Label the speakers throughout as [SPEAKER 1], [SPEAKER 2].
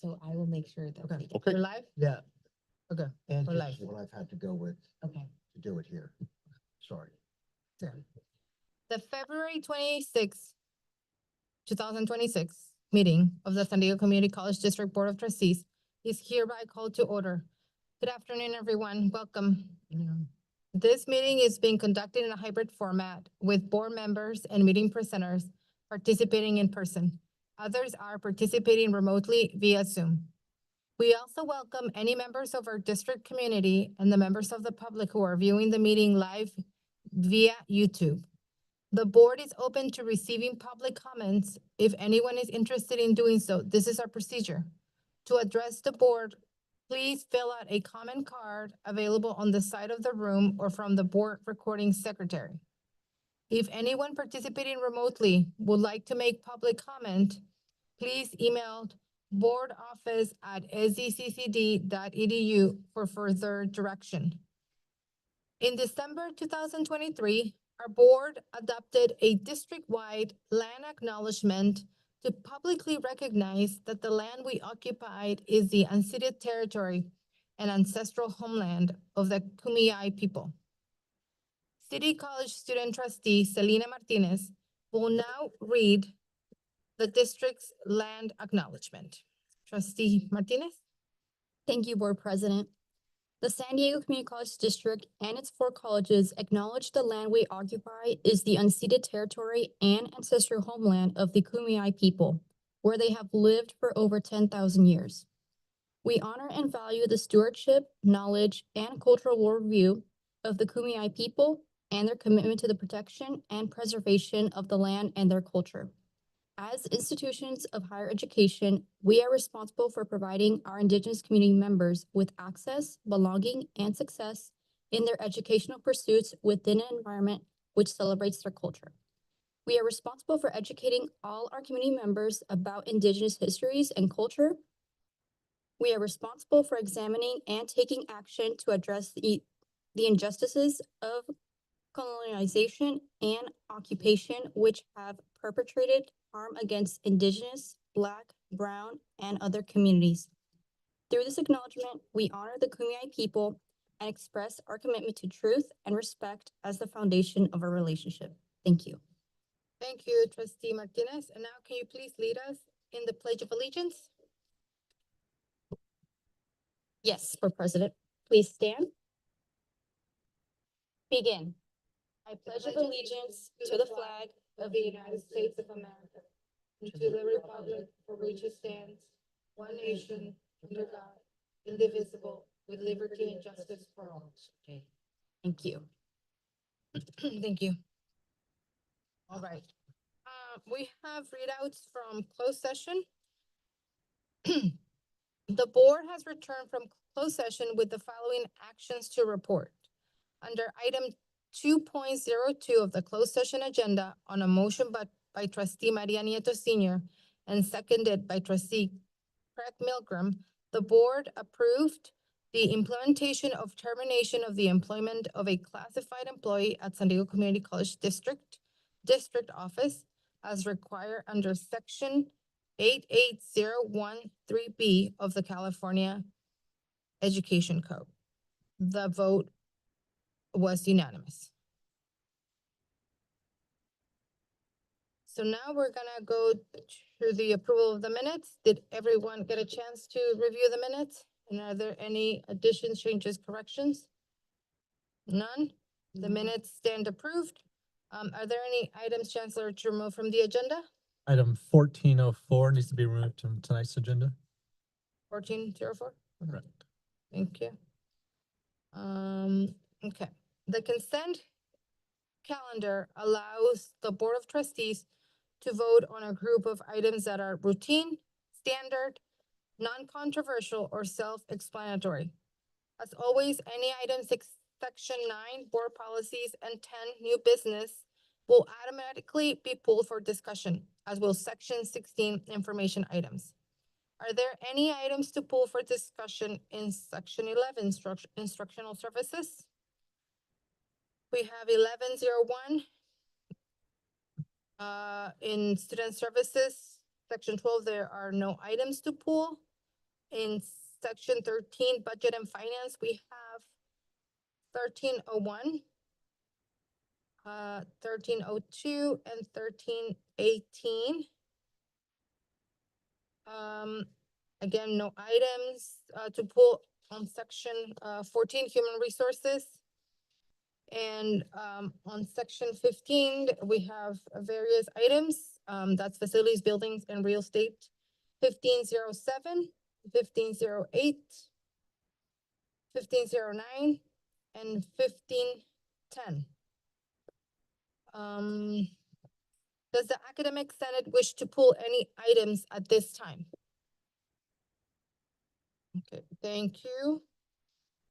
[SPEAKER 1] so I will make sure that.
[SPEAKER 2] Okay.
[SPEAKER 1] we get-
[SPEAKER 3] Okay.
[SPEAKER 2] You're live?
[SPEAKER 4] Yeah,
[SPEAKER 2] Okay.
[SPEAKER 4] and
[SPEAKER 2] We're
[SPEAKER 4] this
[SPEAKER 2] live.
[SPEAKER 4] is what I've had to go with
[SPEAKER 1] Okay.
[SPEAKER 4] to do it here. Sorry.
[SPEAKER 2] The February 26th, 2026 meeting of the San Diego Community College District Board of Trustees is hereby called to order. Good afternoon, everyone. Welcome. This meeting is being conducted in a hybrid format with board members and meeting presenters participating in person. Others are participating remotely via Zoom. We also welcome any members of our district community and the members of the public who are viewing the meeting live via YouTube. The board is open to receiving public comments. If anyone is interested in doing so, this is our procedure. To address the board, please fill out a comment card available on the side of the room or from the board recording secretary. If anyone participating remotely would like to make public comment, please email boardoffice@sdccd.edu for further direction. In December 2023, our board adopted a district-wide land acknowledgement to publicly recognize that the land we occupied is the unceded territory and ancestral homeland of the Kumeyaay people. City College student trustee Selena Martinez will now read the district's land acknowledgement. Trustee Martinez?
[SPEAKER 5] Thank you, Board President. The San Diego Community College District and its 4 colleges acknowledge the land we occupy is the unceded territory and ancestral homeland of the Kumeyaay people, where they have lived for over 10,000 years. We honor and value the stewardship, knowledge, and cultural worldview of the Kumeyaay people and their commitment to the protection and preservation of the land and their culture. As institutions of higher education, we are responsible for providing our Indigenous community members with access, belonging, and success in their educational pursuits within an environment which celebrates their culture. We are responsible for educating all our community members about Indigenous histories and culture. We are responsible for examining and taking action to address the injustices of colonization and occupation which have perpetrated harm against Indigenous, Black, Brown, and other communities. Through this acknowledgement, we honor the Kumeyaay people and express our commitment to truth and respect as the foundation of our relationship. Thank you.
[SPEAKER 2] Thank you, trustee Martinez. And now can you please lead us in the Pledge of Allegiance?
[SPEAKER 5] Yes, for President, please stand. Begin. I pledge allegiance to the flag
[SPEAKER 2] of the United States of America and to the republic for which it stands, one nation, under God, indivisible, with liberty and justice for all.
[SPEAKER 5] Thank you.
[SPEAKER 2] Thank you. All right. We have readouts from closed session. The board has returned from closed session with the following actions to report. Under item 2.02 of the closed session agenda on a motion by trustee Maria Nieto Senior and seconded by trustee Craig Milgram, the board approved the implementation of termination of the employment of a classified employee at San Diego Community College District Office as required under section 88013B of the California Education Code. The vote was unanimous. So now we're gonna go to the approval of the minutes. Did everyone get a chance to review the minutes? And are there any additions, changes, corrections? None? The minutes stand approved. Are there any items, Chancellor, to remove from the agenda?
[SPEAKER 3] Item 1404 needs to be removed from tonight's agenda.
[SPEAKER 2] 1404?
[SPEAKER 3] Correct.
[SPEAKER 2] Thank you. Okay, the consent calendar allows the Board of Trustees to vote on a group of items that are routine, standard, non-controversial, or self-explanatory. As always, any items section 9, board policies, and 10, new business, will automatically be pulled for discussion, as will section 16, information items. Are there any items to pull for discussion in section 11, instructional services? We have 1101. In student services, section 12, there are no items to pull. In section 13, budget and finance, we have 1301, 1302, and 1318. Again, no items to pull on section 14, human resources. And on section 15, we have various items. That's facilities, buildings, and real estate. 1507, 1508, 1509, and 1510. Does the academic senate wish to pull any items at this time? Okay, thank you.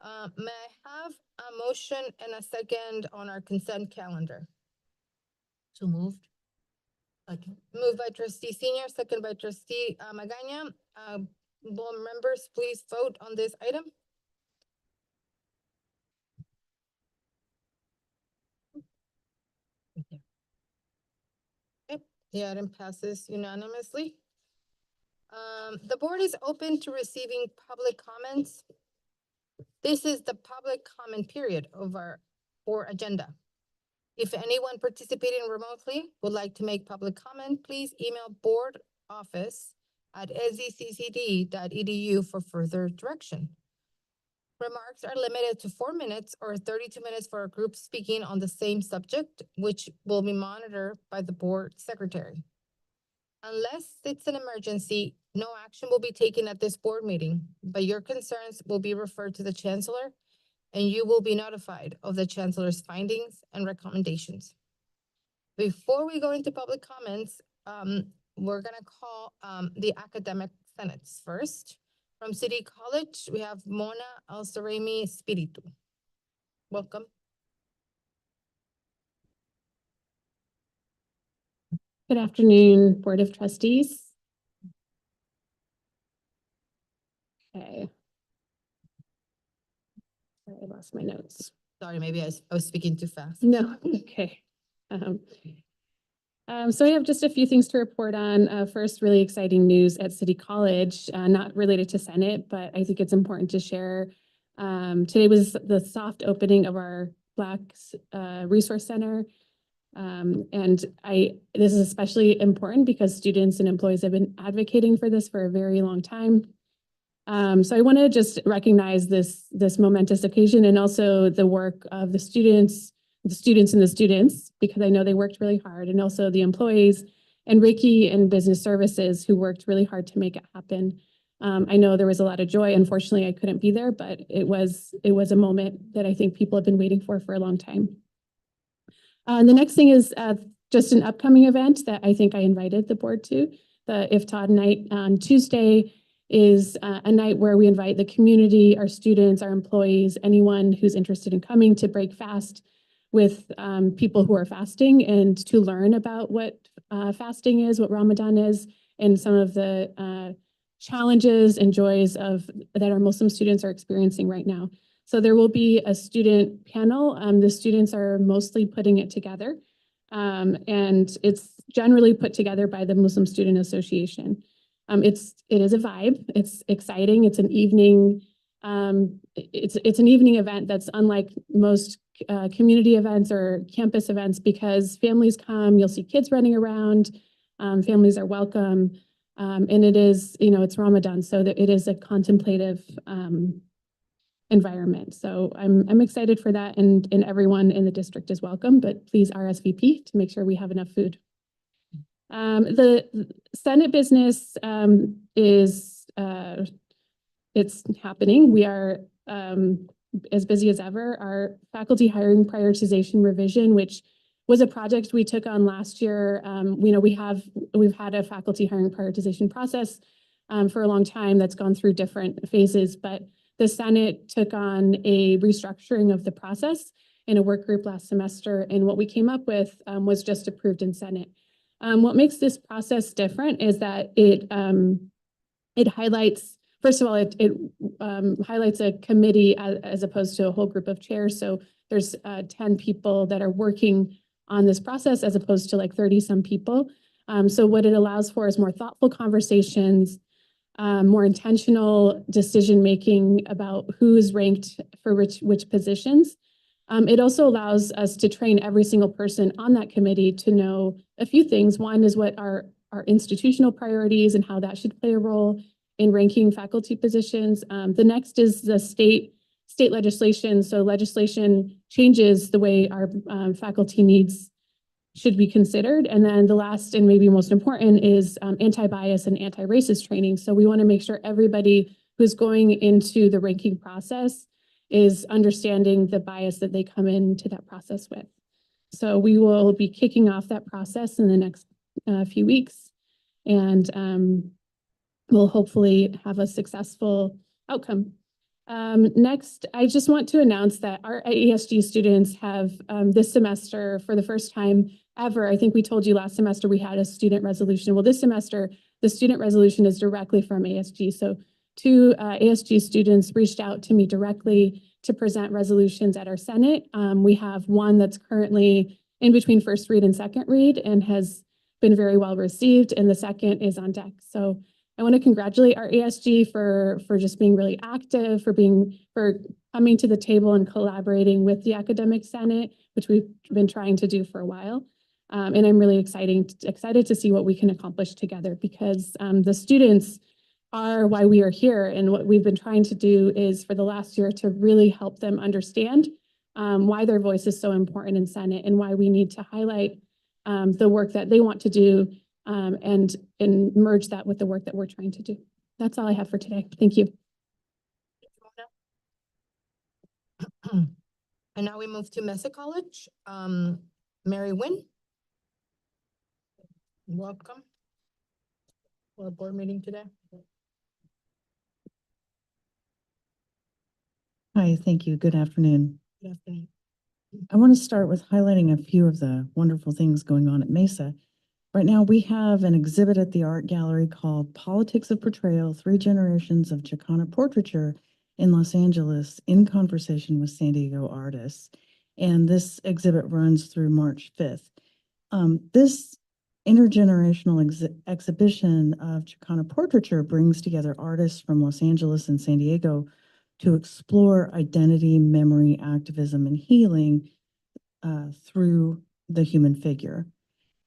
[SPEAKER 2] May I have a motion and a second on our consent calendar?
[SPEAKER 1] So moved. Second.
[SPEAKER 2] Moved by trustee Senior, second by trustee Magana. Board members, please vote on this item. Okay, the item passes unanimously. The board is open to receiving public comments. This is the public comment period of our board agenda. If anyone participating remotely would like to make public comment, please email boardoffice@sdccd.edu for further direction. Remarks are limited to 4 minutes or 32 minutes for a group speaking on the same subject, which will be monitored by the board secretary. Unless it's an emergency, no action will be taken at this board meeting, but your concerns will be referred to the chancellor and you will be notified of the chancellor's findings and recommendations. Before we go into public comments, we're gonna call the academic senates first. From City College, we have Mona Alceremi Spiritu. Welcome.
[SPEAKER 6] Good afternoon, Board of Trustees. Okay. Sorry, I lost my notes.
[SPEAKER 2] Sorry, maybe I was speaking too fast.
[SPEAKER 6] No, okay. So I have just a few things to report on. First, really exciting news at City College, not related to Senate, but I think it's important to share. Today was the soft opening of our Black Resource Center. And this is especially important because students and employees have been advocating for this for a very long time. So I want to just recognize this momentous occasion and also the work of the students, because I know they worked really hard, and also the employees and Reiki and business services who worked really hard to make it happen. I know there was a lot of joy. Unfortunately, I couldn't be there, but it was a moment that I think people have been waiting for a long time. And the next thing is just an upcoming event that I think I invited the board to. The If Todd Night on Tuesday is a night where we invite the community, our students, our employees, anyone who's interested in coming to break fast with people who are fasting and to learn about what fasting is, what Ramadan is, and some of the challenges and joys that our Muslim students are experiencing right now. So there will be a student panel. The students are mostly putting it together. And it's generally put together by the Muslim Student Association. It is a vibe. It's exciting. It's an evening. It's an evening event that's unlike most community events or campus events because families come. You'll see kids running around. Families are welcome. And it is, it's Ramadan, so that it is a contemplative environment. So I'm excited for that, and everyone in the district is welcome, but please RSVP to make sure we have enough food. The Senate business is it's happening. We are as busy as ever. Our faculty hiring prioritization revision, which was a project we took on last year. We've had a faculty hiring prioritization process for a long time that's gone through different phases, but the Senate took on a restructuring of the process in a work group last semester, and what we came up with was just approved in Senate. What makes this process different is that it highlights, first of all, it highlights a committee as opposed to a whole group of chairs. So there's 10 people that are working on this process as opposed to like 30 some people. So what it allows for is more thoughtful conversations, more intentional decision-making about who is ranked for which positions. It also allows us to train every single person on that committee to know a few things. One is what our institutional priorities and how that should play a role in ranking faculty positions. The next is the state legislation. So legislation changes the way our faculty needs should be considered. And then the last and maybe most important is anti-bias and anti-racist training. So we want to make sure everybody who's going into the ranking process is understanding the bias that they come into that process with. So we will be kicking off that process in the next few weeks, and we'll hopefully have a successful outcome. Next, I just want to announce that our ESG students have this semester, for the first time ever, I think we told you last semester we had a student resolution. Well, this semester, the student resolution is directly from ASG. So two ASG students reached out to me directly to present resolutions at our Senate. We have one that's currently in between first read and second read and has been very well received, and the second is on deck. So I want to congratulate our ASG for just being really active, for coming to the table and collaborating with the Academic Senate, which we've been trying to do for a while. And I'm really excited to see what we can accomplish together, because the students are why we are here. And what we've been trying to do is, for the last year, to really help them understand why their voice is so important in Senate and why we need to highlight the work that they want to do and merge that with the work that we're trying to do. That's all I have for today. Thank you.
[SPEAKER 2] And now we move to Mesa College. Mary Wynn. Welcome to our board meeting today.
[SPEAKER 7] Hi, thank you. Good afternoon.
[SPEAKER 2] Good afternoon.
[SPEAKER 7] I want to start with highlighting a few of the wonderful things going on at Mesa. Right now, we have an exhibit at the Art Gallery called Politics of Portrayal, 3 Generations of Chicana Portraiture in Los Angeles, in conversation with San Diego artists. And this exhibit runs through March 5th. This intergenerational exhibition of Chicana portraiture brings together artists from Los Angeles and San Diego to explore identity, memory, activism, and healing through the human figure.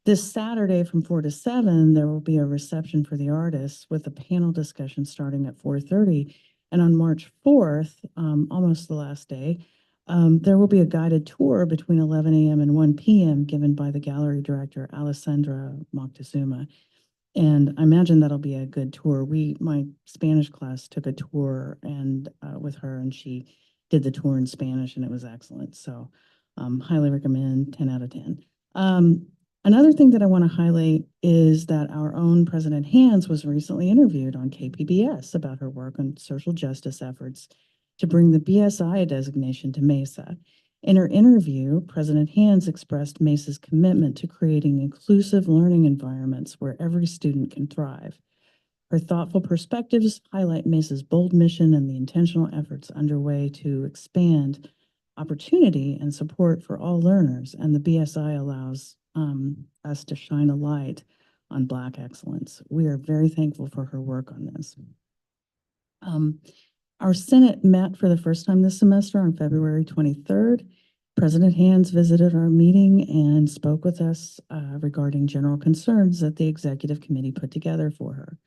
[SPEAKER 7] This Saturday from 4 to 7, there will be a reception for the artists with a panel discussion starting at 4:30. And on March 4th, almost the last day, there will be a guided tour between 11 a.m. and 1 p.m. given by the gallery director, Alessandra Moctezuma. And I imagine that'll be a good tour. My Spanish class took a tour and with her, and she did the tour in Spanish, and it was excellent. So highly recommend, 10 out of 10. Another thing that I want to highlight is that our own President Hands was recently interviewed on KPBS about her work on social justice efforts to bring the BSI designation to Mesa. In her interview, President Hands expressed Mesa's commitment to creating inclusive learning environments where every student can thrive. Her thoughtful perspectives highlight Mesa's bold mission and the intentional efforts underway to expand opportunity and support for all learners, and the BSI allows us to shine a light on Black excellence. We are very thankful for her work on this. Our Senate met for the first time this semester on February 23rd. President Hands visited our meeting and spoke with us regarding general concerns that the executive committee put together for her.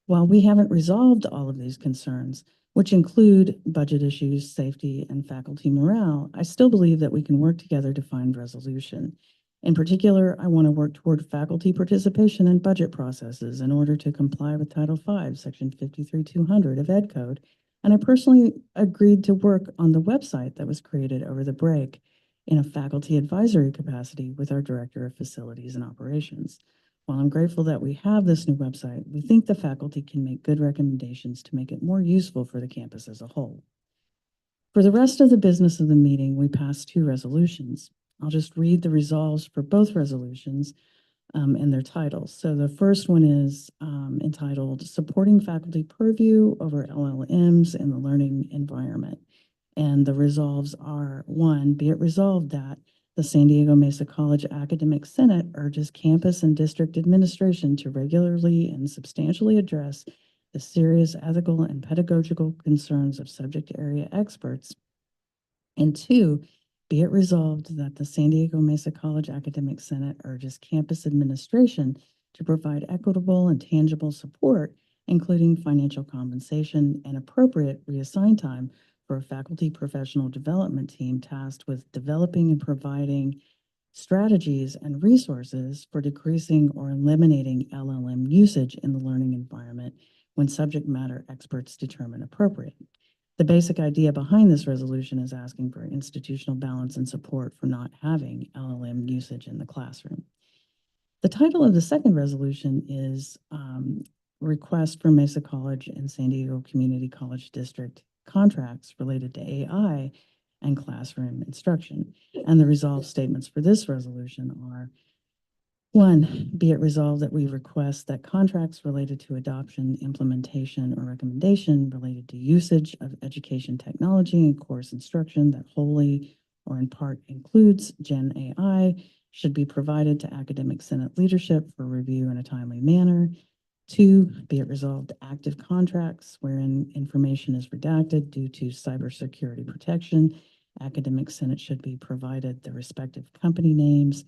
[SPEAKER 7] While we haven't resolved all of these concerns, which include budget issues, safety, and faculty morale, I still believe that we can work together to find resolution. In particular, I want to work toward faculty participation in budget processes in order to comply with Title V, Section 53200 of Ed Code. And I personally agreed to work on the website that was created over the break in a faculty advisory capacity with our Director of Facilities and Operations. While I'm grateful that we have this new website, we think the faculty can make good recommendations to make it more useful for the campus as a whole. For the rest of the business of the meeting, we passed 2 resolutions. I'll just read the resolves for both resolutions and their titles. So the first one is entitled Supporting Faculty Purview over LLMs in the Learning Environment. And the resolves are: 1, be it resolved that the San Diego Mesa College Academic Senate urges campus and district administration to regularly and substantially address the serious ethical and pedagogical concerns of subject area experts. And two, be it resolved that the San Diego Mesa College Academic Senate urges campus administration to provide equitable and tangible support, including financial compensation and appropriate reassigned time for a faculty professional development team tasked with developing and providing strategies and resources for decreasing or eliminating LLM usage in the learning environment when subject matter experts determine appropriate. The basic idea behind this resolution is asking for institutional balance and support for not having LLM usage in the classroom. The title of the second resolution is Request for Mesa College and San Diego Community College District contracts related to AI and classroom instruction. And the resolved statements for this resolution are: one, be it resolved that we request that contracts related to adoption, implementation, or recommendation related to usage of education technology and course instruction that wholly or in part includes Gen AI should be provided to Academic Senate leadership for review in a timely manner. Two, be it resolved active contracts wherein information is redacted due to cybersecurity protection. Academic Senate should be provided the respective company names,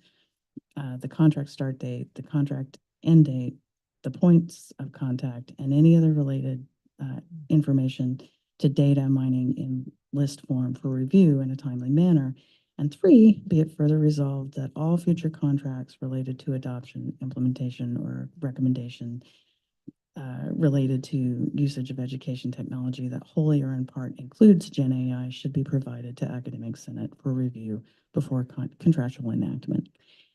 [SPEAKER 7] the contract start date, the contract end date, the points of contact, and any other related information to data mining in list form for review in a timely manner. And three, be it further resolved that all future contracts related to adoption, implementation, or recommendation related to usage of education technology that wholly or in part includes Gen AI should be provided to Academic Senate for review before contractual enactment.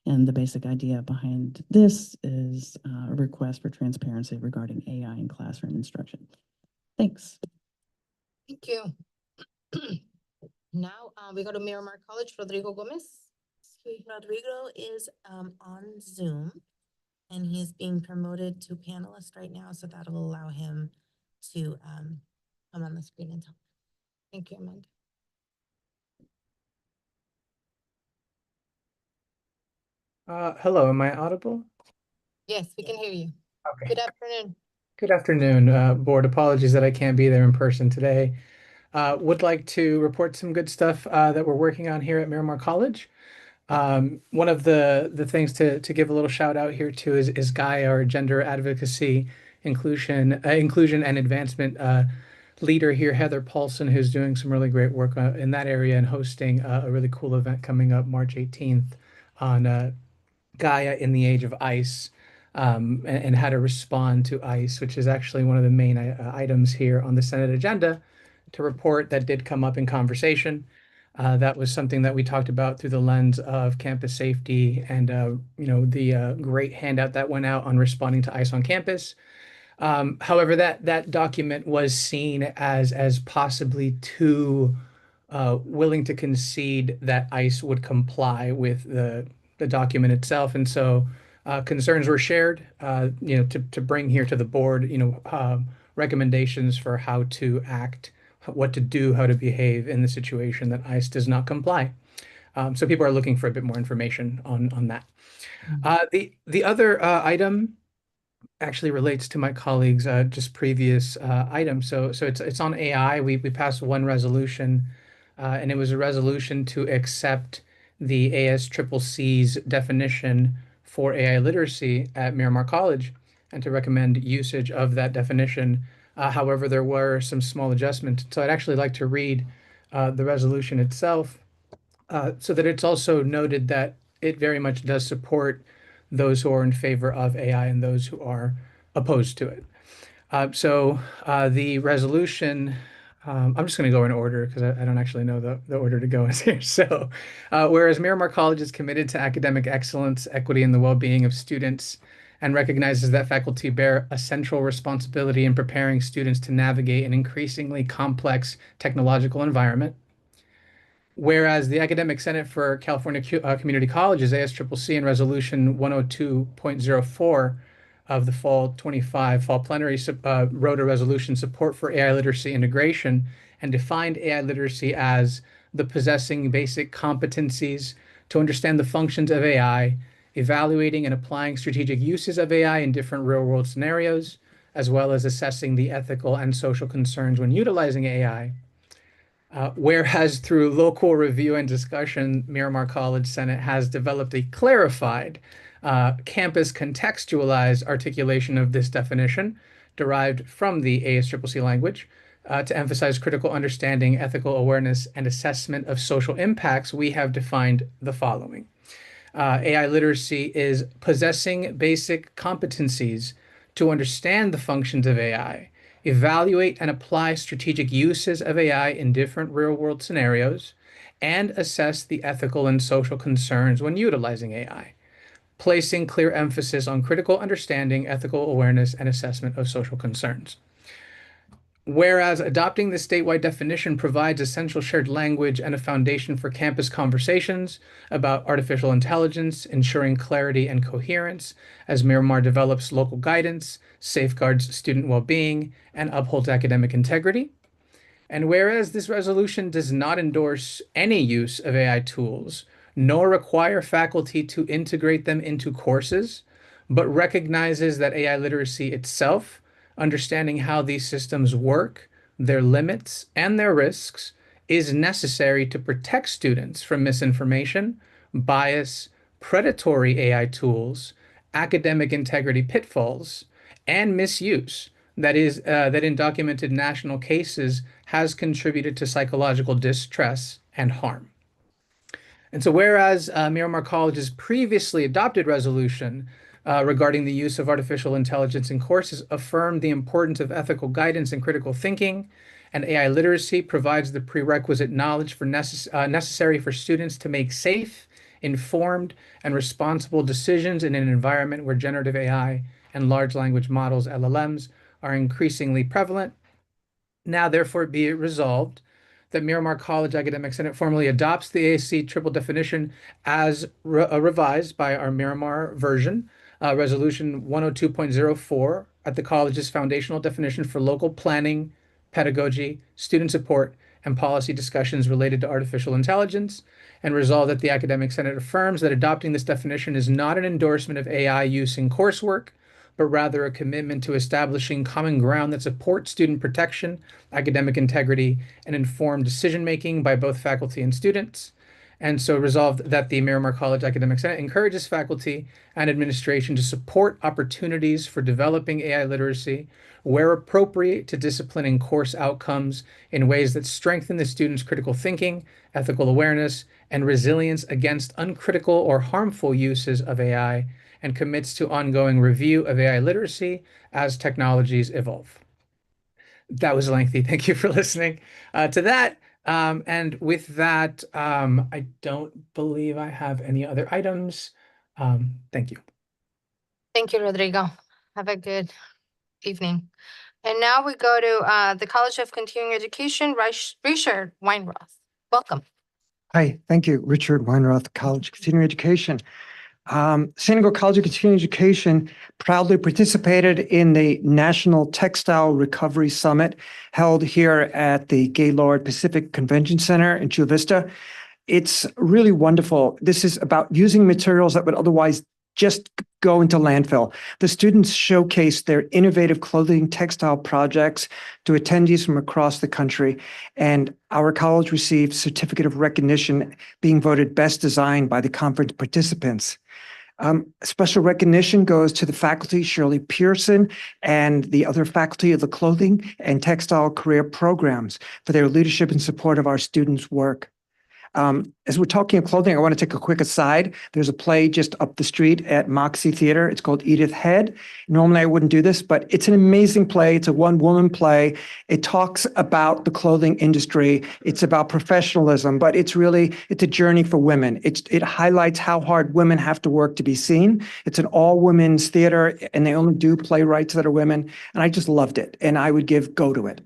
[SPEAKER 7] And the basic idea behind this is a request for transparency regarding AI in classroom instruction. Thanks.
[SPEAKER 2] Thank you. Now, we go to Miramar College, Rodrigo Gomez.
[SPEAKER 1] Rodrigo is on Zoom, and he is being promoted to panelist right now, so that will allow him to come on the screen and talk.
[SPEAKER 2] Thank you, Amanda.
[SPEAKER 8] Hello, am I audible?
[SPEAKER 2] Yes, we can hear you.
[SPEAKER 8] Okay.
[SPEAKER 2] Good afternoon.
[SPEAKER 8] Good afternoon, board. Apologies that I can't be there in person today. Would like to report some good stuff that we're working on here at Miramar College. One of the things to give a little shout out here to is Gaia, our gender advocacy, inclusion and advancement leader here, Heather Paulson, who's doing some really great work in that area and hosting a really cool event coming up March 18th on Gaia in the Age of Ice, and how to respond to ice, which is actually one of the main items here on the Senate agenda to report that did come up in conversation. That was something that we talked about through the lens of campus safety and the great handout that went out on responding to ice on campus. However, that document was seen as possibly too willing to concede that ICE would comply with the document itself, and so concerns were shared. To bring here to the board, recommendations for how to act, what to do, how to behave in the situation that ICE does not comply. So people are looking for a bit more information on that. The other item actually relates to my colleagues' just previous item. So it's on AI. We passed one resolution, and it was a resolution to accept the ASCCC's definition for AI literacy at Miramar College and to recommend usage of that definition. However, there were some small adjustments. So I'd actually like to read the resolution itself so that it's also noted that it very much does support those who are in favor of AI and those who are opposed to it. The resolution, I'm just going to go in order because I don't actually know the order to go in here. So, whereas Miramar College is committed to academic excellence, equity, and the well-being of students, and recognizes that faculty bear a central responsibility in preparing students to navigate an increasingly complex technological environment. Whereas the Academic Senate for California Community Colleges, ASCCC, in Resolution 102.04 of the Fall 25 Fall Plenary wrote a resolution support for AI literacy integration and defined AI literacy as the possessing basic competencies to understand the functions of AI, evaluating and applying strategic uses of AI in different real-world scenarios, as well as assessing the ethical and social concerns when utilizing AI. Whereas through local review and discussion, Miramar College Senate has developed a clarified, campus contextualized articulation of this definition derived from the ASCCC language to emphasize critical understanding, ethical awareness, and assessment of social impacts. We have defined the following. AI literacy is possessing basic competencies to understand the functions of AI, evaluate and apply strategic uses of AI in different real-world scenarios, and assess the ethical and social concerns when utilizing AI, placing clear emphasis on critical understanding, ethical awareness, and assessment of social concerns. Whereas adopting the statewide definition provides essential shared language and a foundation for campus conversations about artificial intelligence, ensuring clarity and coherence as Miramar develops local guidance, safeguards student well-being, and upholds academic integrity. And whereas this resolution does not endorse any use of AI tools, nor require faculty to integrate them into courses, but recognizes that AI literacy itself, understanding how these systems work, their limits, and their risks, is necessary to protect students from misinformation, bias, predatory AI tools, academic integrity pitfalls, and misuse that in documented national cases has contributed to psychological distress and harm. And so whereas Miramar College's previously adopted resolution regarding the use of artificial intelligence in courses affirmed the importance of ethical guidance and critical thinking, and AI literacy provides the prerequisite knowledge necessary for students to make safe, informed, and responsible decisions in an environment where generative AI and large language models, LLMs, are increasingly prevalent. Now, therefore, be it resolved that Miramar College Academic Senate formally adopts the ASC triple definition as revised by our Miramar version, Resolution 102.04 at the college's foundational definition for local planning, pedagogy, student support, and policy discussions related to artificial intelligence, and resolve that the Academic Senate affirms that adopting this definition is not an endorsement of AI use in coursework, but rather a commitment to establishing common ground that supports student protection, academic integrity, and informed decision-making by both faculty and students. And so resolved that the Miramar College Academic Senate encourages faculty and administration to support opportunities for developing AI literacy where appropriate to disciplining course outcomes in ways that strengthen the students' critical thinking, ethical awareness, and resilience against uncritical or harmful uses of AI, and commits to ongoing review of AI literacy as technologies evolve. That was lengthy. Thank you for listening to that. And with that, I don't believe I have any other items. Thank you.
[SPEAKER 2] Thank you, Rodrigo. Have a good evening. And now we go to the College of Continuing Education, Richard Weinroth. Welcome.
[SPEAKER 9] Hi, thank you. Richard Weinroth, College of Continuing Education. San Diego College of Continuing Education proudly participated in the National Textile Recovery Summit held here at the Gaylord Pacific Convention Center in Chula Vista. It's really wonderful. This is about using materials that would otherwise just go into landfill. The students showcased their innovative clothing textile projects to attendees from across the country, and our college received certificate of recognition, being voted best design by the conference participants. Special recognition goes to the faculty, Shirley Pearson, and the other faculty of the clothing and textile career programs for their leadership and support of our students' work. As we're talking of clothing, I want to take a quick aside. There's a play just up the street at Moxie Theater. It's called Edith Head. Normally I wouldn't do this, but it's an amazing play. It's a one-woman play. It talks about the clothing industry. It's about professionalism, but it's a journey for women. It highlights how hard women have to work to be seen. It's an all-women's theater, and they only do playwrights that are women. And I just loved it, and I would go to it.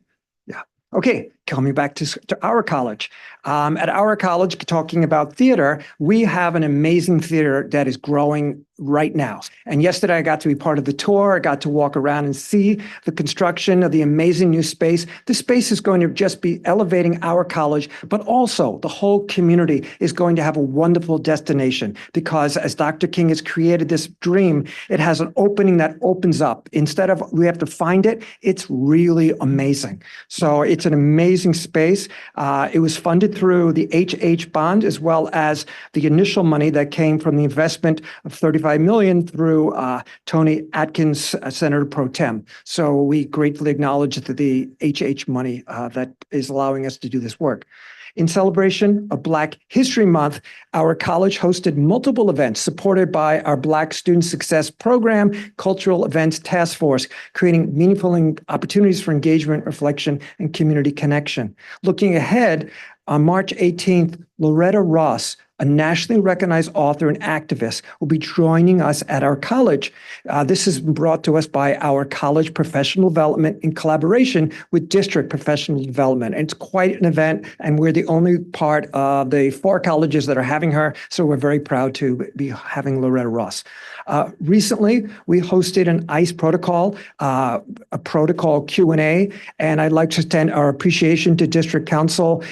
[SPEAKER 9] Yeah. Okay. coming back to our college. At our college, talking about theater, we have an amazing theater that is growing right now. And yesterday I got to be part of the tour. I got to walk around and see the construction of the amazing new space. This space is going to just be elevating our college, but also the whole community is going to have a wonderful destination because as Dr. King has created this dream, it has an opening that opens up. Instead of we have to find it, it's really amazing. So it's an amazing space. It was funded through the HH bond as well as the initial money that came from the investment of $35 million through Tony Atkins, Senator Pro Tem. So we gratefully acknowledge the HH money that is allowing us to do this work. In celebration of Black History Month, our college hosted multiple events supported by our Black Student Success Program, Cultural Events Task Force, creating meaningful opportunities for engagement, reflection, and community connection. Looking ahead, on March 18th, Loretta Ross, a nationally recognized author and activist, will be joining us at our college. This has been brought to us by our college professional development in collaboration with district professional development. And it's quite an event, and we're the only part of the 4 colleges that are having her, so we're very proud to be having Loretta Ross. Recently, we hosted an ICE protocol, a protocol Q&A, and I'd like to extend our appreciation to District Council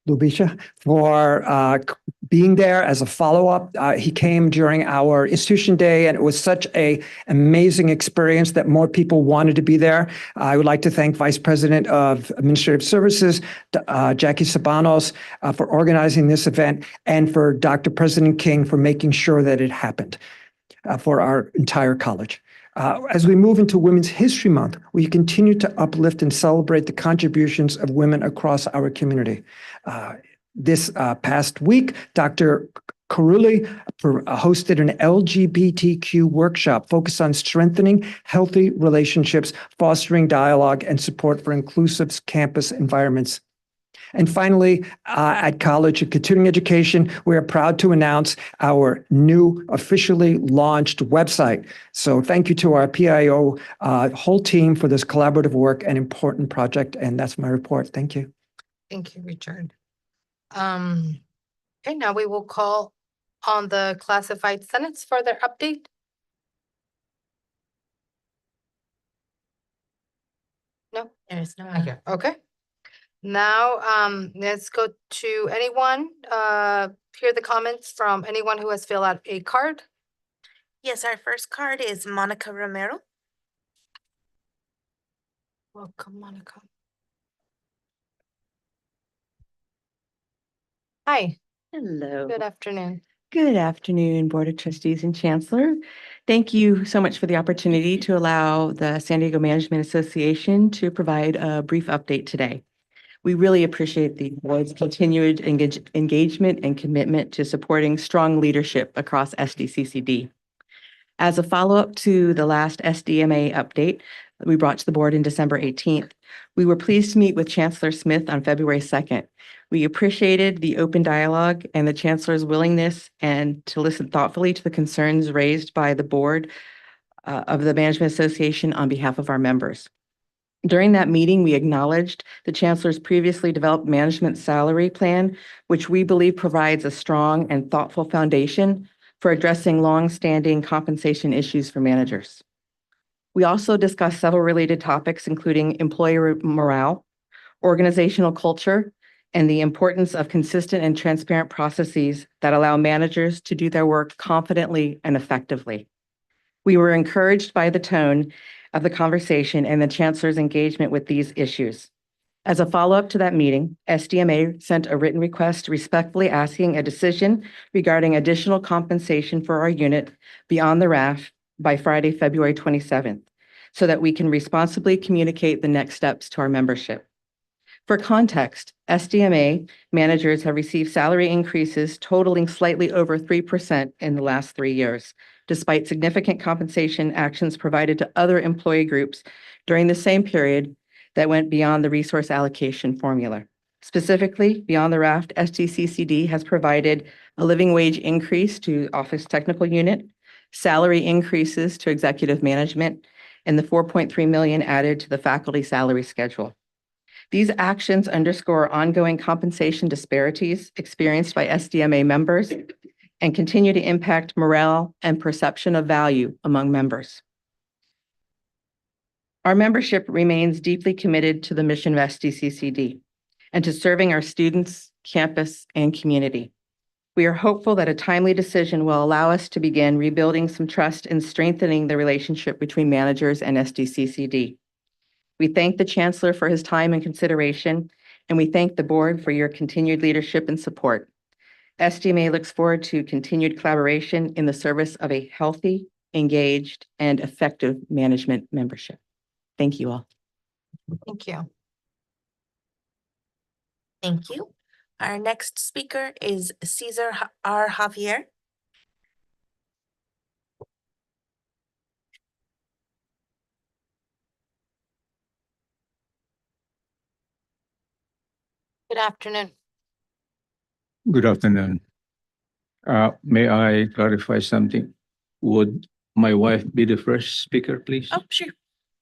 [SPEAKER 9] Lubisha for being there as a follow-up. He came during our institution day, and it was such an amazing experience that more people wanted to be there. I would like to thank Vice President of Administrative Services, Jackie Sabanos, for organizing this event, and for Dr. President King for making sure that it happened for our entire college. As we move into Women's History Month, we continue to uplift and celebrate the contributions of women across our community. This past week, Dr. Karuli hosted an LGBTQ workshop focused on strengthening healthy relationships, fostering dialogue, and support for inclusive campus environments. And finally, at College of Continuing Education, we are proud to announce our new officially launched website. So thank you to our PIO whole team for this collaborative work and important project. And that's my report. Thank you.
[SPEAKER 2] Thank you, Richard. Okay, now we will call on the classified senates for their update. No,
[SPEAKER 1] There's no.
[SPEAKER 2] not here. Okay. Now, let's go to anyone, hear the comments from anyone who has filled out a card.
[SPEAKER 1] Yes, our first card is Monica Romero.
[SPEAKER 2] Welcome, Monica. Hi,
[SPEAKER 10] Hello.
[SPEAKER 2] good afternoon.
[SPEAKER 10] Good afternoon, Board of Trustees and Chancellor. Thank you so much for the opportunity to allow the San Diego Management Association to provide a brief update today. We really appreciate the board's continued engagement and commitment to supporting strong leadership across SDCCD. As a follow-up to the last SDMA update that we brought to the board in December 18th, we were pleased to meet with Chancellor Smith on February 2nd. We appreciated the open dialogue and the Chancellor's willingness and to listen thoughtfully to the concerns raised by the board of the Management Association on behalf of our members. During that meeting, we acknowledged the Chancellor's previously developed management salary plan, which we believe provides a strong and thoughtful foundation for addressing long-standing compensation issues for managers. We also discussed several related topics, including employee morale, organizational culture, and the importance of consistent and transparent processes that allow managers to do their work confidently and effectively. We were encouraged by the tone of the conversation and the Chancellor's engagement with these issues. As a follow-up to that meeting, SDMA sent a written request respectfully asking a decision regarding additional compensation for our unit beyond the RAF by Friday, February 27th, so that we can responsibly communicate the next steps to our membership. For context, SDMA managers have received salary increases totaling slightly over 3% in the last 3 years, despite significant compensation actions provided to other employee groups during the same period that went beyond the resource allocation formula. Specifically, beyond the RAFT, SDCCD has provided a living wage increase to Office Technical Unit, salary increases to executive management, and the $4.3 million added to the faculty salary schedule. These actions underscore ongoing compensation disparities experienced by SDMA members and continue to impact morale and perception of value among members. Our membership remains deeply committed to the mission of SDCCD and to serving our students, campus, and community. We are hopeful that a timely decision will allow us to begin rebuilding some trust and strengthening the relationship between managers and SDCCD. We thank the Chancellor for his time and consideration, and we thank the board for your continued leadership and support. SDMA looks forward to continued collaboration in the service of a healthy, engaged, and effective management membership. Thank you all.
[SPEAKER 1] Thank you. Thank you. Our next speaker is Cesar R. Javier.
[SPEAKER 2] Good afternoon.
[SPEAKER 11] Good afternoon. May I clarify something? Would my wife be the first speaker, please?
[SPEAKER 1] Oh, sure.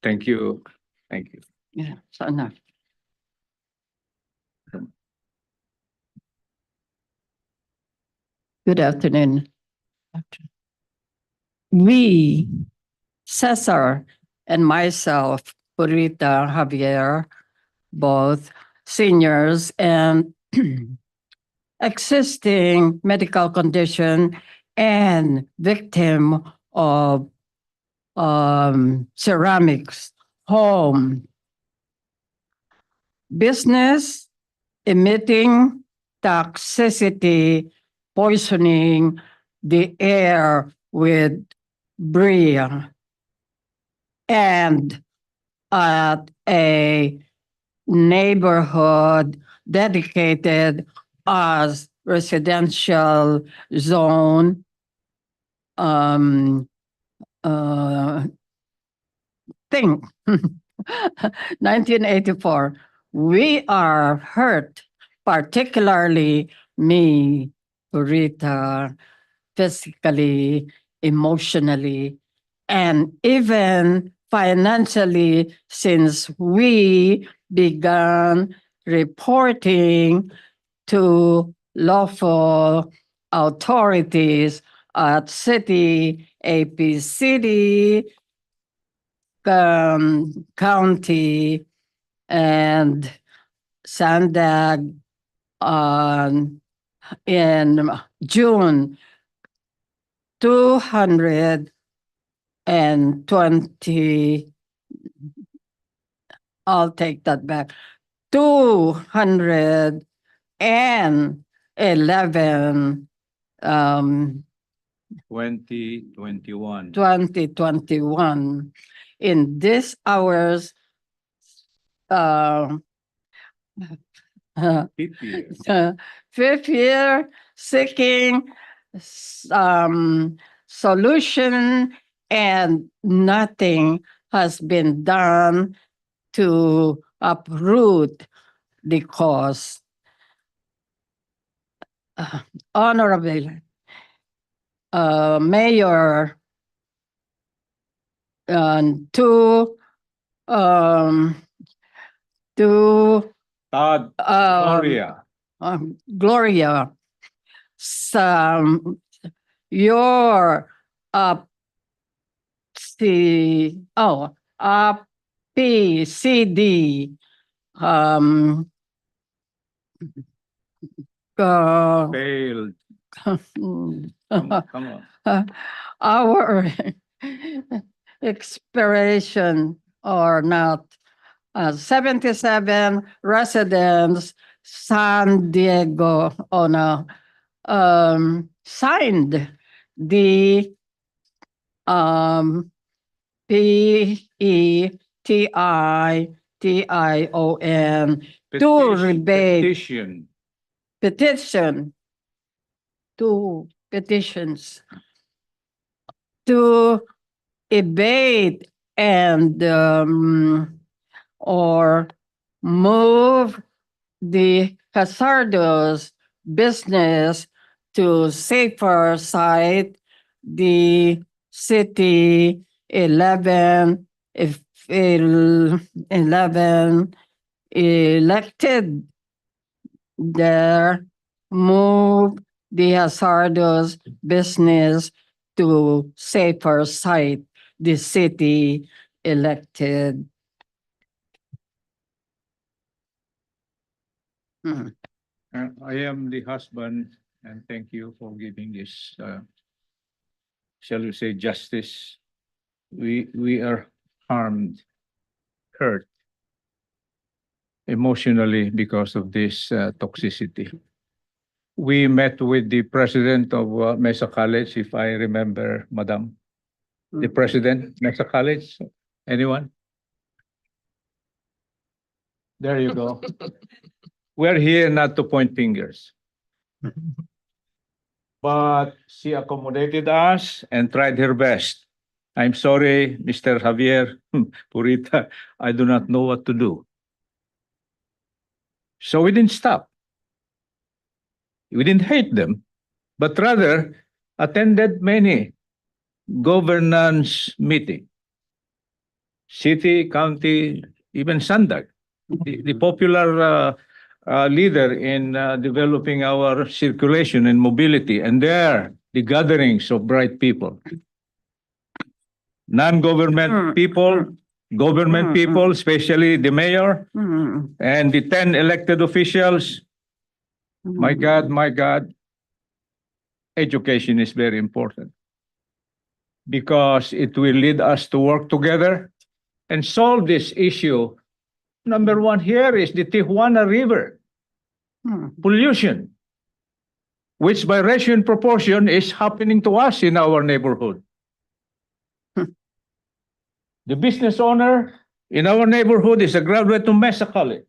[SPEAKER 11] Thank you. Thank you.
[SPEAKER 12] Yeah, so enough. Good afternoon. We, Cesar and myself, Purita Javier, both seniors and existing medical condition and victim of ceramics home business emitting toxicity, poisoning the air with bria, and at a neighborhood dedicated as residential zone thing. 1984. We are hurt, particularly me, Rita, physically, emotionally, and even financially, since we began reporting to lawful authorities at city, AP City, county, and Sandag in June 220, I'll take that back, 211
[SPEAKER 11] 2021.
[SPEAKER 12] 2021. In this hours,
[SPEAKER 11] Fifth year.
[SPEAKER 12] fifth year seeking solution, and nothing has been done to uproot the cause. Honorable Mayor, to
[SPEAKER 11] Todd, Gloria.
[SPEAKER 12] Gloria, your PCD
[SPEAKER 11] Failed. Come on.
[SPEAKER 12] our expiration or not. 77 residents, San Diego, signed the PETITION to rebate petitions to abate and or move the hazardous business to safer site, the city 11 elected there, move the hazardous business to safer site, the city elected.
[SPEAKER 11] I am the husband, and thank you for giving this, shall we say, justice. We are harmed, hurt emotionally because of this toxicity. We met with the president of Mesa College, if I remember, Madam. The president, Mesa College, anyone? There you go. We're here not to point fingers. But she accommodated us and tried her best. I'm sorry, Mr. Javier Purita, I do not know what to do. So we didn't stop. We didn't hate them, but rather attended many governance meeting. City, county, even Sandag, the popular leader in developing our circulation and mobility, and there the gatherings of bright people. Non-government people, government people, especially the mayor and the 10 elected officials. My God, education is very important because it will lead us to work together and solve this issue. Number one here is the Tijuana River pollution, which by ratio and proportion is happening to us in our neighborhood. The business owner in our neighborhood is a graduate of Mesa College,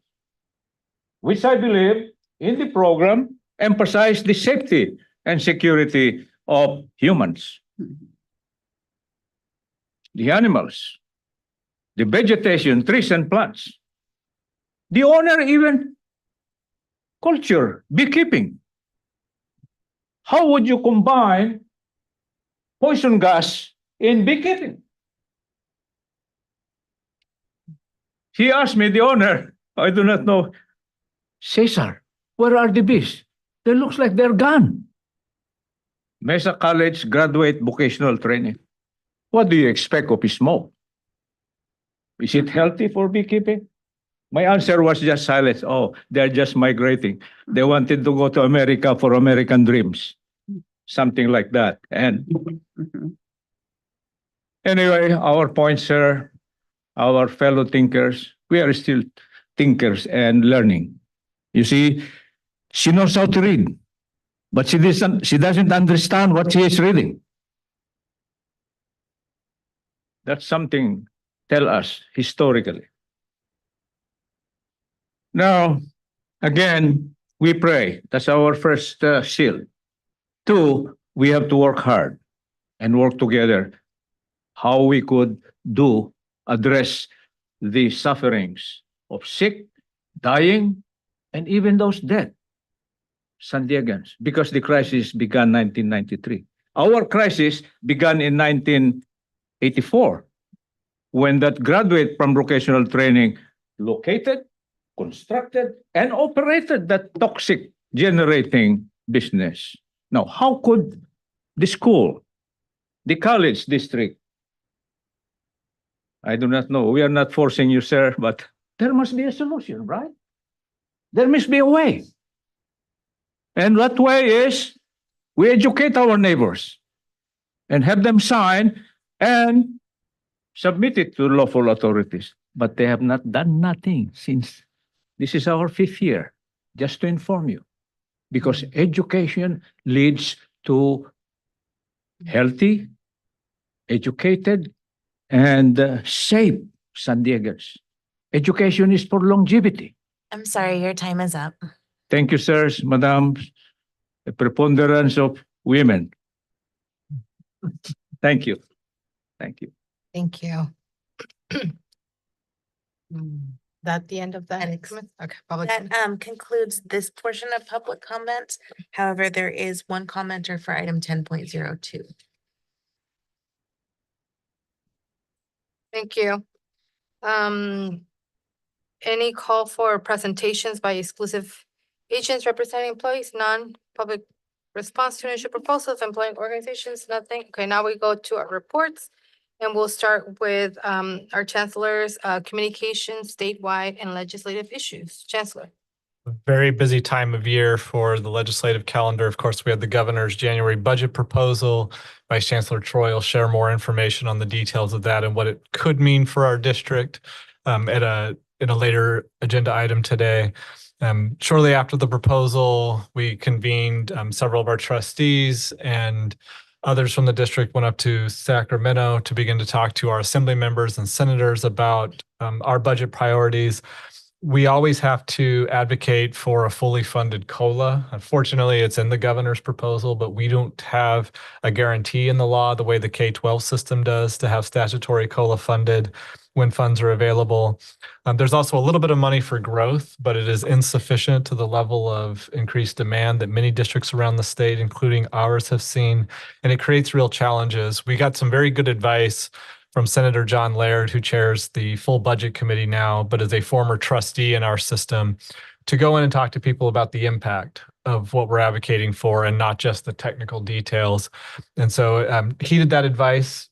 [SPEAKER 11] which I believe in the program emphasized the safety and security of humans, the animals, the vegetation, trees and plants. The owner even culture, beekeeping. How would you combine poison gas in beekeeping? He asked me, the owner, I do not know, Cesar, where are the bees? They looks like they're gone. Mesa College graduate vocational training. What do you expect of smoke? Is it healthy for beekeeping? My answer was just silence. Oh, they're just migrating. They wanted to go to America for American dreams. Something like that. And anyway, our point, sir, our fellow thinkers, we are still thinkers and learning. You see, she knows how to read, but she doesn't understand what she is reading. That's something tell us historically. Now, again, we pray. That's our first shield. Two, we have to work hard and work together. How we could address the sufferings of sick, dying, and even those dead, San Diegans, because the crisis began 1993. Our crisis began in 1984, when that graduate from vocational training located, constructed, and operated that toxic generating business. Now, how could the school, the college district, I do not know, we are not forcing you, sir, but there must be a solution, right? There must be a way. And that way is we educate our neighbors and have them sign and submit it to lawful authorities. But they have not done nothing since this is our 5th year, just to inform you. Because education leads to healthy, educated, and safe San Diegans. Education is for longevity.
[SPEAKER 1] I'm sorry, your time is up.
[SPEAKER 11] Thank you, sirs, madam. A preponderance of women. Thank you. Thank you.
[SPEAKER 2] Thank you. That the end of that?
[SPEAKER 1] Alex.
[SPEAKER 2] Okay, public.
[SPEAKER 1] That concludes this portion of public comment. However, there is one commenter for item 10.02.
[SPEAKER 2] Thank you. Any call for presentations by exclusive agents representing employees, non-public response to initial proposals, employing organizations, nothing. Okay, now we go to our reports. And we'll start with our chancellor's communications, statewide and legislative issues. Chancellor.
[SPEAKER 3] Very busy time of year for the legislative calendar. Of course, we had the governor's January budget proposal. Vice Chancellor Troy will share more information on the details of that and what it could mean for our district in a later agenda item today. Shortly after the proposal, we convened several of our trustees and others from the district went up to Sacramento to begin to talk to our assembly members and senators about our budget priorities. We always have to advocate for a fully funded COLA. Unfortunately, it's in the governor's proposal, but we don't have a guarantee in the law the way the K-12 system does to have statutory COLA funded when funds are available. There's also a little bit of money for growth, but it is insufficient to the level of increased demand that many districts around the state, including ours, have seen, and it creates real challenges. We got some very good advice from Senator John Laird, who chairs the full budget committee now, but is a former trustee in our system, to go in and talk to people about the impact of what we're advocating for and not just the technical details. And so he did that advice.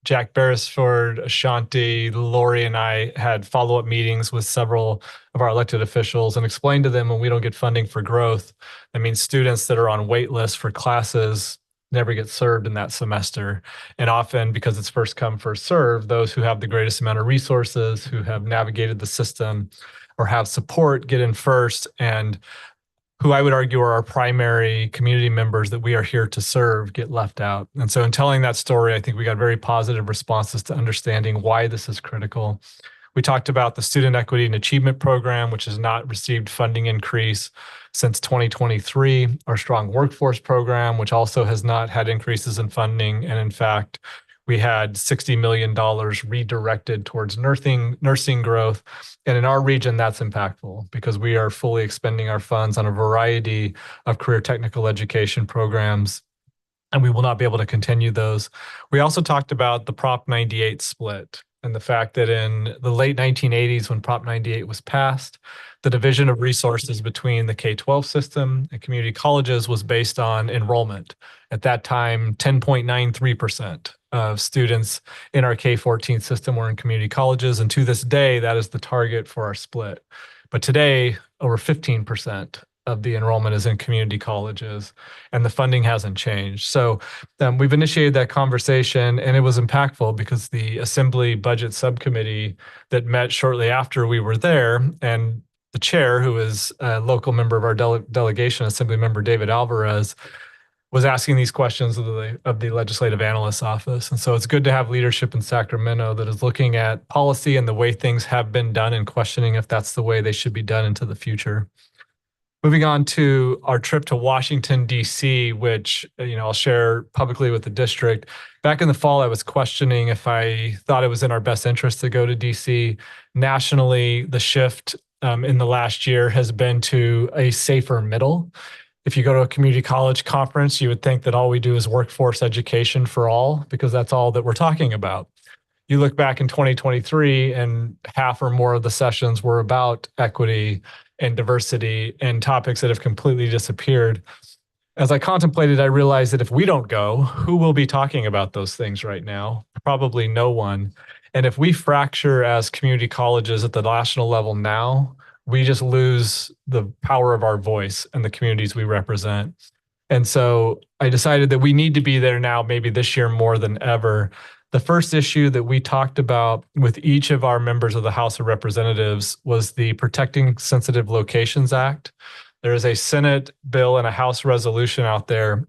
[SPEAKER 3] Jack Beresford, Ashanti, Lori, and I had follow-up meetings with several of our elected officials and explained to them when we don't get funding for growth, that means students that are on wait lists for classes never get served in that semester. And often, because it's first come, first served, those who have the greatest amount of resources, who have navigated the system or have support, get in first, and who I would argue are our primary community members that we are here to serve, get left out. And so in telling that story, I think we got very positive responses to understanding why this is critical. We talked about the Student Equity and Achievement Program, which has not received funding increase since 2023. Our Strong Workforce Program, which also has not had increases in funding. And in fact, we had $60 million redirected towards nursing growth. And in our region, that's impactful because we are fully expending our funds on a variety of career technical education programs, and we will not be able to continue those. We also talked about the Prop 98 split and the fact that in the late 1980s, when Prop 98 was passed, the division of resources between the K-12 system and community colleges was based on enrollment. At that time, 10.93% of students in our K-14 system were in community colleges. And to this day, that is the target for our split. But today, over 15% of the enrollment is in community colleges, and the funding hasn't changed. So we've initiated that conversation, and it was impactful because the Assembly Budget Subcommittee that met shortly after we were there, and the chair, who is a local member of our delegation, Assembly Member David Alvarez, was asking these questions of the Legislative Analyst's Office. And so it's good to have leadership in Sacramento that is looking at policy and the way things have been done and questioning if that's the way they should be done into the future. Moving on to our trip to Washington, D.C., which I'll share publicly with the district. Back in the fall, I was questioning if I thought it was in our best interest to go to D.C. Nationally, the shift in the last year has been to a safer middle. If you go to a community college conference, you would think that all we do is workforce education for all, because that's all that we're talking about. You look back in 2023 and half or more of the sessions were about equity and diversity and topics that have completely disappeared. As I contemplated, I realized that if we don't go, who will be talking about those things right now? Probably no one. And if we fracture as community colleges at the national level now, we just lose the power of our voice and the communities we represent. And so I decided that we need to be there now, maybe this year more than ever. The first issue that we talked about with each of our members of the House of Representatives was the Protecting Sensitive Locations Act. There is a Senate bill and a House resolution out there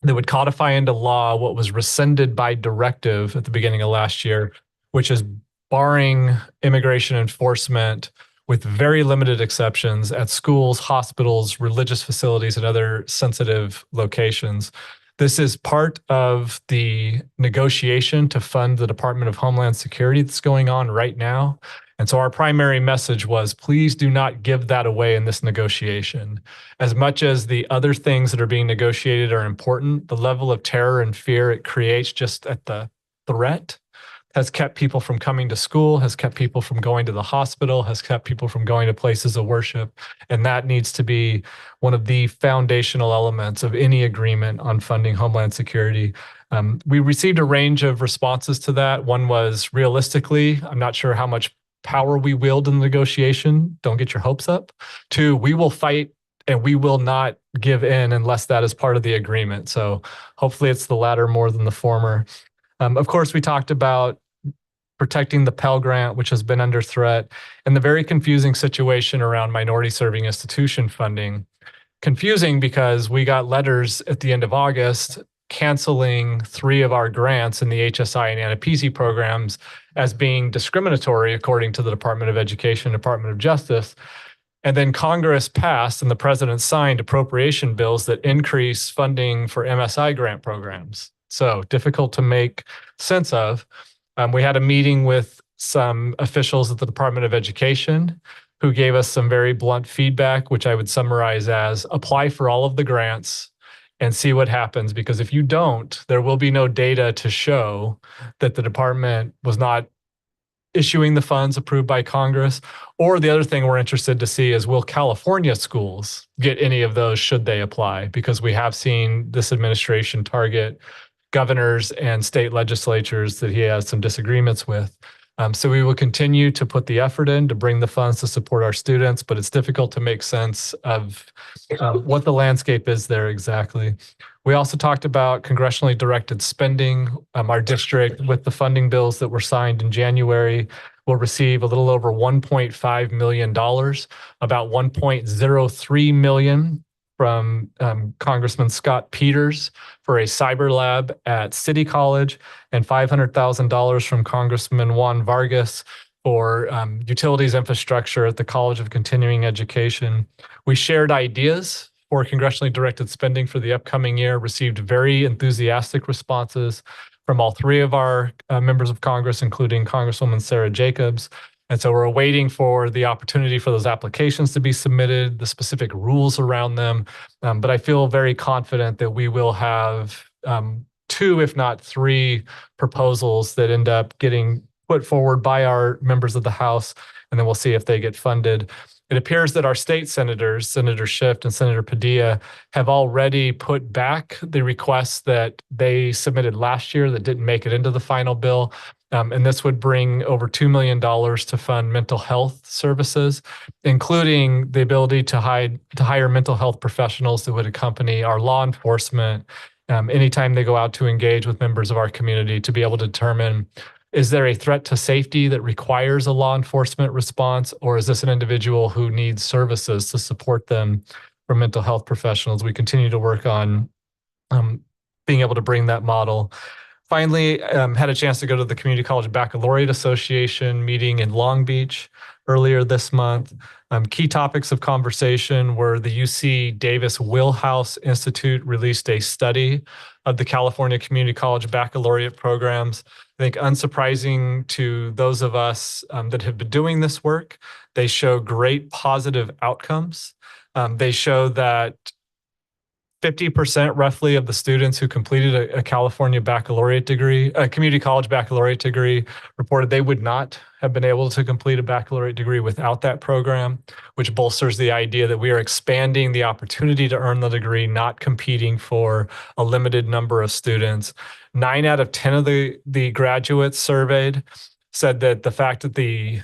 [SPEAKER 3] that would codify into law what was rescinded by directive at the beginning of last year, which is barring immigration enforcement with very limited exceptions at schools, hospitals, religious facilities, and other sensitive locations. This is part of the negotiation to fund the Department of Homeland Security that's going on right now. And so our primary message was, please do not give that away in this negotiation. As much as the other things that are being negotiated are important, the level of terror and fear it creates just at the threat, has kept people from coming to school, has kept people from going to the hospital, has kept people from going to places of worship. And that needs to be one of the foundational elements of any agreement on funding Homeland Security. We received a range of responses to that. One was, realistically, I'm not sure how much power we wield in the negotiation. Don't get your hopes up. 2, we will fight and we will not give in unless that is part of the agreement. So hopefully it's the latter more than the former. Of course, we talked about protecting the Pell Grant, which has been under threat, and the very confusing situation around minority serving institution funding. Confusing because we got letters at the end of August canceling 3 of our grants in the HSI and Annapisi programs as being discriminatory, according to the Department of Education, Department of Justice. And then Congress passed and the president signed appropriation bills that increase funding for MSI grant programs. So difficult to make sense of. We had a meeting with some officials at the Department of Education who gave us some very blunt feedback, which I would summarize as apply for all of the grants and see what happens. Because if you don't, there will be no data to show that the department was not issuing the funds approved by Congress. Or the other thing we're interested to see is, will California schools get any of those should they apply? Because we have seen this administration target governors and state legislatures that he has some disagreements with. So we will continue to put the effort in to bring the funds to support our students, but it's difficult to make sense of what the landscape is there exactly. We also talked about congressionally directed spending. Our district, with the funding bills that were signed in January, will receive a little over $1.5 million, about $1.03 million from Congressman Scott Peters for a cyber lab at City College, and $500,000 from Congressman Juan Vargas for utilities infrastructure at the College of Continuing Education. We shared ideas for congressionally directed spending for the upcoming year, received very enthusiastic responses from all 3 of our members of Congress, including Congresswoman Sarah Jacobs. And so we're waiting for the opportunity for those applications to be submitted, the specific rules around them. But I feel very confident that we will have 2, if not 3, proposals that end up getting put forward by our members of the House, and then we'll see if they get funded. It appears that our state senators, Senator Schiff and Senator Padilla, have already put back the requests that they submitted last year that didn't make it into the final bill. And this would bring over $2 million to fund mental health services, including the ability to hire mental health professionals that would accompany our law enforcement anytime they go out to engage with members of our community, to be able to determine, is there a threat to safety that requires a law enforcement response, or is this an individual who needs services to support them from mental health professionals? We continue to work on being able to bring that model. Finally, had a chance to go to the Community College Baccalaureate Association meeting in Long Beach earlier this month. Key topics of conversation were the UC Davis Wheelhouse Institute released a study of the California Community College Baccalaureate programs. I think unsurprising to those of us that have been doing this work, they show great positive outcomes. They show that 50% roughly of the students who completed a California baccalaureate degree, a community college baccalaureate degree, reported they would not have been able to complete a baccalaureate degree without that program, which bolsters the idea that we are expanding the opportunity to earn the degree, not competing for a limited number of students. 9 out of 10 of the graduates surveyed said that the fact that the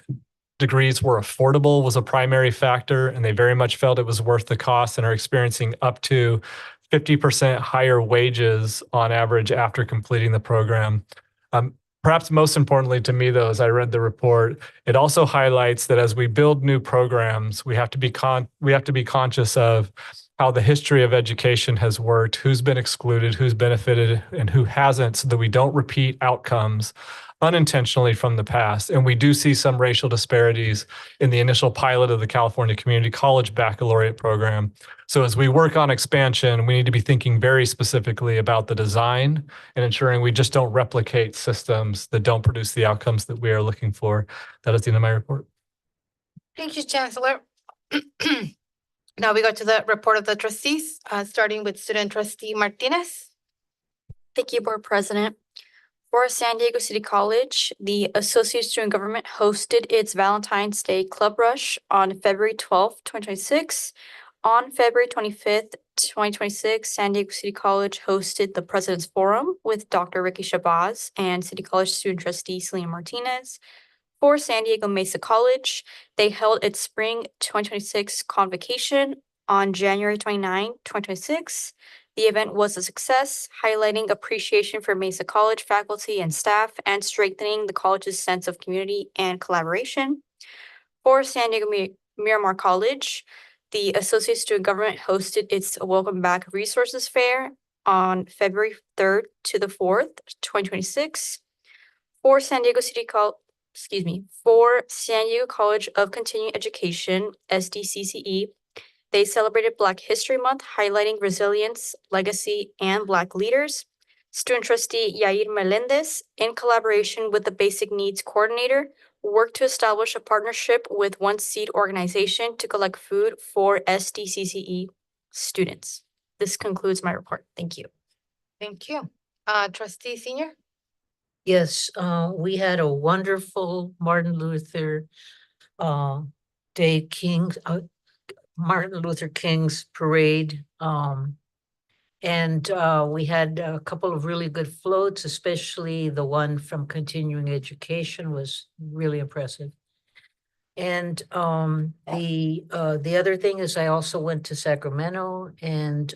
[SPEAKER 3] degrees were affordable was a primary factor, and they very much felt it was worth the cost and are experiencing up to 50% higher wages on average after completing the program. Perhaps most importantly to me, though, as I read the report, it also highlights that as we build new programs, we have to be conscious of how the history of education has worked, who's been excluded, who's benefited, and who hasn't, so that we don't repeat outcomes unintentionally from the past. And we do see some racial disparities in the initial pilot of the California Community College Baccalaureate program. So as we work on expansion, we need to be thinking very specifically about the design and ensuring we just don't replicate systems that don't produce the outcomes that we are looking for. That is the end of my report.
[SPEAKER 2] Thank you, Chancellor. Now we go to the report of the trustees, starting with Student Trustee Martinez.
[SPEAKER 5] Thank you, Board President. For San Diego City College, the Associate Student Government hosted its Valentine's Day Club Rush on February 12th, 2026. On February 25th, 2026, San Diego City College hosted the President's Forum with Dr. Ricky Shabazz and City College student trustee Selena Martinez. For San Diego Mesa College, they held its spring 2026 convocation on January 29, 2026. The event was a success, highlighting appreciation for Mesa College faculty and staff and strengthening the college's sense of community and collaboration. For San Diego Miramar College, the Associate Student Government hosted its Welcome Back Resources Fair on February 3rd to the 4th, 2026. For San Diego College of Continuing Education, SDCCE, they celebrated Black History Month, highlighting resilience, legacy, and Black leaders. Student trustee Yair Melendez, in collaboration with the Basic Needs Coordinator, worked to establish a partnership with One Seed organization to collect food for SDCCE students. This concludes my report. Thank you.
[SPEAKER 2] Thank you. Trustee Senior?
[SPEAKER 13] Yes, we had a wonderful Martin Luther Day Martin Luther King's parade. And we had a couple of really good floats, especially the one from continuing education was really impressive. And the other thing is I also went to Sacramento, and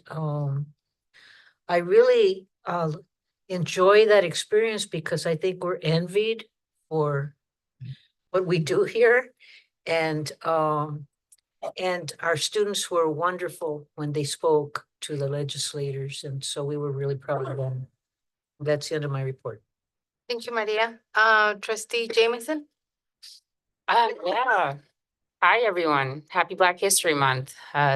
[SPEAKER 13] I really enjoy that experience because I think we're envied for what we do here. And our students were wonderful when they spoke to the legislators. And so we were really proud of them. That's the end of my report.
[SPEAKER 2] Thank you, Maria. Trustee Jameson?
[SPEAKER 14] Yeah. Hi, everyone. Happy Black History Month.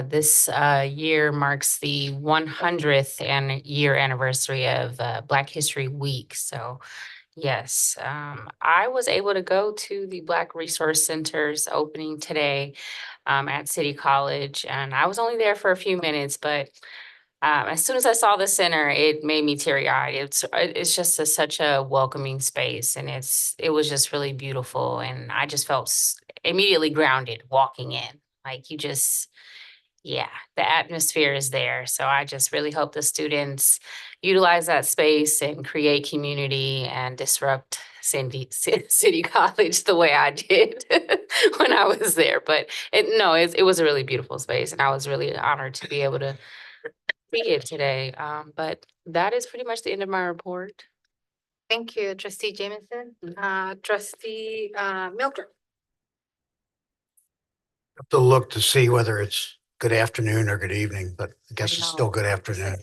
[SPEAKER 14] This year marks the 100th year anniversary of Black History Week. So yes, I was able to go to the Black Resource Center's opening today at City College, and I was only there for a few minutes, but as soon as I saw the center, it made me teary-eyed. It's just such a welcoming space, and it was just really beautiful, and I just felt immediately grounded walking in. Like yeah, the atmosphere is there. So I just really hope the students utilize that space and create community and disrupt City College the way I did when I was there. But it was a really beautiful space, and I was really honored to be able to see it today. But that is pretty much the end of my report.
[SPEAKER 2] Thank you, Trustee Jameson. Trustee Milker?
[SPEAKER 15] Have to look to see whether it's good afternoon or good evening, but I guess it's still good afternoon.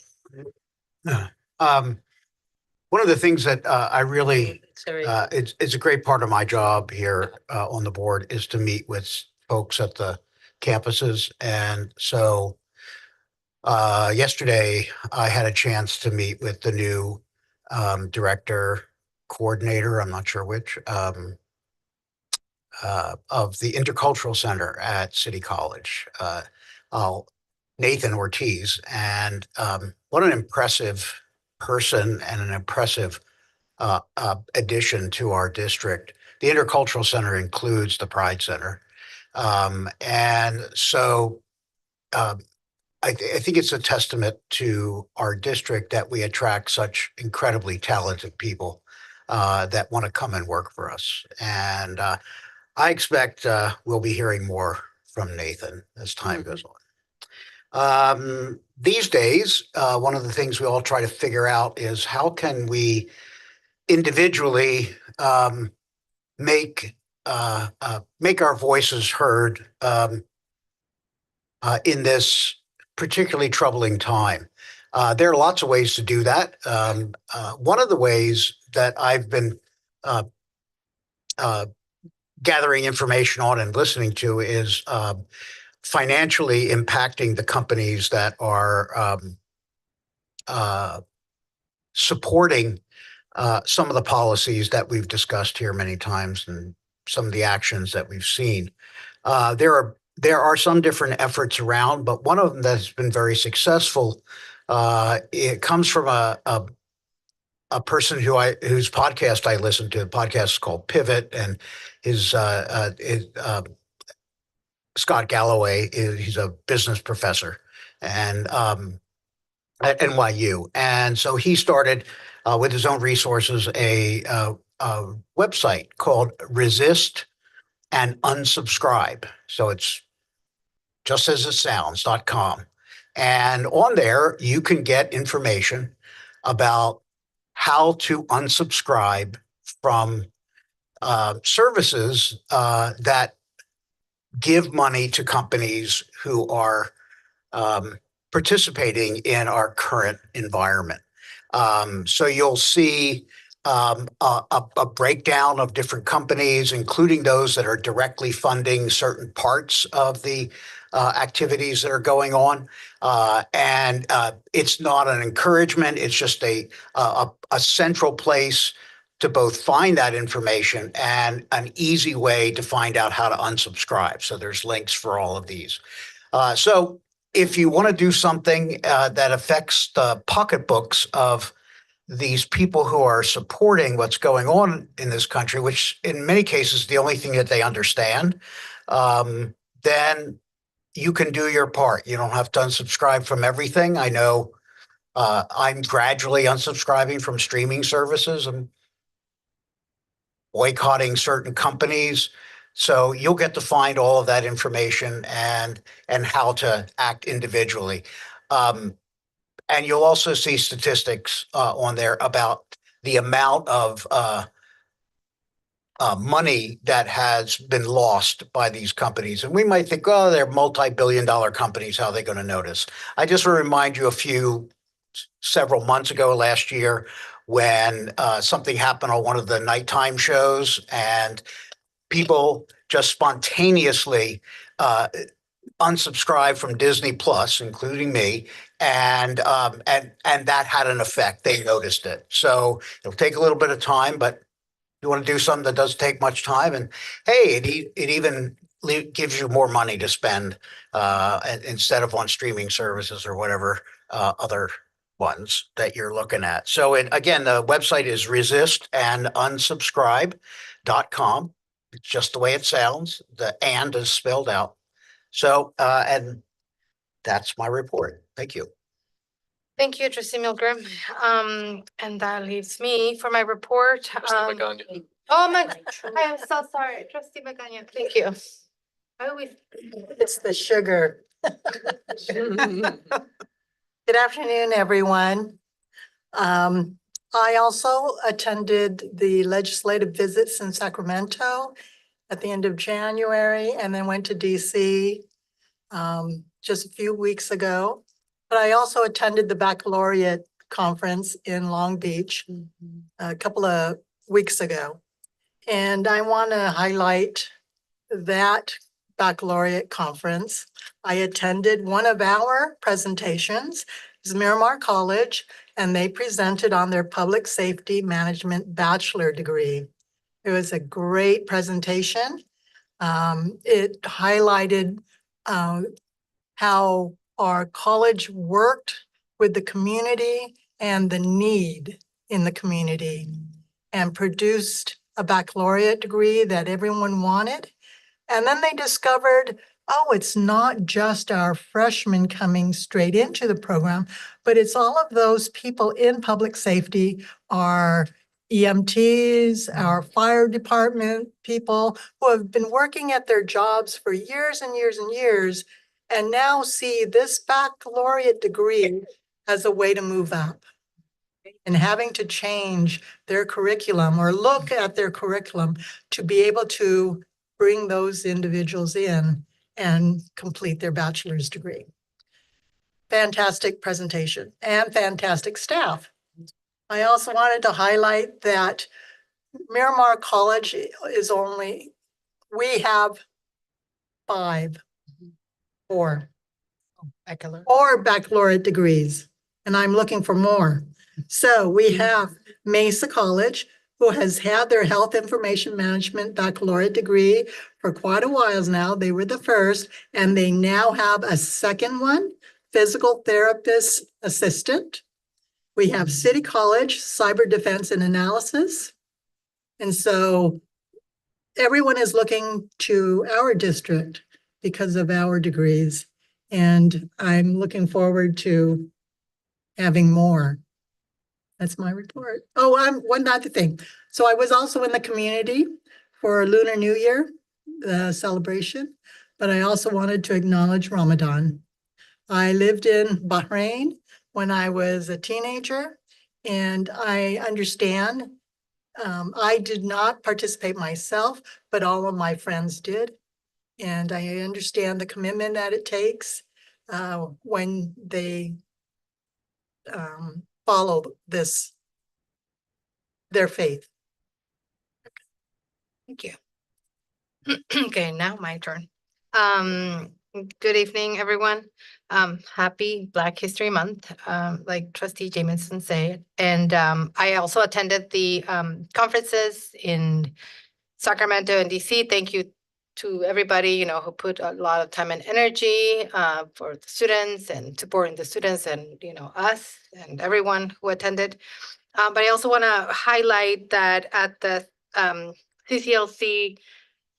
[SPEAKER 15] One of the things that I really, it's a great part of my job here on the board is to meet with folks at the campuses. And so yesterday I had a chance to meet with the new director, coordinator, I'm not sure which, of the Intercultural Center at City College, Nathan Ortiz. And what an impressive person and an impressive addition to our district. The Intercultural Center includes the Pride Center. And so I think it's a testament to our district that we attract such incredibly talented people that want to come and work for us. And I expect we'll be hearing more from Nathan as time goes on. These days, one of the things we all try to figure out is how can we individually make our voices heard in this particularly troubling time. There are lots of ways to do that. One of the ways that I've been gathering information on and listening to is financially impacting the companies that are supporting some of the policies that we've discussed here many times and some of the actions that we've seen. There are some different efforts around, but one of them that's been very successful, it comes from a a person whose podcast I listen to. The podcast is called Pivot, and his Scott Galloway he's a business professor and at NYU, and so he started with his own resources a website called Resist and Unsubscribe. So it's just as it sounds.com. And on there, you can get information about how to unsubscribe from services that give money to companies who are participating in our current environment. So you'll see a breakdown of different companies, including those that are directly funding certain parts of the activities that are going on. And it's not an encouragement. It's just a central place to both find that information and an easy way to find out how to unsubscribe. So there's links for all of these. So if you want to do something that affects the pocketbooks of these people who are supporting what's going on in this country, which in many cases is the only thing that they understand, then you can do your part. You don't have to unsubscribe from everything. I know I'm gradually unsubscribing from streaming services. I'm boycotting certain companies. So you'll get to find all of that information and how to act individually. And you'll also see statistics on there about the amount of money that has been lost by these companies. And we might think, oh, they're multi-billion-dollar companies. How are they going to notice? I just want to remind you several months ago last year when something happened on one of the nighttime shows and people just spontaneously unsubscribed from Disney Plus, including me, and that had an effect. They noticed it. So it'll take a little bit of time, but you want to do something that doesn't take much time, and hey, it even gives you more money to spend instead of on streaming services or whatever other ones that you're looking at. So again, the website is resistandunsubscribe.com. It's just the way it sounds. The "and" is spelled out. So, and that's my report. Thank you.
[SPEAKER 2] Thank you, Trustee Milgram. And that leaves me for my report. Oh my, I am so sorry, Trustee Magana. Thank you. I always.
[SPEAKER 16] It's the sugar. Good afternoon, everyone. I also attended the legislative visits in Sacramento at the end of January and then went to DC just a few weeks ago. But I also attended the baccalaureate conference in Long Beach a couple of weeks ago. And I want to highlight that baccalaureate conference. I attended one of our presentations, is Miramar College, and they presented on their public safety management bachelor degree. It was a great presentation. It highlighted how our college worked with the community and the need in the community and produced a baccalaureate degree that everyone wanted. And then they discovered, oh, it's not just our freshmen coming straight into the program, but it's all of those people in public safety, our EMTs, our fire department people who have been working at their jobs for years and years and years, and now see this baccalaureate degree as a way to move up. And having to change their curriculum or look at their curriculum to be able to bring those individuals in and complete their bachelor's degree. Fantastic presentation and fantastic staff. I also wanted to highlight that Miramar College is we have four baccalaureate degrees, and I'm looking for more. So we have Mesa College, who has had their health information management baccalaureate degree for quite a while now. They were the first, and they now have a second one, physical therapist assistant. We have City College, Cyber Defense and Analysis. And so everyone is looking to our district because of our degrees. And I'm looking forward to having more. That's my report. Oh, one other thing. So I was also in the community for Lunar New Year, the celebration, but I also wanted to acknowledge Ramadan. I lived in Bahrain when I was a teenager, and I understand. I did not participate myself, but all of my friends did. And I understand the commitment that it takes when they follow their faith.
[SPEAKER 2] Thank you. Okay, now my turn. Good evening, everyone. Happy Black History Month, like Trustee Jamison said. And I also attended the conferences in Sacramento and DC. Thank you to everybody, who put a lot of time and energy for the students and supporting the students and, us and everyone who attended. But I also want to highlight that at the CCLC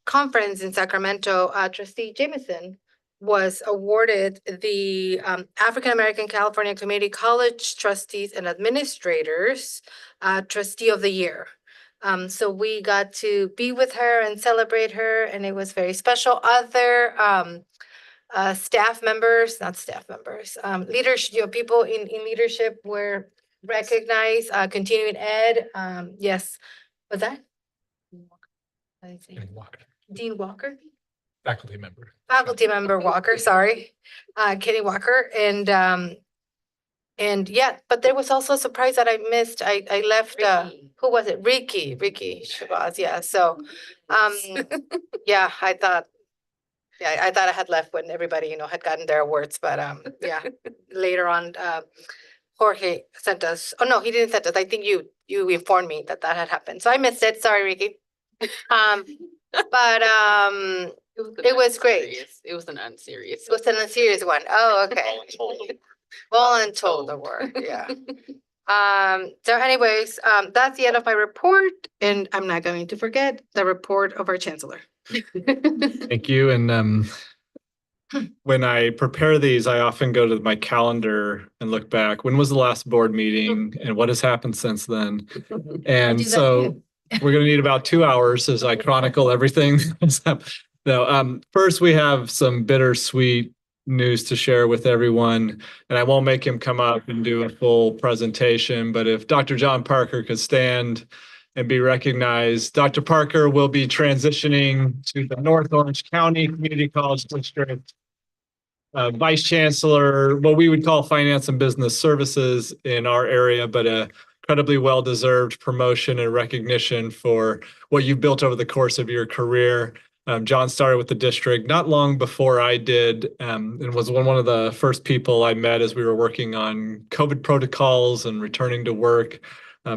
[SPEAKER 2] conference in Sacramento, Trustee Jamison was awarded the African American California Community College Trustees and Administrators Trustee of the Year. So we got to be with her and celebrate her, and it was very special. Other staff members, not staff members, leadership, people in leadership were recognized. Continuing ed, yes, was that? What did I say? Dean Walker?
[SPEAKER 3] Faculty member.
[SPEAKER 2] Faculty member Walker, sorry, Kenny Walker, and yeah, but there was also a surprise that I missed. I left. Who was it? Ricky Shabazz. Yeah. So, yeah, I thought I had left when everybody had gotten their awards, but yeah, later on, Jorge sent us. Oh no, he didn't send us. I think you informed me that had happened, so I missed it. Sorry, Ricky. But it was great.
[SPEAKER 14] It was an unserious.
[SPEAKER 2] It was an unserious one. Oh, okay. Voluntold award, yeah. So anyways, that's the end of my report, and I'm not going to forget the report of our chancellor.
[SPEAKER 3] Thank you. And when I prepare these, I often go to my calendar and look back. When was the last board meeting and what has happened since then? And so we're going to need about 2 hours as I chronicle everything. No, first we have some bittersweet news to share with everyone, and I won't make him come up and do a full presentation, but if Dr. John Parker could stand and be recognized. Dr. Parker will be transitioning to the North Orange County Community College District Vice Chancellor, what we would call Finance and Business Services in our area, but a incredibly well-deserved promotion and recognition for what you've built over the course of your career. John started with the district not long before I did, and was one of the first people I met as we were working on COVID protocols and returning to work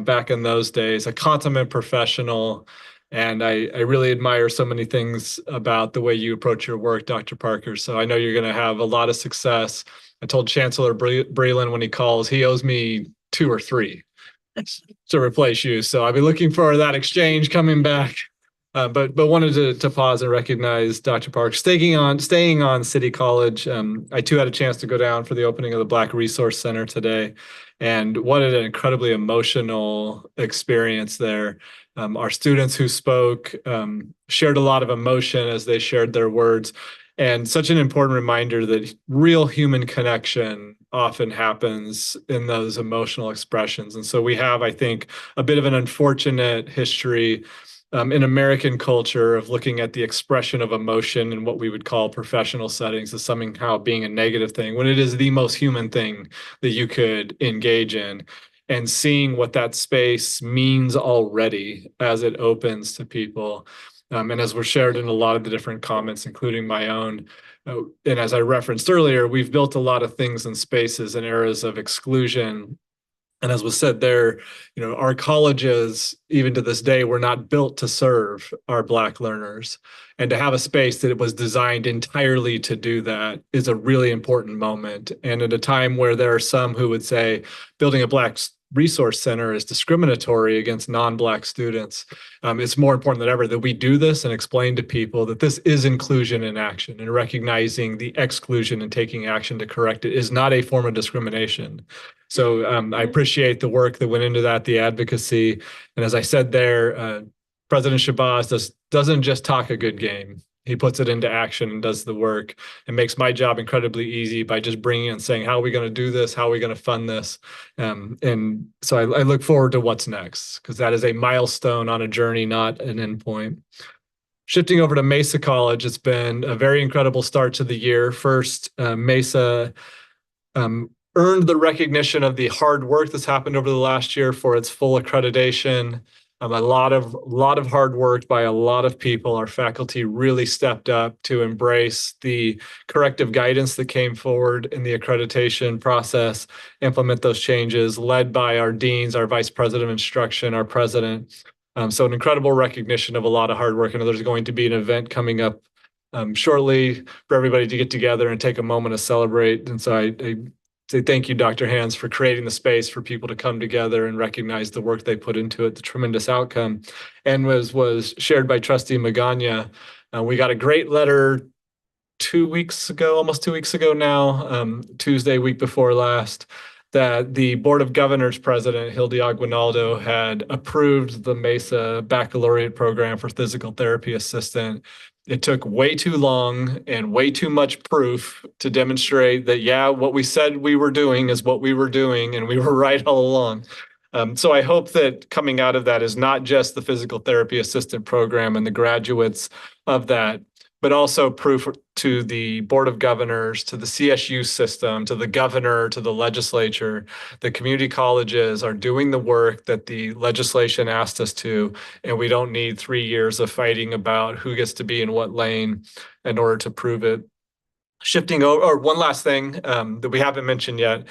[SPEAKER 3] back in those days. A consummate professional, and I really admire so many things about the way you approach your work, Dr. Parker. So I know you're going to have a lot of success. I told Chancellor Breland when he calls, he owes me 2 or 3 to replace you. So I'll be looking for that exchange coming back. But wanted to pause and recognize Dr. Park staying on City College. I too had a chance to go down for the opening of the Black Resource Center today, and what an incredibly emotional experience there. Our students who spoke shared a lot of emotion as they shared their words, and such an important reminder that real human connection often happens in those emotional expressions. And so we have, I think, a bit of an unfortunate history in American culture of looking at the expression of emotion in what we would call professional settings as somehow being a negative thing, when it is the most human thing that you could engage in, and seeing what that space means already as it opens to people. And as was shared in a lot of the different comments, including my own, and as I referenced earlier, we've built a lot of things in spaces and eras of exclusion. And as was said there, our colleges, even to this day, were not built to serve our Black learners. And to have a space that was designed entirely to do that is a really important moment. And at a time where there are some who would say building a Black resource center is discriminatory against non-Black students. It's more important than ever that we do this and explain to people that this is inclusion in action, and recognizing the exclusion and taking action to correct it is not a form of discrimination. So I appreciate the work that went into that, the advocacy. And as I said there, President Shabazz doesn't just talk a good game. He puts it into action and does the work, and makes my job incredibly easy by just bringing and saying, how are we going to do this? How are we going to fund this? And so I look forward to what's next, because that is a milestone on a journey, not an endpoint. Shifting over to Mesa College, it's been a very incredible start to the year. First, Mesa earned the recognition of the hard work that's happened over the last year for its full accreditation. A lot of hard work by a lot of people. Our faculty really stepped up to embrace the corrective guidance that came forward in the accreditation process, implement those changes, led by our deans, our vice president of instruction, our president. So an incredible recognition of a lot of hard work. I know there's going to be an event coming up shortly for everybody to get together and take a moment to celebrate. And so I say thank you, Dr. Hands, for creating the space for people to come together and recognize the work they put into it, the tremendous outcome, and was shared by Trustee Magana. We got a great letter 2 weeks ago, almost 2 weeks ago now, Tuesday, week before last, that the Board of Governors President, Hildy Aguinaldo, had approved the Mesa Baccalaureate program for physical therapy assistant. It took way too long and way too much proof to demonstrate that, yeah, what we said we were doing is what we were doing, and we were right all along. So I hope that coming out of that is not just the physical therapy assistant program and the graduates of that, but also proof to the Board of Governors, to the CSU system, to the governor, to the legislature. The community colleges are doing the work that the legislation asked us to, and we don't need 3 years of fighting about who gets to be in what lane in order to prove it. Shifting over, or one last thing that we haven't mentioned yet.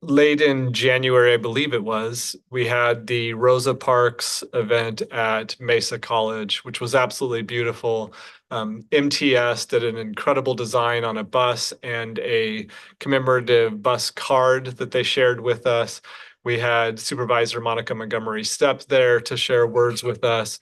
[SPEAKER 3] Late in January, I believe it was, we had the Rosa Parks event at Mesa College, which was absolutely beautiful. MTS did an incredible design on a bus and a commemorative bus card that they shared with us. We had Supervisor Monica Montgomery Stepp there to share words with us.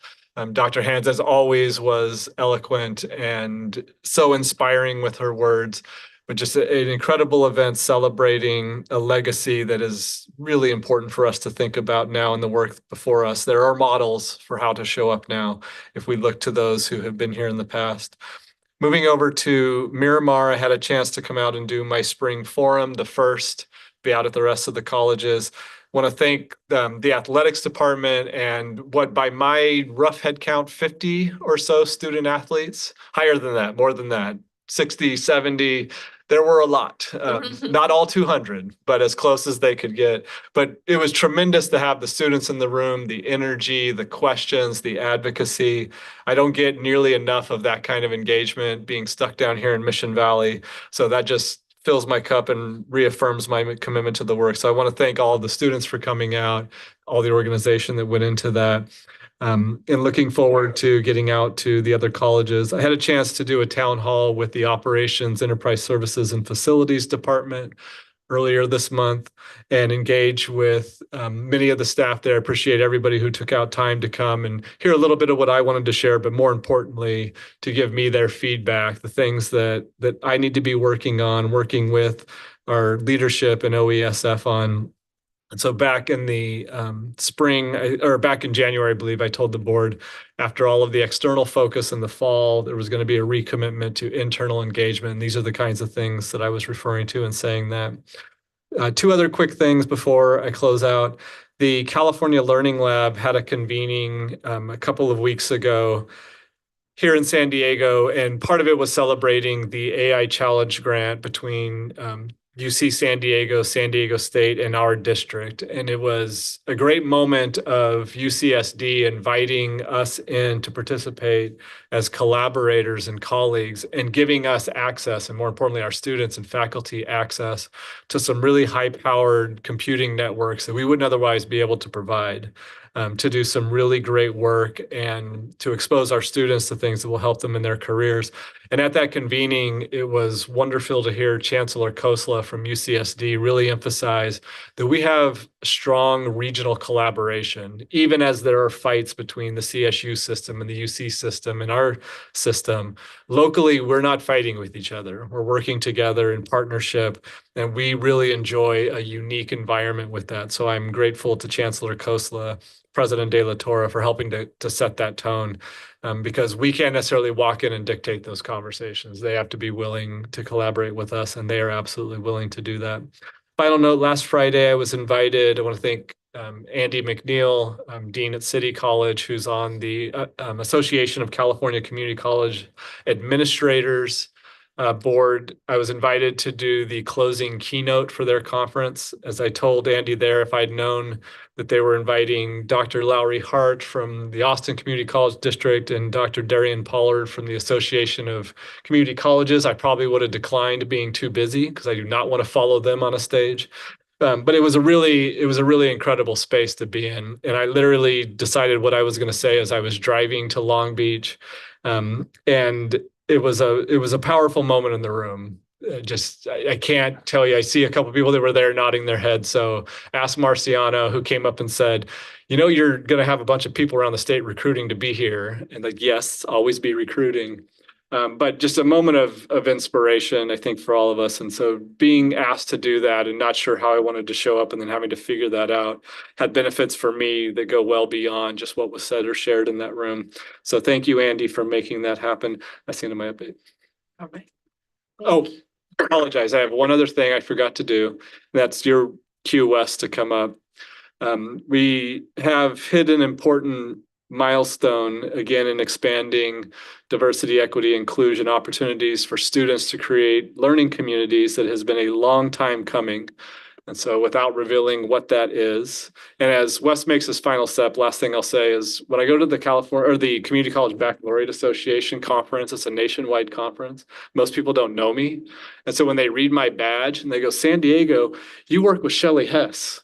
[SPEAKER 3] Dr. Hands, as always, was eloquent and so inspiring with her words. But just an incredible event celebrating a legacy that is really important for us to think about now in the work before us. There are models for how to show up now if we look to those who have been here in the past. Moving over to Miramar, I had a chance to come out and do my spring forum, the first, be out at the rest of the colleges. Want to thank the athletics department and what, by my rough head count, 50 or so student athletes, higher than that, more than that, 60, 70. There were a lot, not all 200, but as close as they could get. But it was tremendous to have the students in the room, the energy, the questions, the advocacy. I don't get nearly enough of that kind of engagement being stuck down here in Mission Valley. So that just fills my cup and reaffirms my commitment to the work. So I want to thank all of the students for coming out, all the organization that went into that. And looking forward to getting out to the other colleges. I had a chance to do a town hall with the Operations, Enterprise Services, and Facilities Department earlier this month and engage with many of the staff there. I appreciate everybody who took out time to come and hear a little bit of what I wanted to share, but more importantly, to give me their feedback, the things that I need to be working on, working with our leadership and OESF on. And so back in the spring, or back in January, I believe I told the board, after all of the external focus in the fall, there was going to be a recommitment to internal engagement. And these are the kinds of things that I was referring to and saying that. Two other quick things before I close out. The California Learning Lab had a convening a couple of weeks ago here in San Diego, and part of it was celebrating the AI Challenge grant between UC San Diego State, and our district. And it was a great moment of UCSD inviting us in to participate as collaborators and colleagues and giving us access, and more importantly, our students and faculty access to some really high-powered computing networks that we wouldn't otherwise be able to provide. To do some really great work and to expose our students to things that will help them in their careers. And at that convening, it was wonderful to hear Chancellor Khosla from UCSD really emphasize that we have strong regional collaboration, even as there are fights between the CSU system and the UC system and our system. Locally, we're not fighting with each other. We're working together in partnership, and we really enjoy a unique environment with that. So I'm grateful to Chancellor Khosla, President De La Torre, for helping to set that tone. Because we can't necessarily walk in and dictate those conversations. They have to be willing to collaborate with us, and they are absolutely willing to do that. Final note, last Friday, I was invited. I want to thank Andy McNeil, Dean at City College, who's on the Association of California Community College Administrators board. I was invited to do the closing keynote for their conference. As I told Andy there, if I'd known that they were inviting Dr. Lowry Hart from the Austin Community College District and Dr. Darian Pollard from the Association of Community Colleges, I probably would have declined, being too busy, because I do not want to follow them on a stage. But it was a really incredible space to be in. And I literally decided what I was going to say as I was driving to Long Beach. And it was a powerful moment in the room. I can't tell you. I see a couple of people that were there nodding their heads. So ask Marciano, who came up and said, you're going to have a bunch of people around the state recruiting to be here. And like, yes, always be recruiting. But just a moment of inspiration, I think, for all of us. And so being asked to do that and not sure how I wanted to show up and then having to figure that out had benefits for me that go well beyond just what was said or shared in that room. So thank you, Andy, for making that happen. That's the end of my update.
[SPEAKER 13] All right.
[SPEAKER 3] Oh, I apologize. I have one other thing I forgot to do. That's your cue, Wes, to come up. We have hit an important milestone again in expanding diversity, equity, inclusion opportunities for students to create learning communities that has been a long time coming. And so without revealing what that is, and as Wes makes his final step, last thing I'll say is when I go to the the Community College Baccalaureate Association conference, it's a nationwide conference. Most people don't know me. And so when they read my badge and they go, San Diego, you work with Shelley Hess.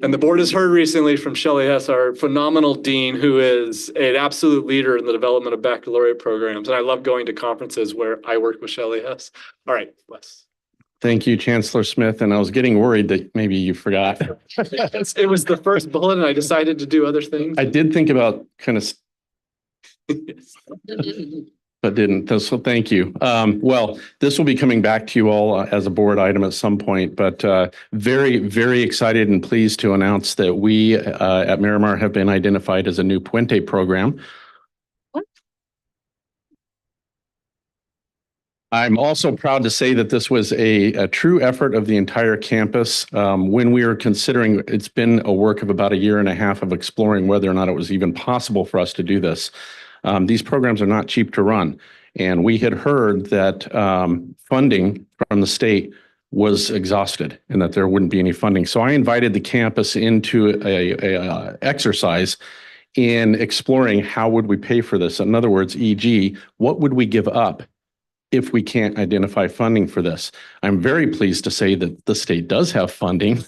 [SPEAKER 3] And the board has heard recently from Shelley Hess, our phenomenal dean, who is an absolute leader in the development of baccalaureate programs. And I love going to conferences where I work with Shelley Hess. All right, Wes.
[SPEAKER 17] Thank you, Chancellor Smith. And I was getting worried that maybe you forgot.
[SPEAKER 3] It was the first bullet and I decided to do other things.
[SPEAKER 17] I did think about kind of, but didn't. So thank you. Well, this will be coming back to you all as a board item at some point, but very, very excited and pleased to announce that we at Miramar have been identified as a new Puente program. I'm also proud to say that this was a true effort of the entire campus. When we were considering, it's been a work of about 1.5 years of exploring whether or not it was even possible for us to do this. These programs are not cheap to run. And we had heard that funding from the state was exhausted and that there wouldn't be any funding. So I invited the campus into a exercise in exploring how would we pay for this. In other words, e.g., what would we give up if we can't identify funding for this? I'm very pleased to say that the state does have funding.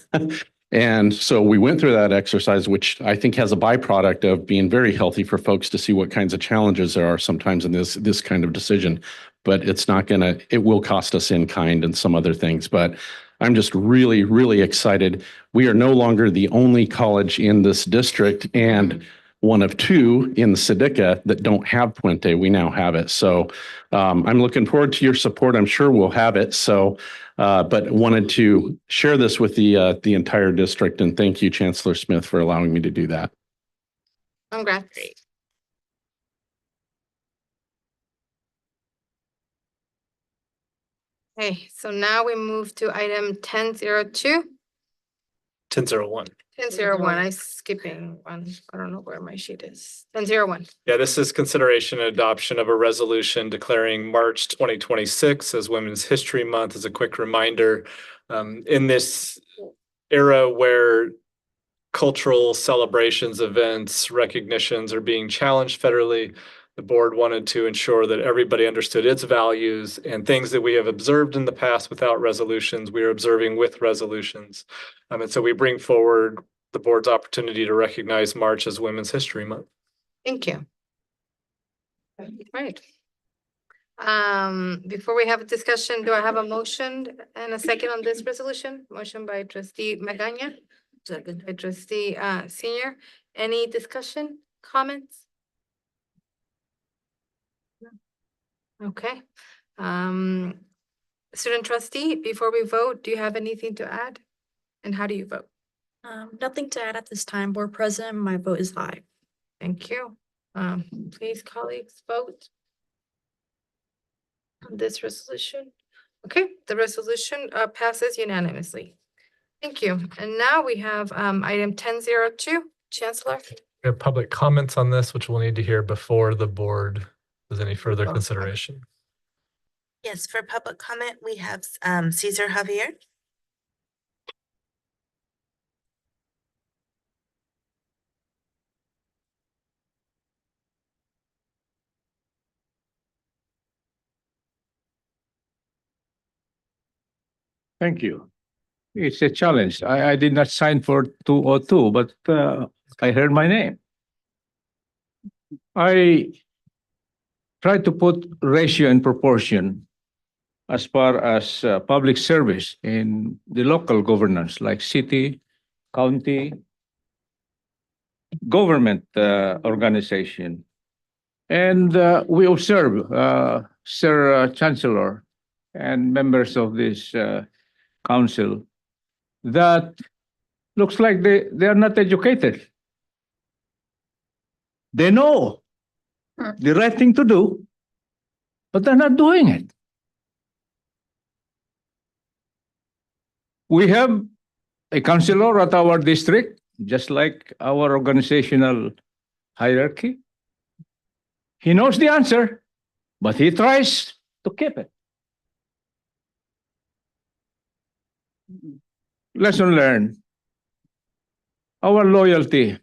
[SPEAKER 17] And so we went through that exercise, which I think has a byproduct of being very healthy for folks to see what kinds of challenges there are sometimes in this kind of decision. But it's not it will cost us in kind and some other things. But I'm just really, really excited. We are no longer the only college in this district and one of 2 in the SEDICA that don't have Puente. We now have it. So I'm looking forward to your support. I'm sure we'll have it. So, but wanted to share this with the entire district. And thank you, Chancellor Smith, for allowing me to do that.
[SPEAKER 2] Congrats.
[SPEAKER 14] Great.
[SPEAKER 2] Okay, so now we move to item 1002.
[SPEAKER 3] 1001.
[SPEAKER 2] 1001, I'm skipping one. I don't know where my sheet is. 1001.
[SPEAKER 3] Yeah, this is consideration and adoption of a resolution declaring March 2026 as Women's History Month. As a quick reminder, in this era where cultural celebrations, events, recognitions are being challenged federally, the board wanted to ensure that everybody understood its values and things that we have observed in the past without resolutions, we are observing with resolutions. And so we bring forward the board's opportunity to recognize March as Women's History Month.
[SPEAKER 2] Thank you. Right. Before we have a discussion, do I have a motion and a second on this resolution? Motion by trustee Magana. Second. By trustee, Senior. Any discussion, comments? No. Okay. Student trustee, before we vote, do you have anything to add? And how do you vote?
[SPEAKER 5] Nothing to add at this time, Board President. My vote is aye.
[SPEAKER 2] Thank you. Please, colleagues, vote on this resolution. Okay, the resolution passes unanimously. Thank you. And now we have item 1002, Chancellor.
[SPEAKER 3] We have public comments on this, which we'll need to hear before the board does any further consideration.
[SPEAKER 1] Yes, for public comment, we have Cesar Javier.
[SPEAKER 11] Thank you. It's a challenge. I did not sign for 202, but I heard my name. I try to put ratio and proportion as far as public service in the local governance like city, county, government organization. And we observe, Sir Chancellor and members of this council, that looks like they are not educated. They know the right thing to do, but they're not doing it. We have a councilor at our district, just like our organizational hierarchy. He knows the answer, but he tries to keep it. Lesson learned. Our loyalty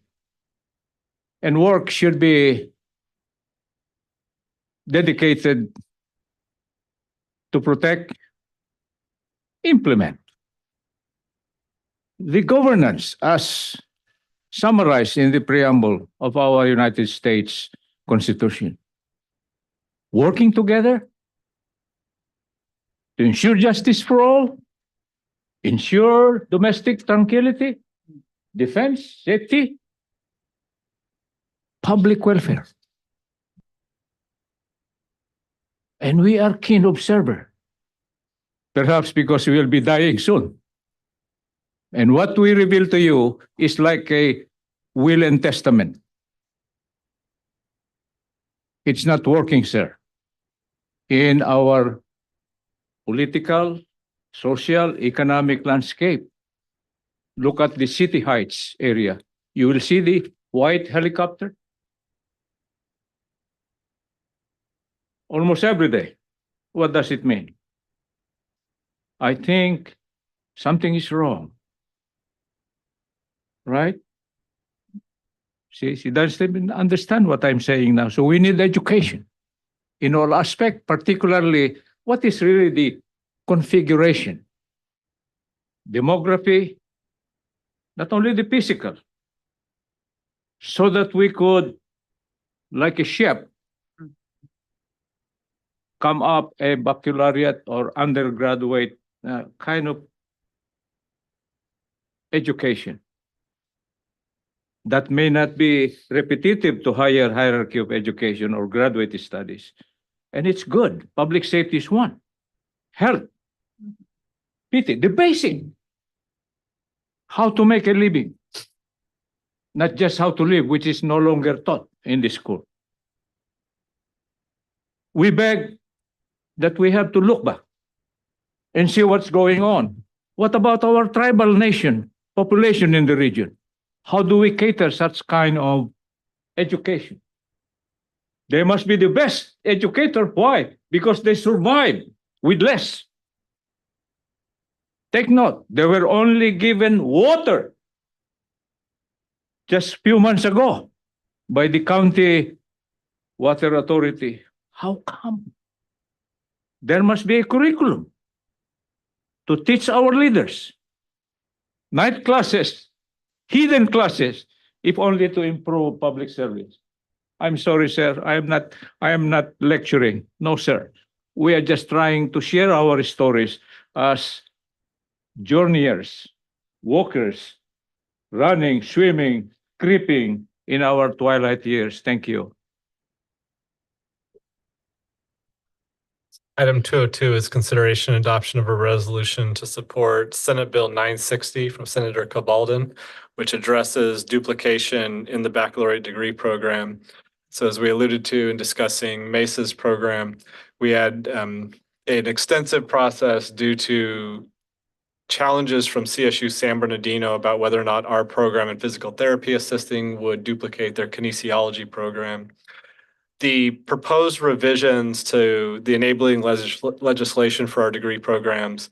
[SPEAKER 11] and work should be dedicated to protect, implement the governance as summarized in the preamble of our United States Constitution. Working together to ensure justice for all, ensure domestic tranquility, defense, safety, public welfare. And we are keen observer, perhaps because we will be dying soon. And what we reveal to you is like a will and testament. It's not working, sir. In our political, social, economic landscape, look at the City Heights area. You will see the white helicopter almost every day. What does it mean? I think something is wrong. Right? She doesn't even understand what I'm saying now. So we need education in all aspects, particularly what is really the configuration, demography, not only the physical, so that we could, like a ship, come up a baccalaureate or undergraduate kind of education that may not be repetitive to higher hierarchy of education or graduate studies. And it's good. Public safety is one. Health, PT, the basic. How to make a living. Not just how to live, which is no longer taught in the school. We beg that we have to look back and see what's going on. What about our tribal nation population in the region? How do we cater such kind of education? They must be the best educator. Why? Because they survive with less. Take note, they were only given water just a few months ago by the county water authority. How come? There must be a curriculum to teach our leaders. Night classes, hidden classes, if only to improve public service. I'm sorry, sir. I am not lecturing. No, sir. We are just trying to share our stories as journeyers, walkers, running, swimming, creeping in our twilight years. Thank you.
[SPEAKER 3] Item 202 is consideration and adoption of a resolution to support Senate Bill 960 from Senator Cabaldon, which addresses duplication in the baccalaureate degree program. So as we alluded to in discussing MESA's program, we had an extensive process due to challenges from CSU San Bernardino about whether or not our program in physical therapy assisting would duplicate their kinesiology program. The proposed revisions to the enabling legislation for our degree programs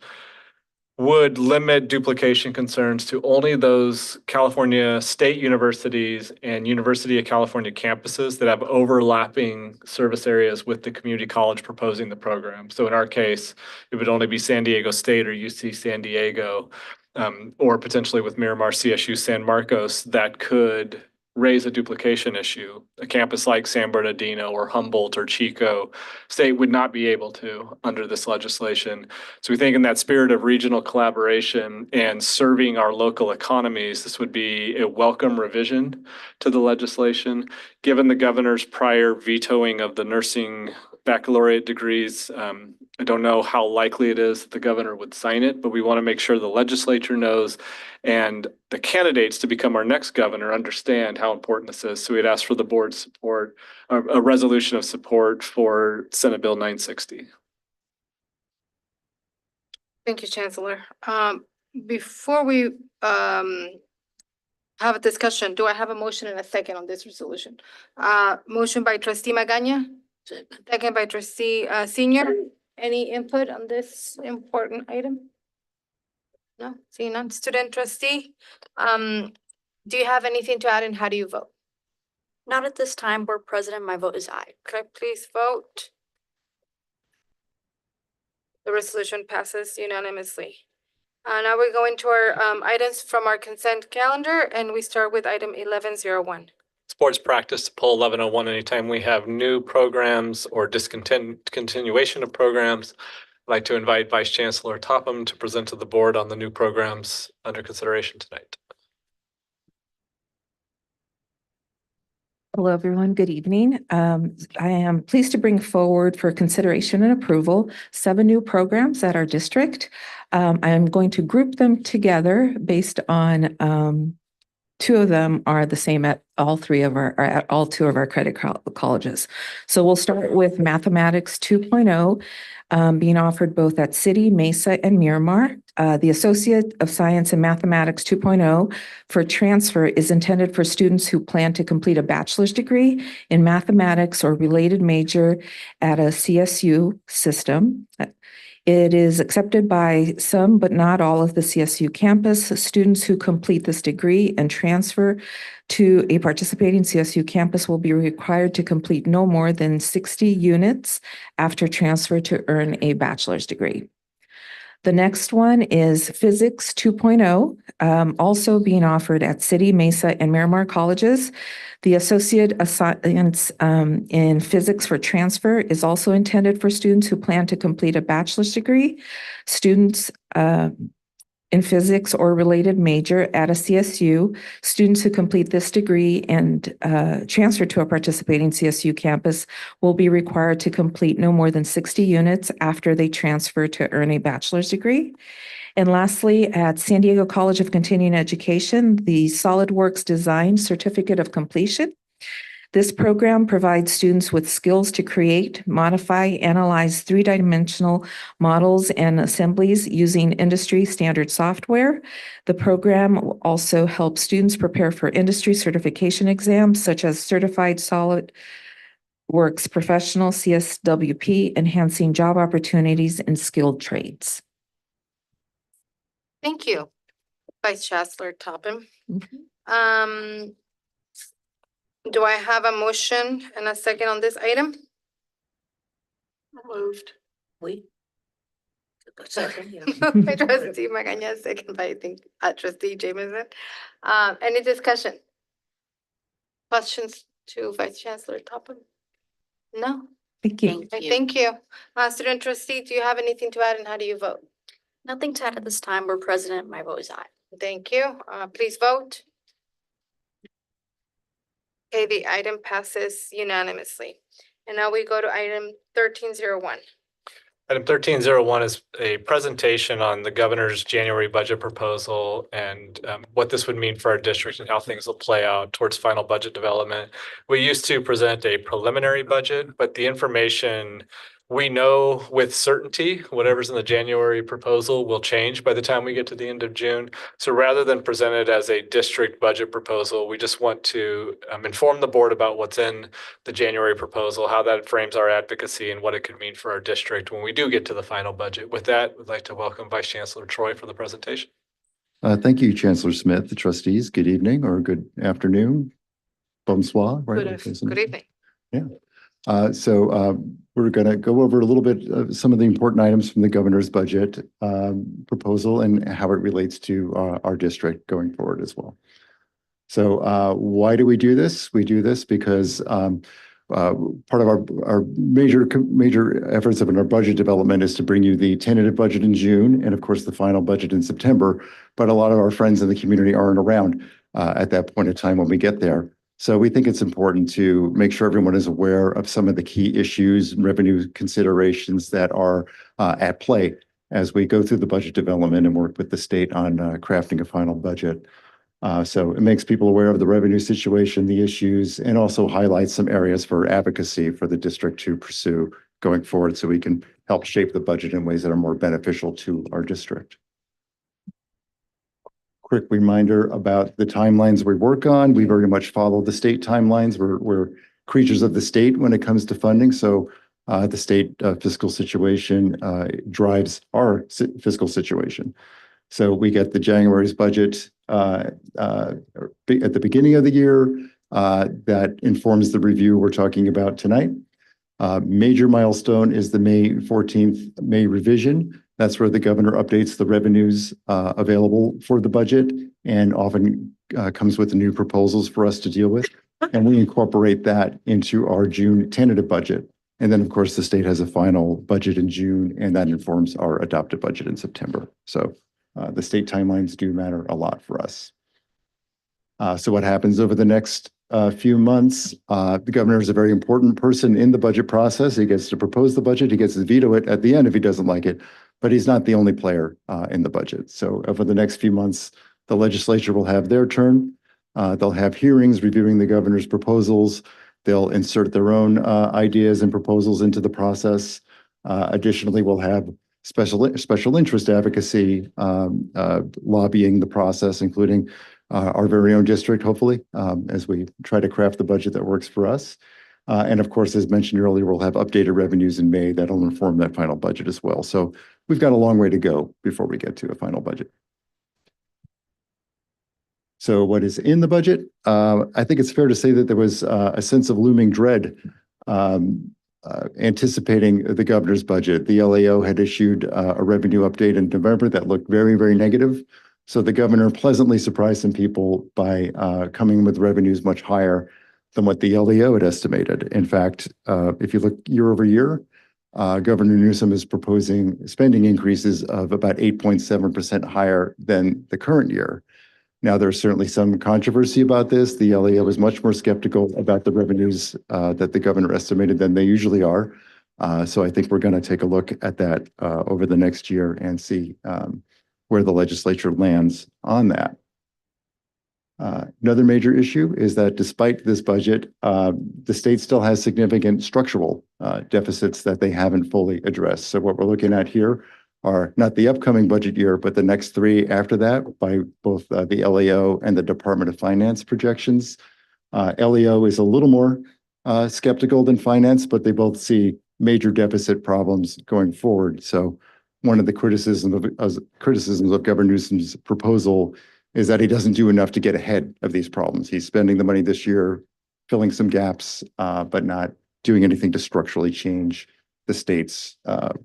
[SPEAKER 3] would limit duplication concerns to only those California state universities and University of California campuses that have overlapping service areas with the community college proposing the program. So in our case, it would only be San Diego State or UC San Diego, or potentially with Miramar, CSU, San Marcos, that could raise a duplication issue. A campus like San Bernardino or Humboldt or Chico State would not be able to under this legislation. So we think in that spirit of regional collaboration and serving our local economies, this would be a welcome revision to the legislation. Given the governor's prior vetoing of the nursing baccalaureate degrees, I don't know how likely it is that the governor would sign it, but we want to make sure the legislature knows and the candidates to become our next governor understand how important this is. So we'd ask for the board's support, a resolution of support for Senate Bill 960.
[SPEAKER 2] Thank you, Chancellor. Before we have a discussion, do I have a motion and a second on this resolution? Motion by trustee Magaña, second by trustee Senior. Any input on this important item? No, seeing none. Student trustee, do you have anything to add and how do you vote?
[SPEAKER 5] Not at this time, Board President. My vote is aye.
[SPEAKER 2] Okay, please vote. The resolution passes unanimously. Now we're going to our items from our consent calendar and we start with item 1101.
[SPEAKER 3] It's board's practice to pull 1101 anytime we have new programs or discontinuation of programs. I'd like to invite Vice Chancellor Topham to present to the board on the new programs under consideration tonight.
[SPEAKER 18] Hello, everyone. Good evening. I am pleased to bring forward for consideration and approval 7 new programs at our district. I'm going to group them together based on 2 of them are the same at all 2 of our credit colleges. So we'll start with Mathematics 2.0 being offered both at City, Mesa, and Miramar. The Associate of Science in Mathematics 2.0 for transfer is intended for students who plan to complete a bachelor's degree in mathematics or related major at a CSU system. It is accepted by some, but not all of the CSU campus. Students who complete this degree and transfer to a participating CSU campus will be required to complete no more than 60 units after transfer to earn a bachelor's degree. The next one is Physics 2.0, also being offered at City, Mesa, and Miramar colleges. The Associate of Science in Physics for transfer is also intended for students who plan to complete a bachelor's degree. Students in physics or related major at a CSU, students who complete this degree and transfer to a participating CSU campus will be required to complete no more than 60 units after they transfer to earn a bachelor's degree. And lastly, at San Diego College of Continuing Education, the SolidWorks Design Certificate of Completion. This program provides students with skills to create, modify, analyze 3-dimensional models and assemblies using industry standard software. The program also helps students prepare for industry certification exams such as Certified SolidWorks Professional CSWP, enhancing job opportunities in skilled trades.
[SPEAKER 2] Thank you, Vice Chancellor Topham. Do I have a motion and a second on this item?
[SPEAKER 13] Moved. We. Second, yeah.
[SPEAKER 2] By trustee Magaña, second by, I think, trustee Jameson. Any discussion? Questions to Vice Chancellor Topham? No?
[SPEAKER 18] Thank you.
[SPEAKER 2] Thank you. Student trustee, do you have anything to add and how do you vote?
[SPEAKER 5] Nothing to add at this time, Board President. My vote is aye.
[SPEAKER 2] Thank you. Please vote. Okay, the item passes unanimously. And now we go to item 1301.
[SPEAKER 3] Item 1301 is a presentation on the governor's January budget proposal and what this would mean for our district and how things will play out towards final budget development. We used to present a preliminary budget, but the information we know with certainty, whatever's in the January proposal will change by the time we get to the end of June. So rather than present it as a district budget proposal, we just want to inform the board about what's in the January proposal, how that frames our advocacy and what it could mean for our district when we do get to the final budget. With that, we'd like to welcome Vice Chancellor Troy for the presentation.
[SPEAKER 19] Thank you, Chancellor Smith, the trustees. Good evening or good afternoon. Bonsoir. Right?
[SPEAKER 2] Good evening.
[SPEAKER 19] Yeah. So we're going to go over a little bit of some of the important items from the governor's budget proposal and how it relates to our district going forward as well. So why do we do this? We do this because part of our major efforts of our budget development is to bring you the tentative budget in June and of course the final budget in September. But a lot of our friends in the community aren't around at that point in time when we get there. So we think it's important to make sure everyone is aware of some of the key issues and revenue considerations that are at play as we go through the budget development and work with the state on crafting a final budget. So it makes people aware of the revenue situation, the issues, and also highlights some areas for advocacy for the district to pursue going forward so we can help shape the budget in ways that are more beneficial to our district. Quick reminder about the timelines we work on. We very much follow the state timelines. We're creatures of the state when it comes to funding. So the state fiscal situation drives our fiscal situation. So we get the January's budget at the beginning of the year that informs the review we're talking about tonight. Major milestone is the May 14th May revision. That's where the governor updates the revenues available for the budget and often comes with new proposals for us to deal with. And we incorporate that into our June tentative budget. And then, of course, the state has a final budget in June, and that informs our adopted budget in September. So the state timelines do matter a lot for us. So what happens over the next few months? The governor is a very important person in the budget process. He gets to propose the budget. He gets to veto it at the end if he doesn't like it. But he's not the only player in the budget. So over the next few months, the legislature will have their turn. They'll have hearings reviewing the governor's proposals. They'll insert their own ideas and proposals into the process. Additionally, we'll have special interest advocacy lobbying the process, including our very own district, hopefully, as we try to craft the budget that works for us. And of course, as mentioned earlier, we'll have updated revenues in May that'll inform that final budget as well. So we've got a long way to go before we get to a final budget. So what is in the budget? I think it's fair to say that there was a sense of looming dread anticipating the governor's budget. The LAO had issued a revenue update in November that looked very, very negative. So the governor pleasantly surprised some people by coming with revenues much higher than what the LAO had estimated. In fact, if you look year over year, Governor Newsom is proposing spending increases of about 8.7% higher than the current year. Now, there's certainly some controversy about this. The LAO is much more skeptical about the revenues that the governor estimated than they usually are. So I think we're going to take a look at that over the next year and see where the legislature lands on that. Another major issue is that despite this budget, the state still has significant structural deficits that they haven't fully addressed. So what we're looking at here are not the upcoming budget year, but the next three after that by both the LAO and the Department of Finance projections. LAO is a little more skeptical than finance, but they both see major deficit problems going forward. So one of the criticisms of Governor Newsom's proposal is that he doesn't do enough to get ahead of these problems. He's spending the money this year, filling some gaps, but not doing anything to structurally change the state's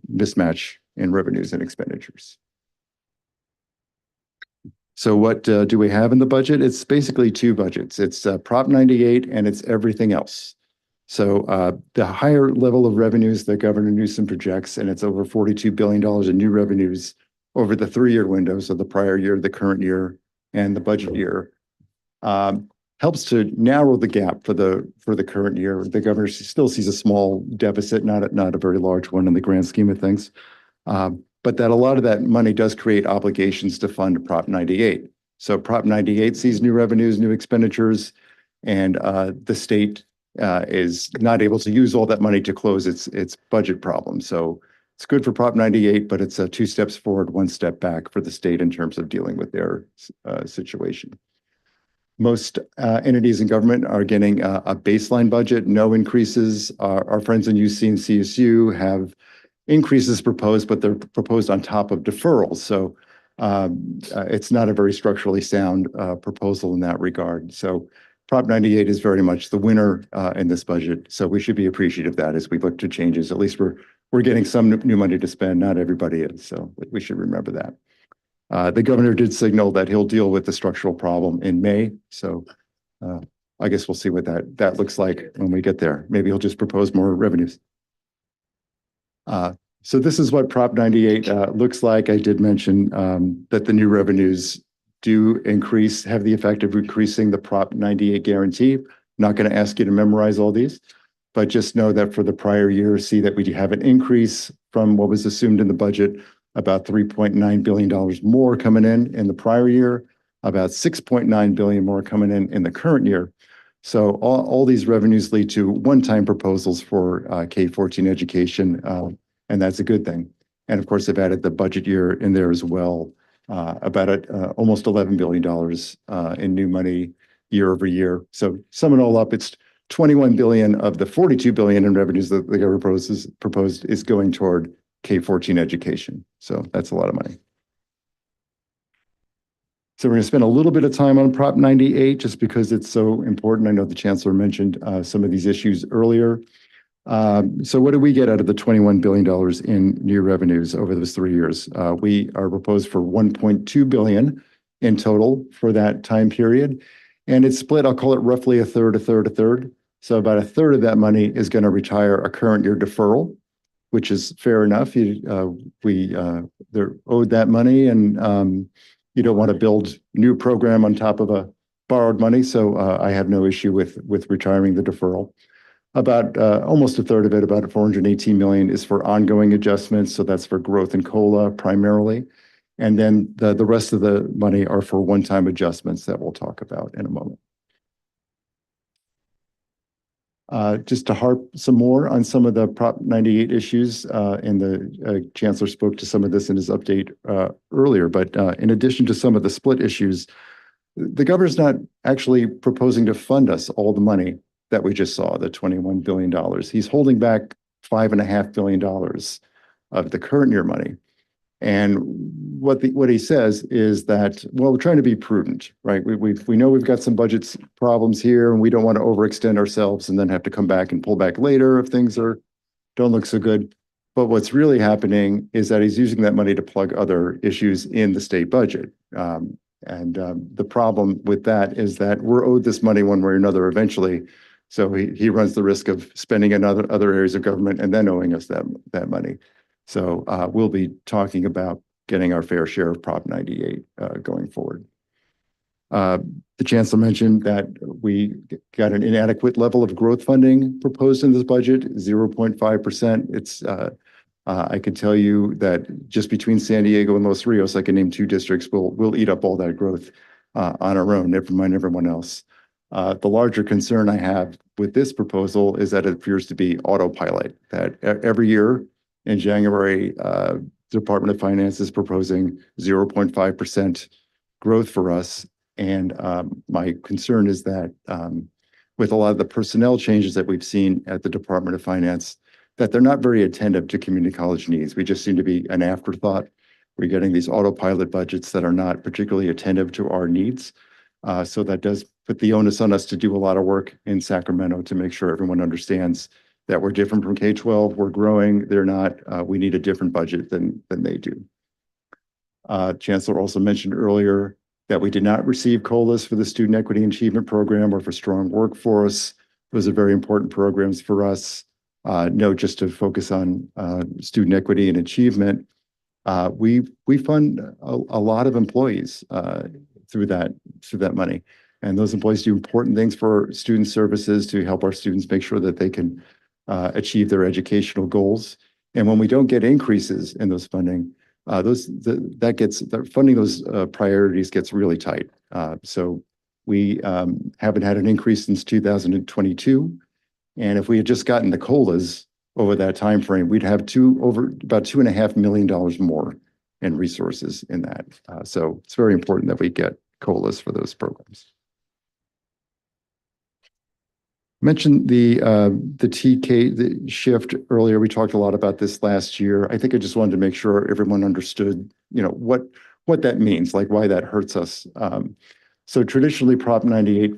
[SPEAKER 19] mismatch in revenues and expenditures. So what do we have in the budget? It's basically two budgets. It's Prop 98 and it's everything else. So the higher level of revenues that Governor Newsom projects, and it's over $42 billion in new revenues over the 3-year window, so the prior year, the current year, and the budget year, helps to narrow the gap for the current year. The governor still sees a small deficit, not a very large one in the grand scheme of things. But that a lot of that money does create obligations to fund Prop 98. So Prop 98 sees new revenues, new expenditures, and the state is not able to use all that money to close its budget problem. So it's good for Prop 98, but it's 2 steps forward, 1 step back for the state in terms of dealing with their situation. Most entities in government are getting a baseline budget, no increases. Our friends in UC and CSU have increases proposed, but they're proposed on top of deferrals. So it's not a very structurally sound proposal in that regard. So Prop 98 is very much the winner in this budget. So we should be appreciative of that as we look to changes. At least we're getting some new money to spend. Not everybody is. So we should remember that. The governor did signal that he'll deal with the structural problem in May. So I guess we'll see what that looks like when we get there. Maybe he'll just propose more revenues. So this is what Prop 98 looks like. I did mention that the new revenues do have the effect of increasing the Prop 98 guarantee. Not going to ask you to memorize all these, but just know that for the prior year, see that we have an increase from what was assumed in the budget, about $3.9 billion more coming in the prior year, about $6.9 billion more coming in the current year. So all these revenues lead to one-time proposals for K-14 education, and that's a good thing. And of course, they've added the budget year in there as well, about almost $11 billion in new money year over year. So sum it all up, it's $21 billion of the $42 billion in revenues that the government proposed is going toward K-14 education. So that's a lot of money. So we're going to spend a little bit of time on Prop 98 just because it's so important. I know the chancellor mentioned some of these issues earlier. So what do we get out of the $21 billion in new revenues over those 3 years? We are proposed for $1.2 billion in total for that time period. And it's split, I'll call it roughly a third, a third, a third. So about a third of that money is going to retire a current year deferral, which is fair enough. They're owed that money, and you don't want to build new program on top of a borrowed money. So I have no issue with retiring the deferral. About almost a third of it, about $418 million, is for ongoing adjustments. So that's for growth and COLA primarily. And then the rest of the money are for one-time adjustments that we'll talk about in a moment. Just to harp some more on some of the Prop 98 issues, and the chancellor spoke to some of this in his update earlier, but in addition to some of the split issues, the governor's not actually proposing to fund us all the money that we just saw, the $21 billion. He's holding back $5.5 billion of the current year money. And what he says is that, well, we're trying to be prudent, right? We know we've got some budget problems here, and we don't want to overextend ourselves and then have to come back and pull back later if things don't look so good. But what's really happening is that he's using that money to plug other issues in the state budget. The problem with that is that we're owed this money one way or another eventually. So he runs the risk of spending in other areas of government and then owing us that money. So we'll be talking about getting our fair share of Prop 98 going forward. The chancellor mentioned that we got an inadequate level of growth funding proposed in this budget, 0.5%. It's I can tell you that just between San Diego and Los Rios, I can name 2 districts. We'll eat up all that growth on our own, never mind everyone else. The larger concern I have with this proposal is that it appears to be autopilot, that every year in January, Department of Finance is proposing 0.5% growth for us. And my concern is that with a lot of the personnel changes that we've seen at the Department of Finance, that they're not very attentive to community college needs. We just seem to be an afterthought. We're getting these autopilot budgets that are not particularly attentive to our needs. So that does put the onus on us to do a lot of work in Sacramento to make sure everyone understands that we're different from K-12. We're growing. They're not. We need a different budget than they do. Chancellor also mentioned earlier that we did not receive COLAs for the Student Equity and Achievement Program or for Strong Workforce. Those are very important programs for us. Note just to focus on student equity and achievement. We fund a lot of employees through that money. And those employees do important things for student services to help our students make sure that they can achieve their educational goals. And when we don't get increases in those funding, funding those priorities gets really tight. So we haven't had an increase since 2022. And if we had just gotten the COLAs over that time frame, we'd have about $2.5 million more in resources in that. So it's very important that we get COLAs for those programs. Mentioned the TK shift earlier. We talked a lot about this last year. I think I just wanted to make sure everyone understood, what that means, like why that hurts us. So traditionally, Prop 98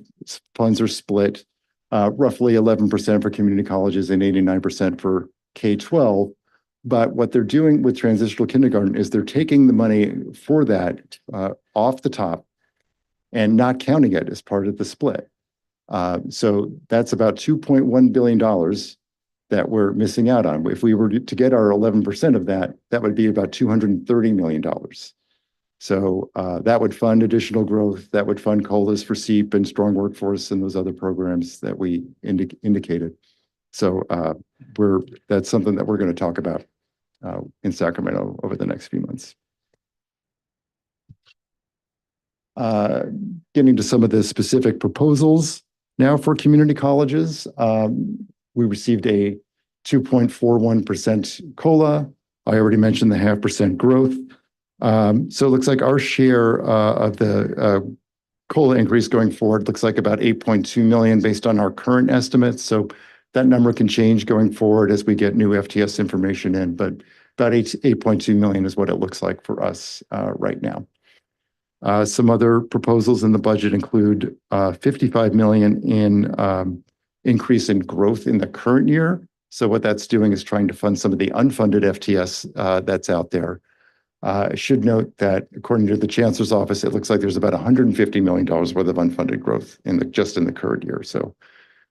[SPEAKER 19] funds are split roughly 11% for community colleges and 89% for K-12. But what they're doing with transitional kindergarten is they're taking the money for that off the top and not counting it as part of the split. So that's about $2.1 billion that we're missing out on. If we were to get our 11% of that, that would be about $230 million. So that would fund additional growth, that would fund COLAs for SEEP and strong workforce and those other programs that we indicated. So that's something that we're going to talk about in Sacramento over the next few months. Getting to some of the specific proposals now for community colleges. We received a 2.41% COLA. I already mentioned the 0.5% growth. So it looks like our share of the COLA increase going forward looks like about 8.2 million based on our current estimates. So that number can change going forward as we get new FTS information in, but about 8.2 million is what it looks like for us right now. Some other proposals in the budget include 55 million in increase in growth in the current year. So what that's doing is trying to fund some of the unfunded FTS that's out there. I should note that according to the Chancellor's office, it looks like there's about $150 million worth of unfunded growth just in the current year. So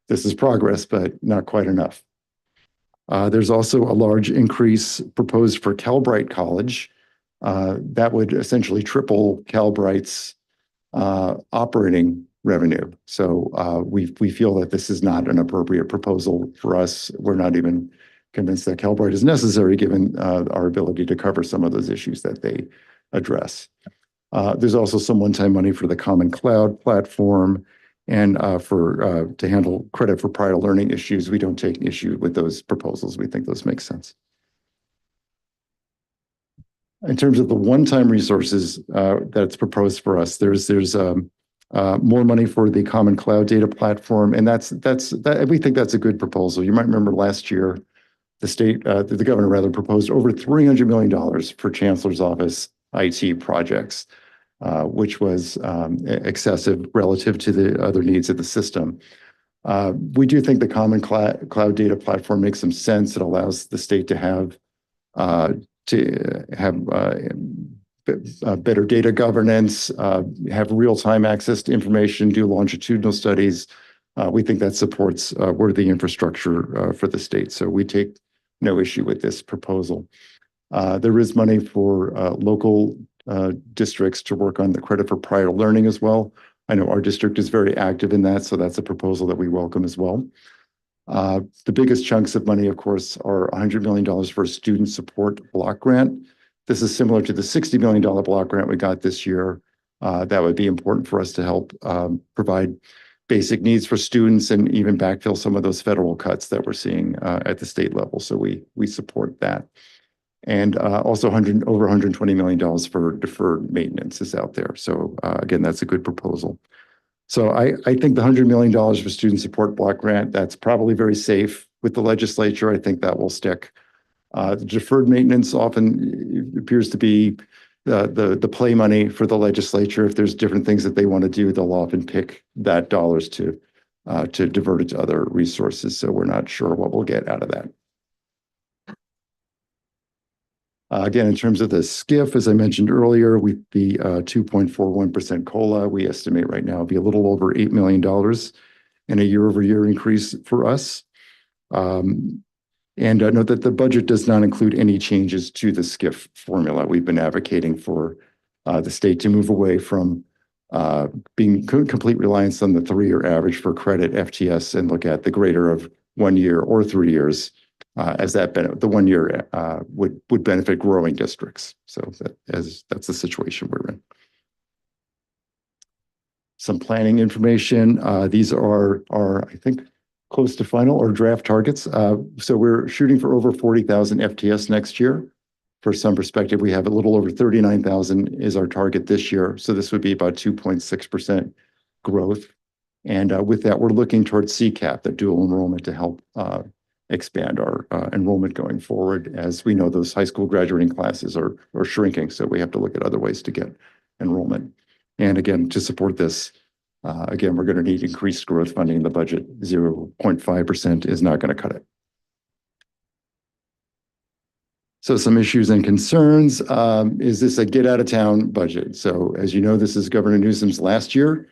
[SPEAKER 19] this is progress, but not quite enough. There's also a large increase proposed for Calbright College. That would essentially triple Calbright's operating revenue. So we feel that this is not an appropriate proposal for us. We're not even convinced that Calbright is necessary given our ability to cover some of those issues that they address. There's also some one-time money for the Common Cloud platform and to handle credit for prior learning issues. We don't take issue with those proposals. We think those make sense. In terms of the one-time resources that's proposed for us, there's more money for the Common Cloud data platform, and we think that's a good proposal. You might remember last year, the governor rather proposed over $300 million for Chancellor's office IT projects, which was excessive relative to the other needs of the system. We do think the Common Cloud data platform makes some sense. It allows the state to have better data governance, have real-time access to information, do longitudinal studies. We think that supports worthy infrastructure for the state. So we take no issue with this proposal. There is money for local districts to work on the credit for prior learning as well. I know our district is very active in that, so that's a proposal that we welcome as well. The biggest chunks of money, of course, are $100 million for a student support block grant. This is similar to the $60 million block grant we got this year. That would be important for us to help provide basic needs for students and even backfill some of those federal cuts that we're seeing at the state level. So we support that. And also over $120 million for deferred maintenance is out there. So again, that's a good proposal. So I think the $100 million for student support block grant, that's probably very safe with the legislature. I think that will stick. The deferred maintenance often appears to be the play money for the legislature. If there's different things that they want to do, they'll often pick that dollars to divert it to other resources. So we're not sure what we'll get out of that. Again, in terms of the SCIF, as I mentioned earlier, the 2.41% COLA, we estimate right now will be a little over $8 million. and a year-over-year increase for us. And note that the budget does not include any changes to the SCIF formula. We've been advocating for the state to move away from being complete reliance on the 3-year average for credit FTS and look at the greater of 1 year or 3 years as that the 1 year would benefit growing districts. So that's the situation we're in. Some planning information. These are I think, close to final or draft targets. So we're shooting for over 40,000 FTS next year. For some perspective, we have a little over 39,000 is our target this year. So this would be about 2.6% growth. And with that, we're looking towards CCAP, the dual enrollment, to help expand our enrollment going forward. As we know, those high school graduating classes are shrinking. So we have to look at other ways to get enrollment. And again, to support this, again, we're going to need increased growth funding in the budget. 0.5% is not going to cut it. So some issues and concerns. Is this a get out of town budget? So as you know, this is Governor Newsom's last year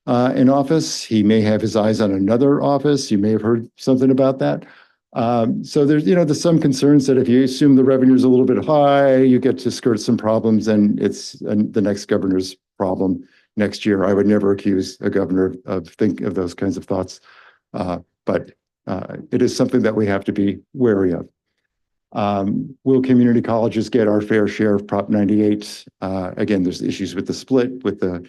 [SPEAKER 19] in office. He may have his eyes on another office. You may have heard something about that. So there's some concerns that if you assume the revenue is a little bit high, you get to skirt some problems and it's the next governor's problem next year. I would never accuse a governor of those kinds of thoughts. But it is something that we have to be wary of. Will community colleges get our fair share of Prop 98? Again, there's issues with the split, with the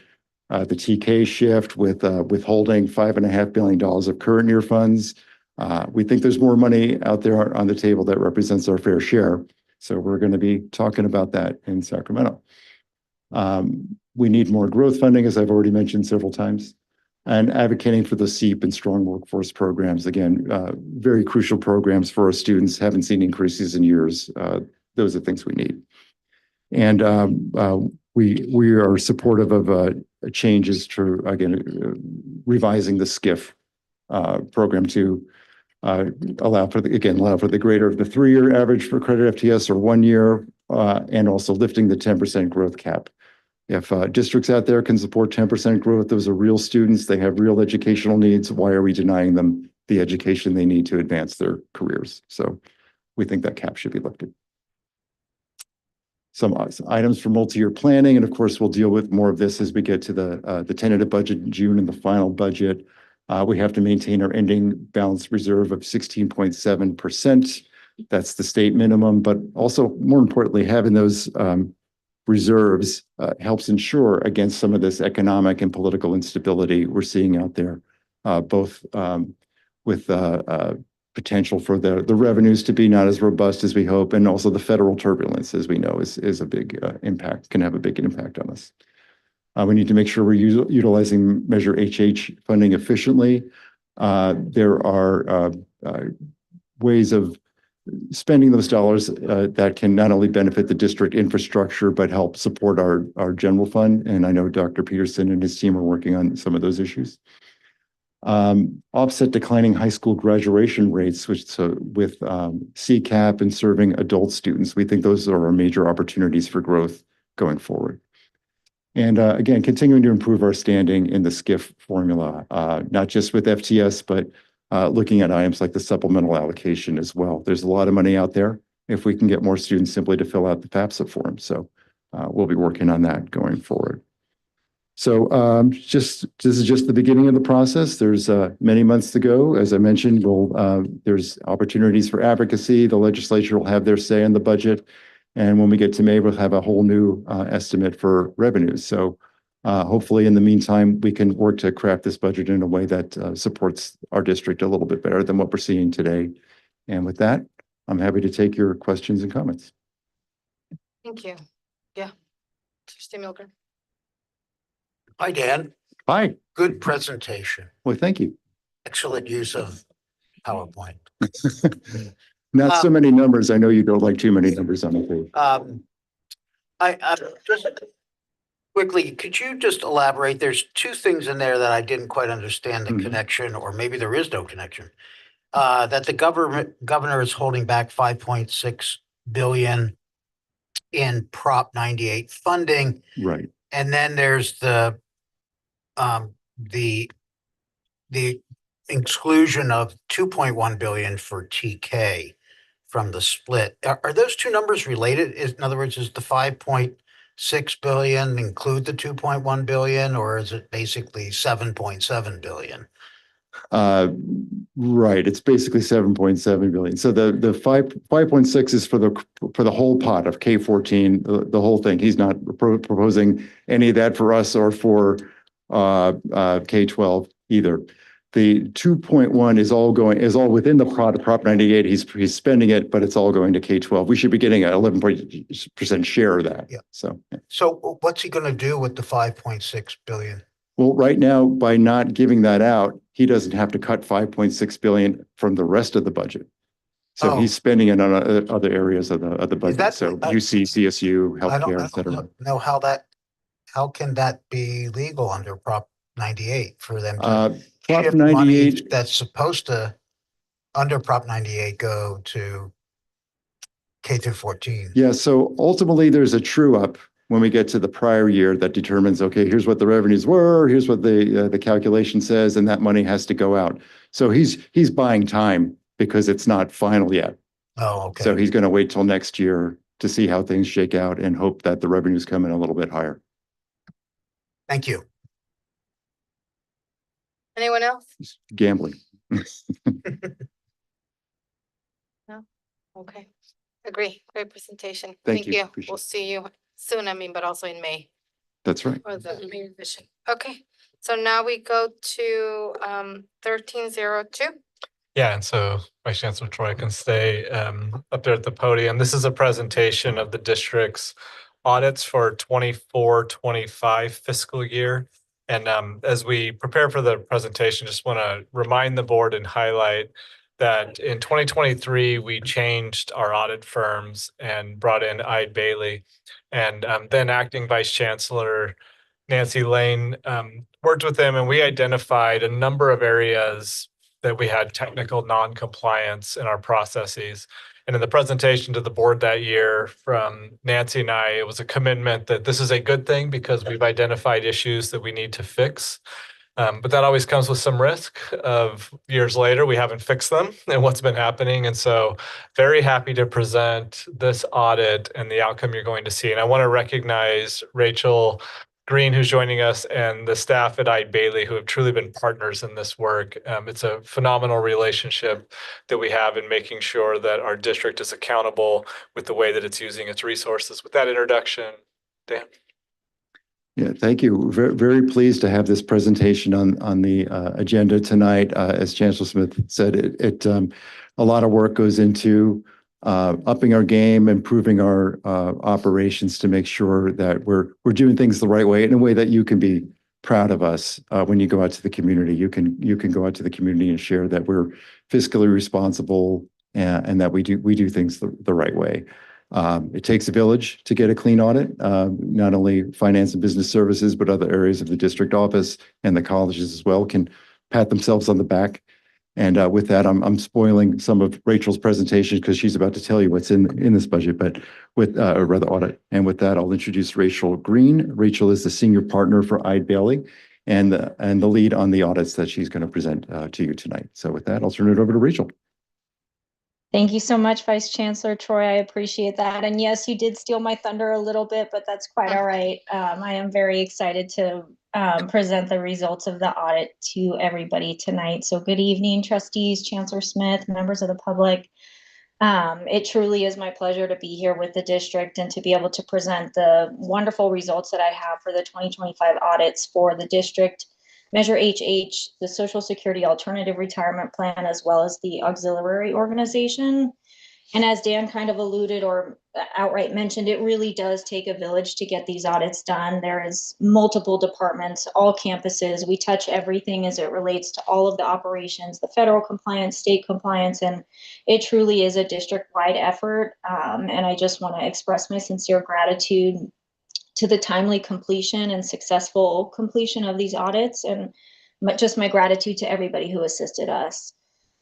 [SPEAKER 19] TK shift, with withholding $5.5 billion of current year funds. We think there's more money out there on the table that represents our fair share. So we're going to be talking about that in Sacramento. We need more growth funding, as I've already mentioned several times, and advocating for the SEEP and strong workforce programs. Again, very crucial programs for our students. Haven't seen increases in years. Those are things we need. And we are supportive of changes to, again, revising the SCIF program to allow for the greater of the 3-year average for credit FTS or 1 year, and also lifting the 10% growth cap. If districts out there can support 10% growth, those are real students. They have real educational needs. Why are we denying them the education they need to advance their careers? So we think that cap should be lifted. Some items for multi-year planning, and of course, we'll deal with more of this as we get to the tentative budget in June and the final budget. We have to maintain our ending balance reserve of 16.7%. That's the state minimum, but also more importantly, having those reserves helps ensure against some of this economic and political instability we're seeing out there, both with potential for the revenues to be not as robust as we hope, and also the federal turbulence, as we know, is a big impact, can have a big impact on us. We need to make sure we're utilizing Measure HH funding efficiently. There are ways of spending those dollars that can not only benefit the district infrastructure, but help support our general fund. And I know Dr. Peterson and his team are working on some of those issues. Offset declining high school graduation rates, with CCAP and serving adult students. We think those are our major opportunities for growth going forward. And again, continuing to improve our standing in the SCIF formula, not just with FTS, but looking at items like the supplemental allocation as well. There's a lot of money out there if we can get more students simply to fill out the FAFSA form. So we'll be working on that going forward. So this is just the beginning of the process. There's many months to go. As I mentioned, there's opportunities for advocacy. The legislature will have their say in the budget. And when we get to May, we'll have a whole new estimate for revenues. So hopefully, in the meantime, we can work to craft this budget in a way that supports our district a little bit better than what we're seeing today. And with that, I'm happy to take your questions and comments.
[SPEAKER 2] Thank you. Yeah. Trustee Milker.
[SPEAKER 15] Hi, Dan.
[SPEAKER 19] Hi.
[SPEAKER 15] Good presentation.
[SPEAKER 19] Well, thank you.
[SPEAKER 15] Excellent use of PowerPoint.
[SPEAKER 19] Not so many numbers. I know you don't like too many numbers on the page.
[SPEAKER 15] I just quickly, could you just elaborate? There's two things in there that I didn't quite understand the connection, or maybe there is no connection. That the governor is holding back $5.6 billion in Prop 98 funding.
[SPEAKER 19] Right.
[SPEAKER 15] And then there's the exclusion of 2.1 billion for TK from the split. Are those two numbers related? In other words, is the 5.6 billion include the 2.1 billion, or is it basically 7.7 billion?
[SPEAKER 19] Right, it's basically 7.7 billion. So the 5.6 is for the whole pot of K-14, the whole thing. He's not proposing any of that for us or for K-12 either. The 2.1 is all within the pot of Prop 98. He's spending it, but it's all going to K-12. We should be getting an 11% share of that.
[SPEAKER 15] Yeah.
[SPEAKER 19] So.
[SPEAKER 15] So what's he going to do with the 5.6 billion?
[SPEAKER 19] Well, right now, by not giving that out, he doesn't have to cut 5.6 billion from the rest of the budget. So he's spending it on other areas of the budget. So UC, CSU, healthcare, et cetera.
[SPEAKER 15] Know how can that be legal under Prop 98 for them to
[SPEAKER 19] Prop
[SPEAKER 15] shift
[SPEAKER 19] 98
[SPEAKER 15] money that's supposed to, under Prop 98, go to K through 14?
[SPEAKER 19] Yeah, so ultimately there's a true up when we get to the prior year that determines, okay, here's what the revenues were, here's what the calculation says, and that money has to go out. So he's buying time because it's not final yet.
[SPEAKER 15] Oh, okay.
[SPEAKER 19] So he's going to wait till next year to see how things shake out and hope that the revenues come in a little bit higher.
[SPEAKER 15] Thank you.
[SPEAKER 2] Anyone else?
[SPEAKER 19] Gambling.
[SPEAKER 2] No? Okay. Agree. Great presentation.
[SPEAKER 19] Thank you. Appreciate
[SPEAKER 2] We'll see you soon, but also in May.
[SPEAKER 19] That's right.
[SPEAKER 2] For the May revision. Okay, so now we go to 1302.
[SPEAKER 3] Yeah, and so Vice Chancellor Troy can stay up there at the podium. This is a presentation of the district's audits for 24-25 fiscal year. And as we prepare for the presentation, just want to remind the board and highlight that in 2023, we changed our audit firms and brought in Eide Bailly. And then Acting Vice Chancellor Nancy Lane worked with them, and we identified a number of areas that we had technical non-compliance in our processes. And in the presentation to the board that year from Nancy and I, it was a commitment that this is a good thing because we've identified issues that we need to fix. But that always comes with some risk of years later, we haven't fixed them and what's been happening. And so very happy to present this audit and the outcome you're going to see. And I want to recognize Rachel Green, who's joining us, and the staff at Eide Bailly, who have truly been partners in this work. It's a phenomenal relationship that we have in making sure that our district is accountable with the way that it's using its resources. With that introduction, Dan.
[SPEAKER 19] Yeah, thank you. Very, very pleased to have this presentation on the agenda tonight. As Chancellor Smith said, a lot of work goes into upping our game, improving our operations to make sure that we're doing things the right way, in a way that you can be proud of us when you go out to the community. You can go out to the community and share that we're fiscally responsible and that we do things the right way. It takes a village to get a clean audit, not only finance and business services, but other areas of the district office and the colleges as well can pat themselves on the back. And with that, I'm spoiling some of Rachel's presentation because she's about to tell you what's in this budget, but or rather audit. And with that, I'll introduce Rachel Green. Rachel is the senior partner for Eide Bailly and the lead on the audits that she's going to present to you tonight. So with that, I'll turn it over to Rachel.
[SPEAKER 20] Thank you so much, Vice Chancellor Troy. I appreciate that. And yes, you did steal my thunder a little bit, but that's quite all right. I am very excited to present the results of the audit to everybody tonight. So good evening, trustees, Chancellor Smith, members of the public. It truly is my pleasure to be here with the district and to be able to present the wonderful results that I have for the 2025 audits for the district, Measure HH, the Social Security Alternative Retirement Plan, as well as the auxiliary organization. And as Dan kind of alluded or outright mentioned, it really does take a village to get these audits done. There is multiple departments, all campuses. We touch everything as it relates to all of the operations, the federal compliance, state compliance, and it truly is a district-wide effort. And I just want to express my sincere gratitude to the timely completion and successful completion of these audits, and just my gratitude to everybody who assisted us.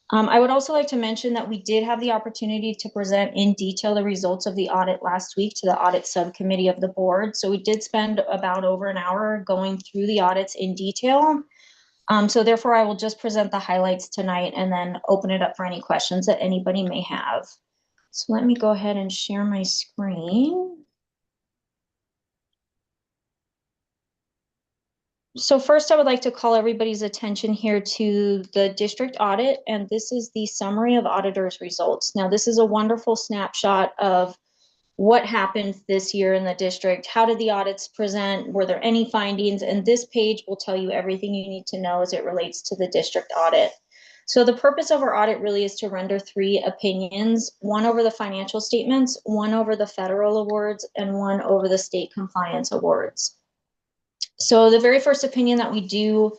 [SPEAKER 20] I would also like to mention that we did have the opportunity to present in detail the results of the audit last week to the audit subcommittee of the board. So we did spend about over an hour going through the audits in detail. So therefore, I will just present the highlights tonight and then open it up for any questions that anybody may have. So let me go ahead and share my screen. So first, I would like to call everybody's attention here to the district audit, and this is the summary of auditors' results. Now, this is a wonderful snapshot of what happened this year in the district. How did the audits present? Were there any findings? And this page will tell you everything you need to know as it relates to the district audit. So the purpose of our audit really is to render 3 opinions, one over the financial statements, one over the federal awards, and one over the state compliance awards. So the very first opinion that we do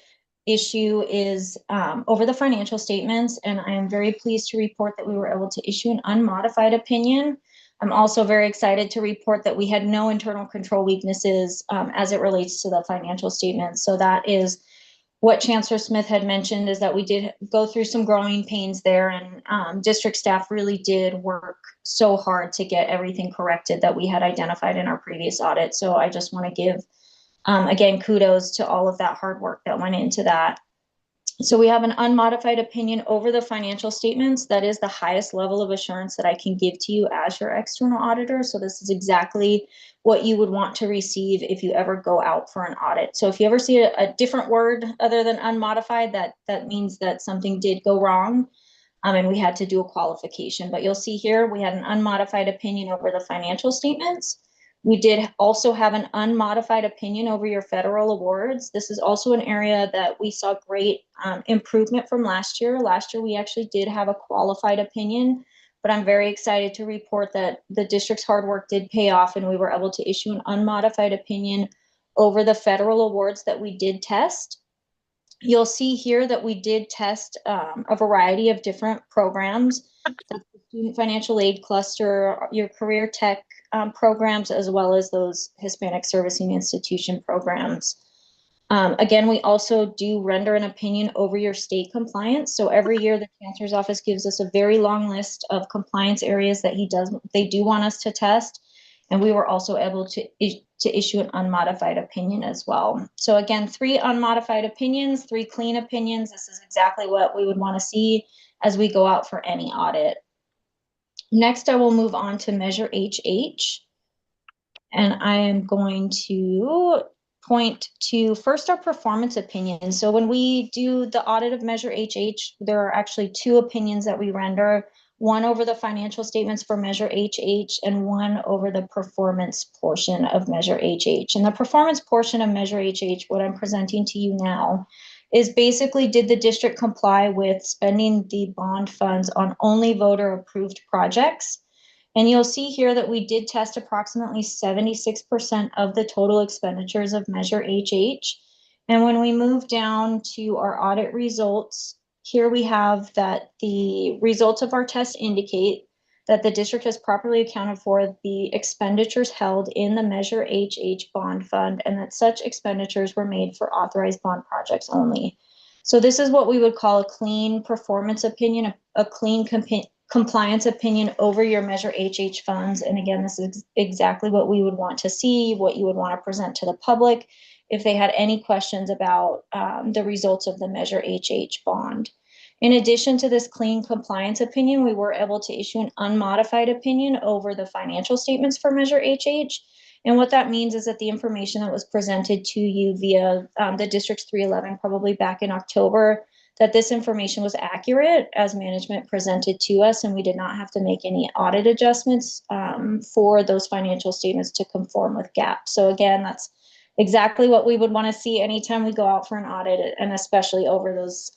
[SPEAKER 20] issue is over the financial statements, and I am very pleased to report that we were able to issue an unmodified opinion. I'm also very excited to report that we had no internal control weaknesses as it relates to the financial statements. So that is what Chancellor Smith had mentioned, is that we did go through some growing pains there, and district staff really did work so hard to get everything corrected that we had identified in our previous audit. So I just want to give, again, kudos to all of that hard work that went into that. So we have an unmodified opinion over the financial statements. That is the highest level of assurance that I can give to you as your external auditor. So this is exactly what you would want to receive if you ever go out for an audit. So if you ever see a different word other than unmodified, that means that something did go wrong, and we had to do a qualification. But you'll see here, we had an unmodified opinion over the financial statements. We did also have an unmodified opinion over your federal awards. This is also an area that we saw great improvement from last year. Last year, we actually did have a qualified opinion, but I'm very excited to report that the district's hard work did pay off, and we were able to issue an unmodified opinion over the federal awards that we did test. You'll see here that we did test a variety of different programs, the Student Financial Aid Cluster, your Career Tech programs, as well as those Hispanic Servicing Institution programs. Again, we also do render an opinion over your state compliance. So every year, the Chancellor's Office gives us a very long list of compliance areas that they do want us to test. And we were also able to issue an unmodified opinion as well. So again, 3 unmodified opinions, 3 clean opinions. This is exactly what we would want to see as we go out for any audit. Next, I will move on to Measure HH. And I am going to point to first our performance opinion. So when we do the audit of Measure HH, there are actually 2 opinions that we render, one over the financial statements for Measure HH and one over the performance portion of Measure HH. And the performance portion of Measure HH, what I'm presenting to you now, is basically, did the district comply with spending the bond funds on only voter-approved projects? And you'll see here that we did test approximately 76% of the total expenditures of Measure HH. And when we move down to our audit results, here we have that the results of our test indicate that the district has properly accounted for the expenditures held in the Measure HH bond fund, and that such expenditures were made for authorized bond projects only. So this is what we would call a clean performance opinion, a clean compliance opinion over your Measure HH funds. And again, this is exactly what we would want to see, what you would want to present to the public if they had any questions about the results of the Measure HH bond. In addition to this clean compliance opinion, we were able to issue an unmodified opinion over the financial statements for Measure HH. And what that means is that the information that was presented to you via the District's 311, probably back in October, that this information was accurate as management presented to us, and we did not have to make any audit adjustments for those financial statements to conform with GAAP. So again, that's exactly what we would want to see anytime we go out for an audit, and especially over those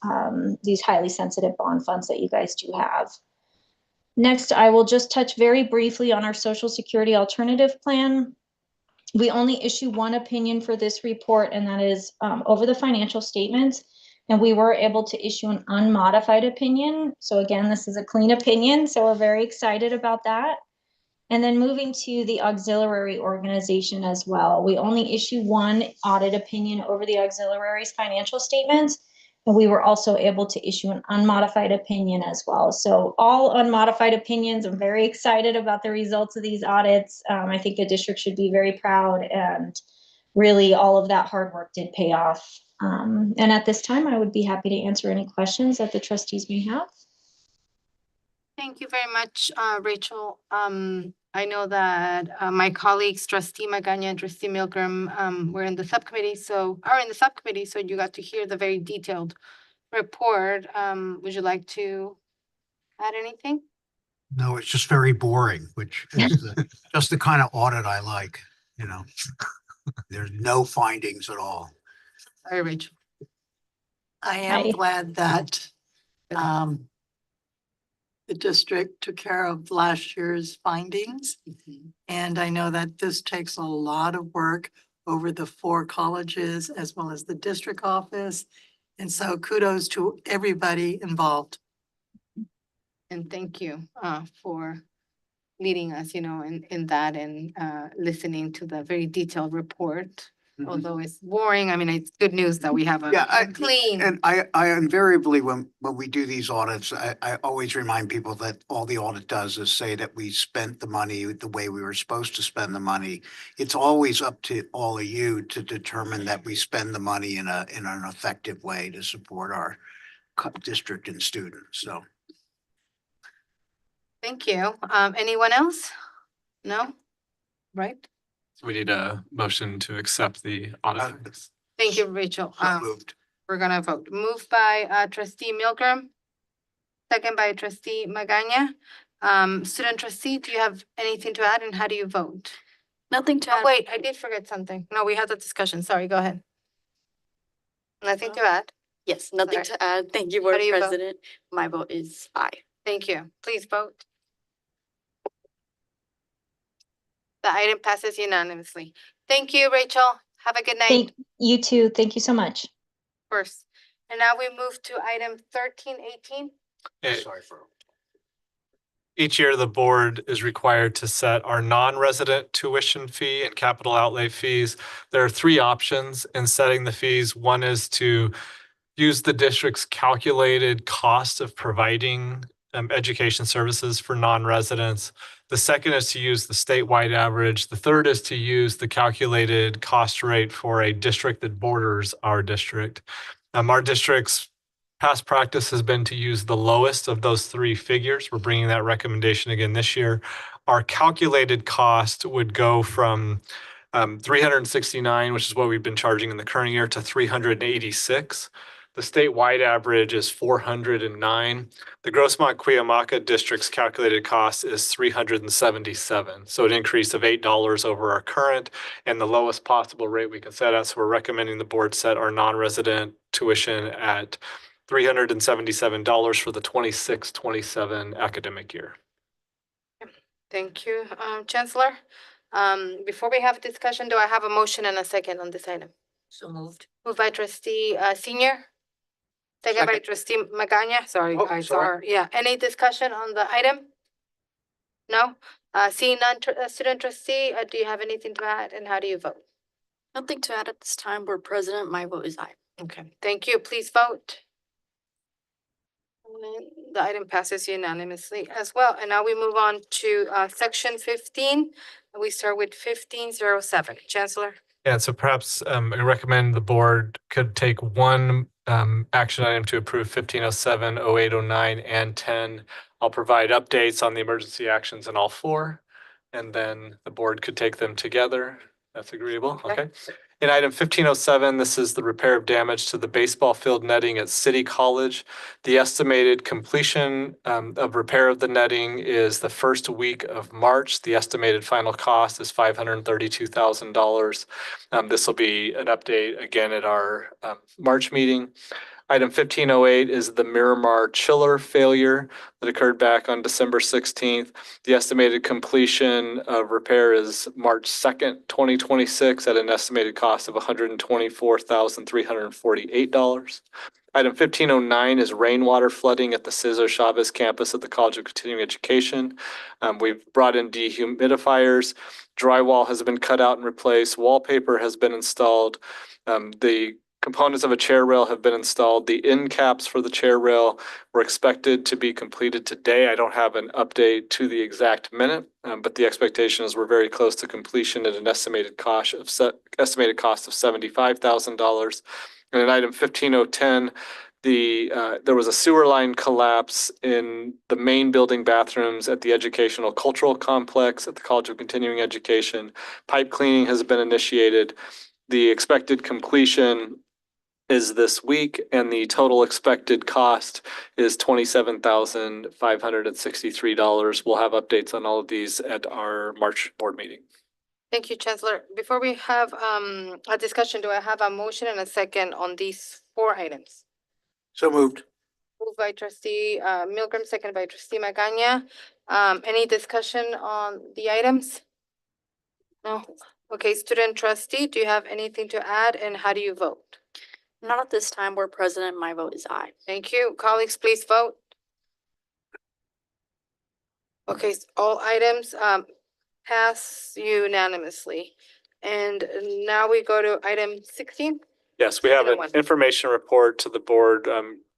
[SPEAKER 20] these highly sensitive bond funds that you guys do have. Next, I will just touch very briefly on our Social Security Alternative Plan. We only issue one opinion for this report, and that is over the financial statements. And we were able to issue an unmodified opinion. So again, this is a clean opinion, so we're very excited about that. And then moving to the auxiliary organization as well. We only issue one audit opinion over the auxiliary's financial statements, and we were also able to issue an unmodified opinion as well. So all unmodified opinions. I'm very excited about the results of these audits. I think a district should be very proud and really all of that hard work did pay off. And at this time, I would be happy to answer any questions that the trustees may have.
[SPEAKER 2] Thank you very much, Rachel. I know that my colleagues, trustee Magana and trustee Milgram, were in the subcommittee, so you got to hear the very detailed report. Would you like to add anything?
[SPEAKER 15] No, it's just very boring, which is just the kind of audit I like, you know. There's no findings at all.
[SPEAKER 2] Sorry, Rachel.
[SPEAKER 16] I am
[SPEAKER 20] Hi.
[SPEAKER 16] glad that the district took care of last year's findings. And I know that this takes a lot of work over the 4 colleges as well as the district office. And so kudos to everybody involved.
[SPEAKER 2] And thank you for leading us, in that and listening to the very detailed report. Although it's boring, I mean, it's good news that we have a clean.
[SPEAKER 15] And I invariably, when we do these audits, I always remind people that all the audit does is say that we spent the money the way we were supposed to spend the money. It's always up to all of you to determine that we spend the money in an effective way to support our district and students, so.
[SPEAKER 2] Thank you. Anyone else? No? Right?
[SPEAKER 3] So we need a motion to accept the audit findings.
[SPEAKER 2] Thank you, Rachel.
[SPEAKER 15] So moved.
[SPEAKER 2] We're gonna vote. Moved by trustee Milgram. Second by trustee Magana. Student trustee, do you have anything to add and how do you vote?
[SPEAKER 5] Nothing to
[SPEAKER 2] Oh,
[SPEAKER 5] add.
[SPEAKER 2] wait, I did forget something. No, we had the discussion. Sorry, go ahead. Nothing to add.
[SPEAKER 5] Yes, nothing
[SPEAKER 2] Sorry.
[SPEAKER 5] to add. Thank you,
[SPEAKER 2] How
[SPEAKER 5] Board
[SPEAKER 2] do you vote?
[SPEAKER 5] President. My vote is aye.
[SPEAKER 2] Thank you. Please vote. The item passes unanimously. Thank you, Rachel. Have a good night.
[SPEAKER 20] Thank you too. Thank you so much.
[SPEAKER 2] First. And now we move to item 1318.
[SPEAKER 15] Sorry for.
[SPEAKER 3] Each year, the board is required to set our non-resident tuition fee and capital outlay fees. There are 3 options in setting the fees. One is to use the district's calculated cost of providing education services for non-residents. The second is to use the statewide average. The third is to use the calculated cost rate for a district that borders our district. Our district's past practice has been to use the lowest of those 3 figures. We're bringing that recommendation again this year. Our calculated cost would go from $369, which is what we've been charging in the current year, to $386. The statewide average is $409. The Grossmont-Cuyamaca district's calculated cost is $377. So an increase of $8 over our current and the lowest possible rate we can set at. So we're recommending the board set our non-resident tuition at $377 for the 26-27 academic year.
[SPEAKER 2] Thank you, Chancellor. Before we have a discussion, do I have a motion and a second on this item?
[SPEAKER 13] So moved.
[SPEAKER 2] Moved by trustee Senior. Second by
[SPEAKER 15] Second.
[SPEAKER 2] trustee Magana. Sorry,
[SPEAKER 15] Oh,
[SPEAKER 2] guys.
[SPEAKER 15] sorry.
[SPEAKER 2] Yeah, any discussion on the item? No? Seeing none, student trustee, do you have anything to add and how do you vote?
[SPEAKER 5] Nothing to add at this time, Board President. My vote is aye.
[SPEAKER 2] Okay, thank you. Please vote. And the item passes unanimously as well. And now we move on to section 15. We start with 1507. Chancellor.
[SPEAKER 3] Yeah, so perhaps I recommend the board could take one action item to approve 1507, 0809, and 10. I'll provide updates on the emergency actions in all 4, and then the board could take them together. That's agreeable, okay? In item 1507, this is the repair of damage to the baseball field netting at City College. The estimated completion of repair of the netting is the first week of March. The estimated final cost is $532,000. This will be an update again at our March meeting. Item 1508 is the Miramar chiller failure that occurred back on December 16th. The estimated completion of repair is March 2nd, 2026 at an estimated cost of $124,348. Item 1509 is rainwater flooding at the Cesar Chavez campus at the College of Continuing Education. We've brought in dehumidifiers. Drywall has been cut out and replaced. Wallpaper has been installed. The components of a chair rail have been installed. The end caps for the chair rail were expected to be completed today. I don't have an update to the exact minute, but the expectation is we're very close to completion at an estimated cost of $75,000. And in item 15010, there was a sewer line collapse in the main building bathrooms at the Educational Cultural Complex at the College of Continuing Education. Pipe cleaning has been initiated. The expected completion is this week, and the total expected cost is $27,563. We'll have updates on all of these at our March board meeting.
[SPEAKER 2] Thank you, Chancellor. Before we have a discussion, do I have a motion and a second on these 4 items?
[SPEAKER 15] So moved.
[SPEAKER 2] Moved by trustee Milgram, second by trustee Magana. Any discussion on the items? No? Okay, student trustee, do you have anything to add, and how do you vote?
[SPEAKER 21] Not at this time, Board President. My vote is aye.
[SPEAKER 2] Thank you. Colleagues, please vote. Okay, all items pass unanimously. And now we go to item 16.
[SPEAKER 3] Yes, we have an
[SPEAKER 2] 1.
[SPEAKER 3] information report to the board.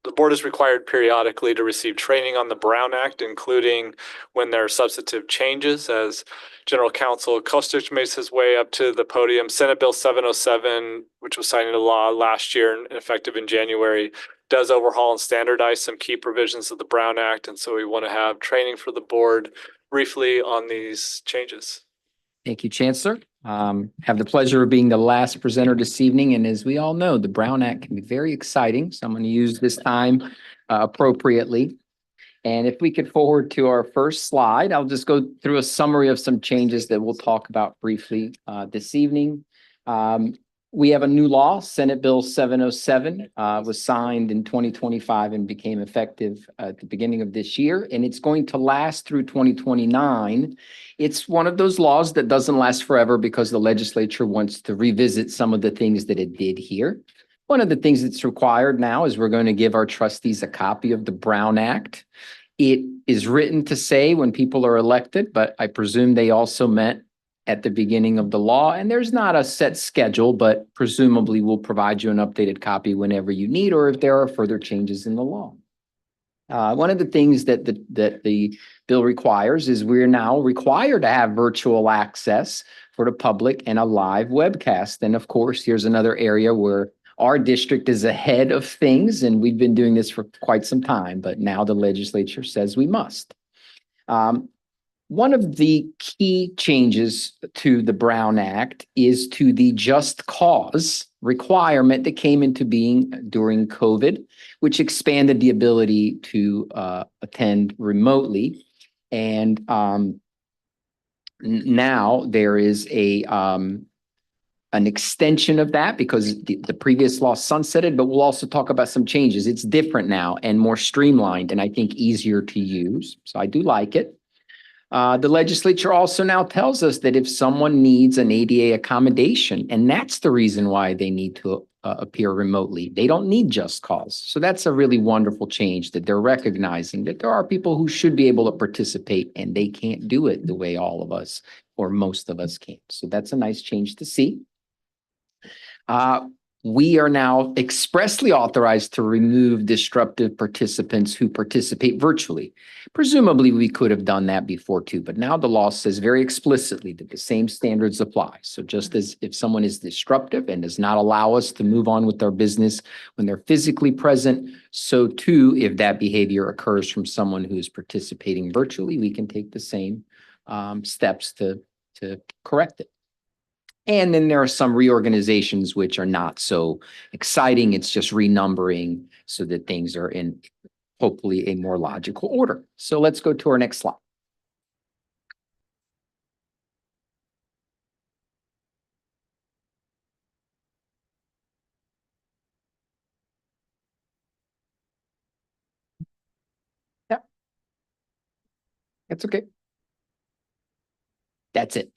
[SPEAKER 3] The board is required periodically to receive training on the Brown Act, including when there are substantive changes. As General Counsel Kostic makes his way up to the podium, Senate Bill 707, which was signed into law last year and effective in January, does overhaul and standardize some key provisions of the Brown Act. And so we want to have training for the board briefly on these changes.
[SPEAKER 22] Thank you, Chancellor. Have the pleasure of being the last presenter this evening. And as we all know, the Brown Act can be very exciting. So I'm going to use this time appropriately. And if we could forward to our first slide, I'll just go through a summary of some changes that we'll talk about briefly this evening. We have a new law, Senate Bill 707, was signed in 2025 and became effective at the beginning of this year, and it's going to last through 2029. It's one of those laws that doesn't last forever because the legislature wants to revisit some of the things that it did here. One of the things that's required now is we're going to give our trustees a copy of the Brown Act. It is written to say when people are elected, but I presume they also meant at the beginning of the law, and there's not a set schedule, but presumably we'll provide you an updated copy whenever you need or if there are further changes in the law. One of the things that the bill requires is we're now required to have virtual access for the public and a live webcast. And of course, here's another area where our district is ahead of things, and we've been doing this for quite some time, but now the legislature says we must. One of the key changes to the Brown Act is to the just cause requirement that came into being during COVID, which expanded the ability to attend remotely. And now there is an extension of that because the previous law sunsetted, but we'll also talk about some changes. It's different now and more streamlined and I think easier to use. So I do like it. The legislature also now tells us that if someone needs an ADA accommodation, and that's the reason why they need to appear remotely, they don't need just cause. So that's a really wonderful change that they're recognizing that there are people who should be able to participate and they can't do it the way all of us or most of us can. So that's a nice change to see. We are now expressly authorized to remove disruptive participants who participate virtually. Presumably, we could have done that before too, but now the law says very explicitly that the same standards apply. So just as if someone is disruptive and does not allow us to move on with our business when they're physically present, so too, if that behavior occurs from someone who is participating virtually, we can take the same steps to correct it. And then there are some reorganizations which are not so exciting. It's just renumbering so that things are in hopefully a more logical order. So let's go to our next slide. Yeah. That's okay. That's it.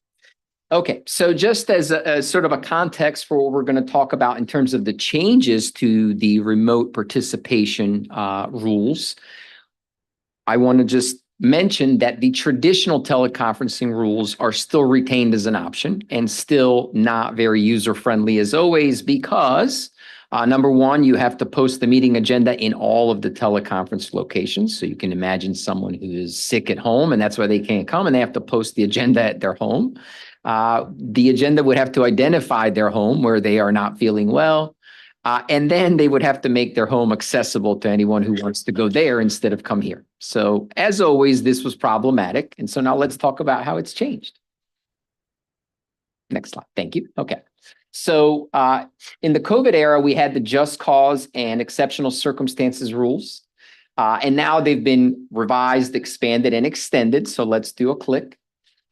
[SPEAKER 22] Okay, so just as a sort of a context for what we're going to talk about in terms of the changes to the remote participation rules, I want to just mention that the traditional teleconferencing rules are still retained as an option and still not very user-friendly as always because Number one, you have to post the meeting agenda in all of the teleconference locations. So you can imagine someone who is sick at home and that's why they can't come and they have to post the agenda at their home. The agenda would have to identify their home where they are not feeling well. And then they would have to make their home accessible to anyone who wants to go there instead of come here. So as always, this was problematic. And so now let's talk about how it's changed. Next slide. Thank you. Okay. So in the COVID era, we had the just cause and exceptional circumstances rules. And now they've been revised, expanded, and extended. So let's do a click.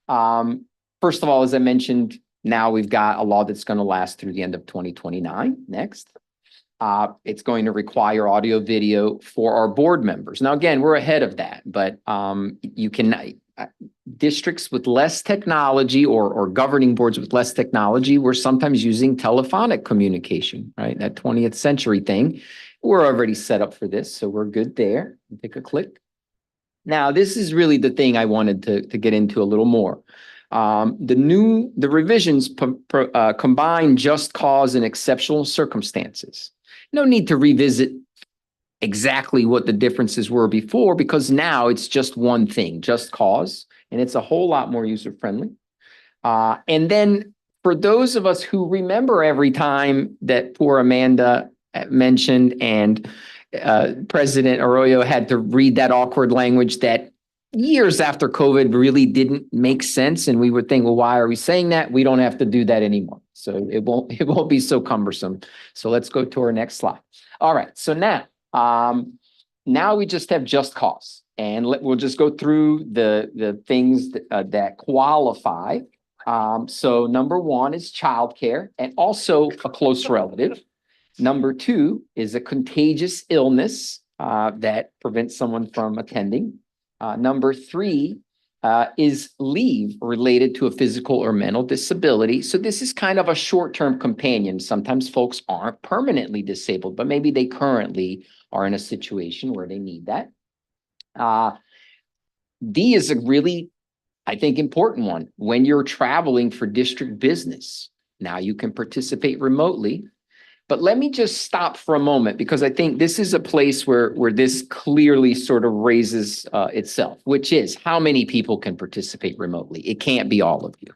[SPEAKER 22] First of all, as I mentioned, now we've got a law that's going to last through the end of 2029. Next. It's going to require audio video for our board members. Now, again, we're ahead of that, but you can districts with less technology or governing boards with less technology, we're sometimes using telephonic communication, right? That 20th century thing. We're already set up for this, so we're good there. Take a click. Now, this is really the thing I wanted to get into a little more. The revisions combine just cause and exceptional circumstances. No need to revisit exactly what the differences were before because now it's just one thing, just cause, and it's a whole lot more user-friendly. And then for those of us who remember every time that poor Amanda mentioned and President Arroyo had to read that awkward language that years after COVID really didn't make sense. And we would think, well, why are we saying that? We don't have to do that anymore. So it won't be so cumbersome. So let's go to our next slide. All right. So now we just have just cause. And we'll just go through the things that qualify. So number one is childcare and also a close relative. Number two is a contagious illness that prevents someone from attending. Number three is leave related to a physical or mental disability. So this is kind of a short-term companion. Sometimes folks aren't permanently disabled, but maybe they currently are in a situation where they need that. D is a really, I think, important one. When you're traveling for district business, now you can participate remotely. But let me just stop for a moment because I think this is a place where this clearly sort of raises itself, which is how many people can participate remotely. It can't be all of you.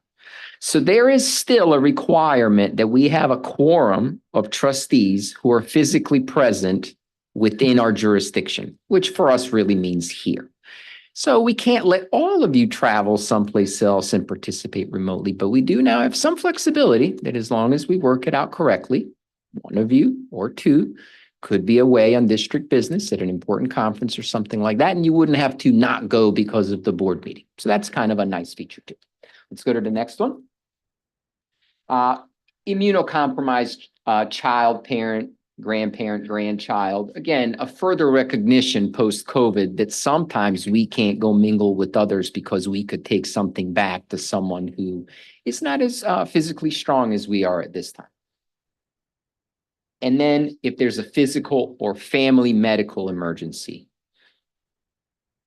[SPEAKER 22] So there is still a requirement that we have a quorum of trustees who are physically present within our jurisdiction, which for us really means here. So we can't let all of you travel someplace else and participate remotely, but we do now have some flexibility that as long as we work it out correctly, one of you or two could be away on district business at an important conference or something like that, and you wouldn't have to not go because of the board meeting. So that's kind of a nice feature too. Let's go to the next one. Immunocompromised child, parent, grandparent, grandchild. Again, a further recognition post-COVID that sometimes we can't go mingle with others because we could take something back to someone who is not as physically strong as we are at this time. And then if there's a physical or family medical emergency,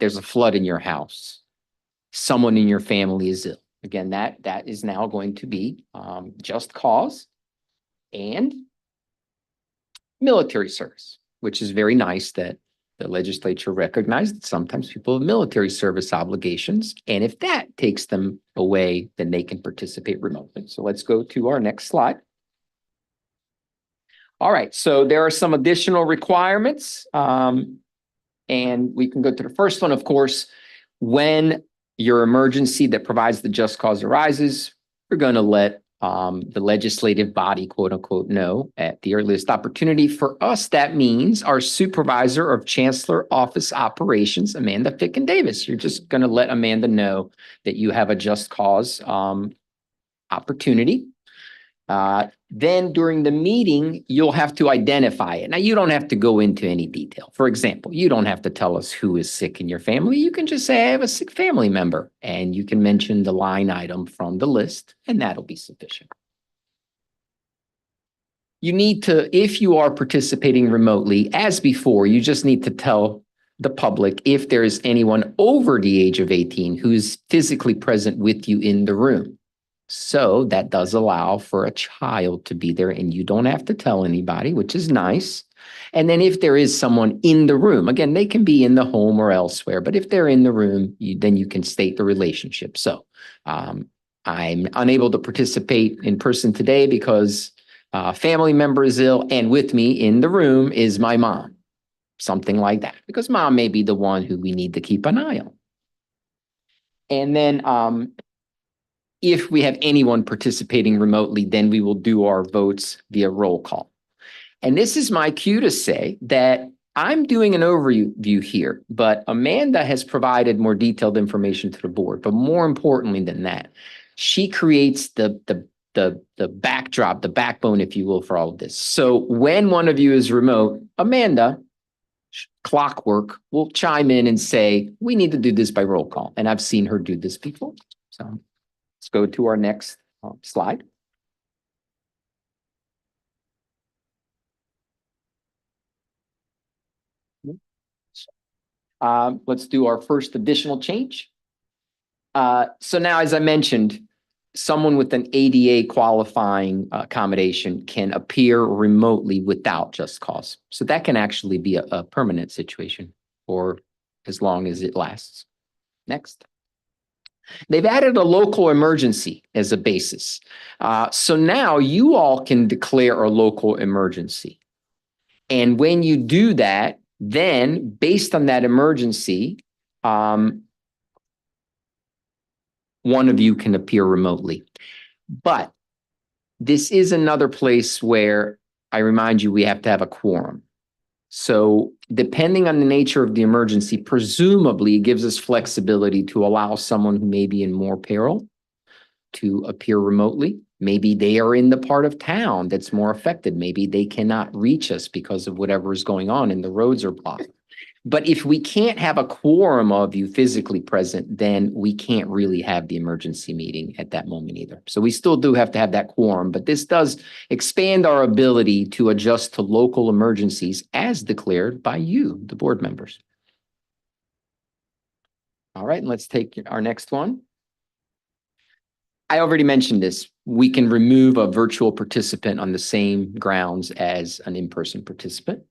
[SPEAKER 22] there's a flood in your house, someone in your family is ill. Again, that is now going to be just cause and military service, which is very nice that the legislature recognized that sometimes people have military service obligations. And if that takes them away, then they can participate remotely. So let's go to our next slide. All right, so there are some additional requirements, and we can go to the first one, of course. When your emergency that provides the just cause arises, we're going to let the legislative body, quote unquote, know at the earliest opportunity. For us, that means our supervisor of Chancellor Office Operations, Amanda Ficken-Davis. You're just going to let Amanda know that you have a just cause opportunity. Then during the meeting, you'll have to identify it. Now, you don't have to go into any detail. For example, you don't have to tell us who is sick in your family. You can just say, I have a sick family member, and you can mention the line item from the list, and that'll be sufficient. You need to, if you are participating remotely, as before, you just need to tell the public if there is anyone over the age of 18 who's physically present with you in the room. So that does allow for a child to be there and you don't have to tell anybody, which is nice. And then if there is someone in the room, again, they can be in the home or elsewhere, but if they're in the room, then you can state the relationship. So I'm unable to participate in person today because a family member is ill, and with me in the room is my mom, something like that, because mom may be the one who we need to keep an eye on. And then if we have anyone participating remotely, then we will do our votes via roll call. And this is my cue to say that I'm doing an overview here, but Amanda has provided more detailed information to the board. But more importantly than that, she creates the backdrop, the backbone, if you will, for all of this. So when one of you is remote, Amanda, clockwork, will chime in and say, we need to do this by roll call. And I've seen her do this before. So let's go to our next slide. Let's do our first additional change. So now, as I mentioned, someone with an ADA qualifying accommodation can appear remotely without just cause. So that can actually be a permanent situation for as long as it lasts. Next. They've added a local emergency as a basis. So now you all can declare a local emergency. And when you do that, then based on that emergency, one of you can appear remotely. But this is another place where I remind you we have to have a quorum. So depending on the nature of the emergency, presumably it gives us flexibility to allow someone who may be in more peril to appear remotely. Maybe they are in the part of town that's more affected. Maybe they cannot reach us because of whatever is going on and the roads are blocked. But if we can't have a quorum of you physically present, then we can't really have the emergency meeting at that moment either. So we still do have to have that quorum, but this does expand our ability to adjust to local emergencies as declared by you, the board members. All right, and let's take our next one. I already mentioned this. We can remove a virtual participant on the same grounds as an in-person participant.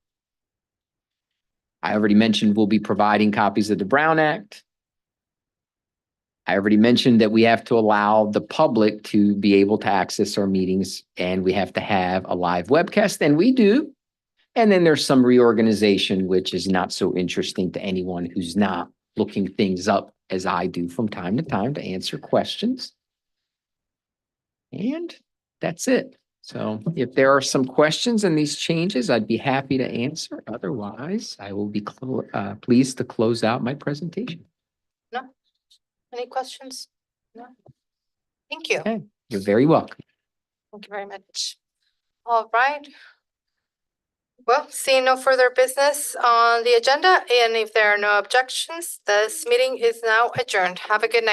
[SPEAKER 22] I already mentioned we'll be providing copies of the Brown Act. I already mentioned that we have to allow the public to be able to access our meetings, and we have to have a live webcast, and we do. And then there's some reorganization, which is not so interesting to anyone who's not looking things up as I do from time to time to answer questions. And that's it. So if there are some questions in these changes, I'd be happy to answer. Otherwise, I will be pleased to close out my presentation.
[SPEAKER 2] No? Any questions? No? Thank you.
[SPEAKER 22] Okay, you're very welcome.
[SPEAKER 2] Thank you very much. All right. Well, seeing no further business on the agenda, and if there are no objections, this meeting is now adjourned. Have a good night.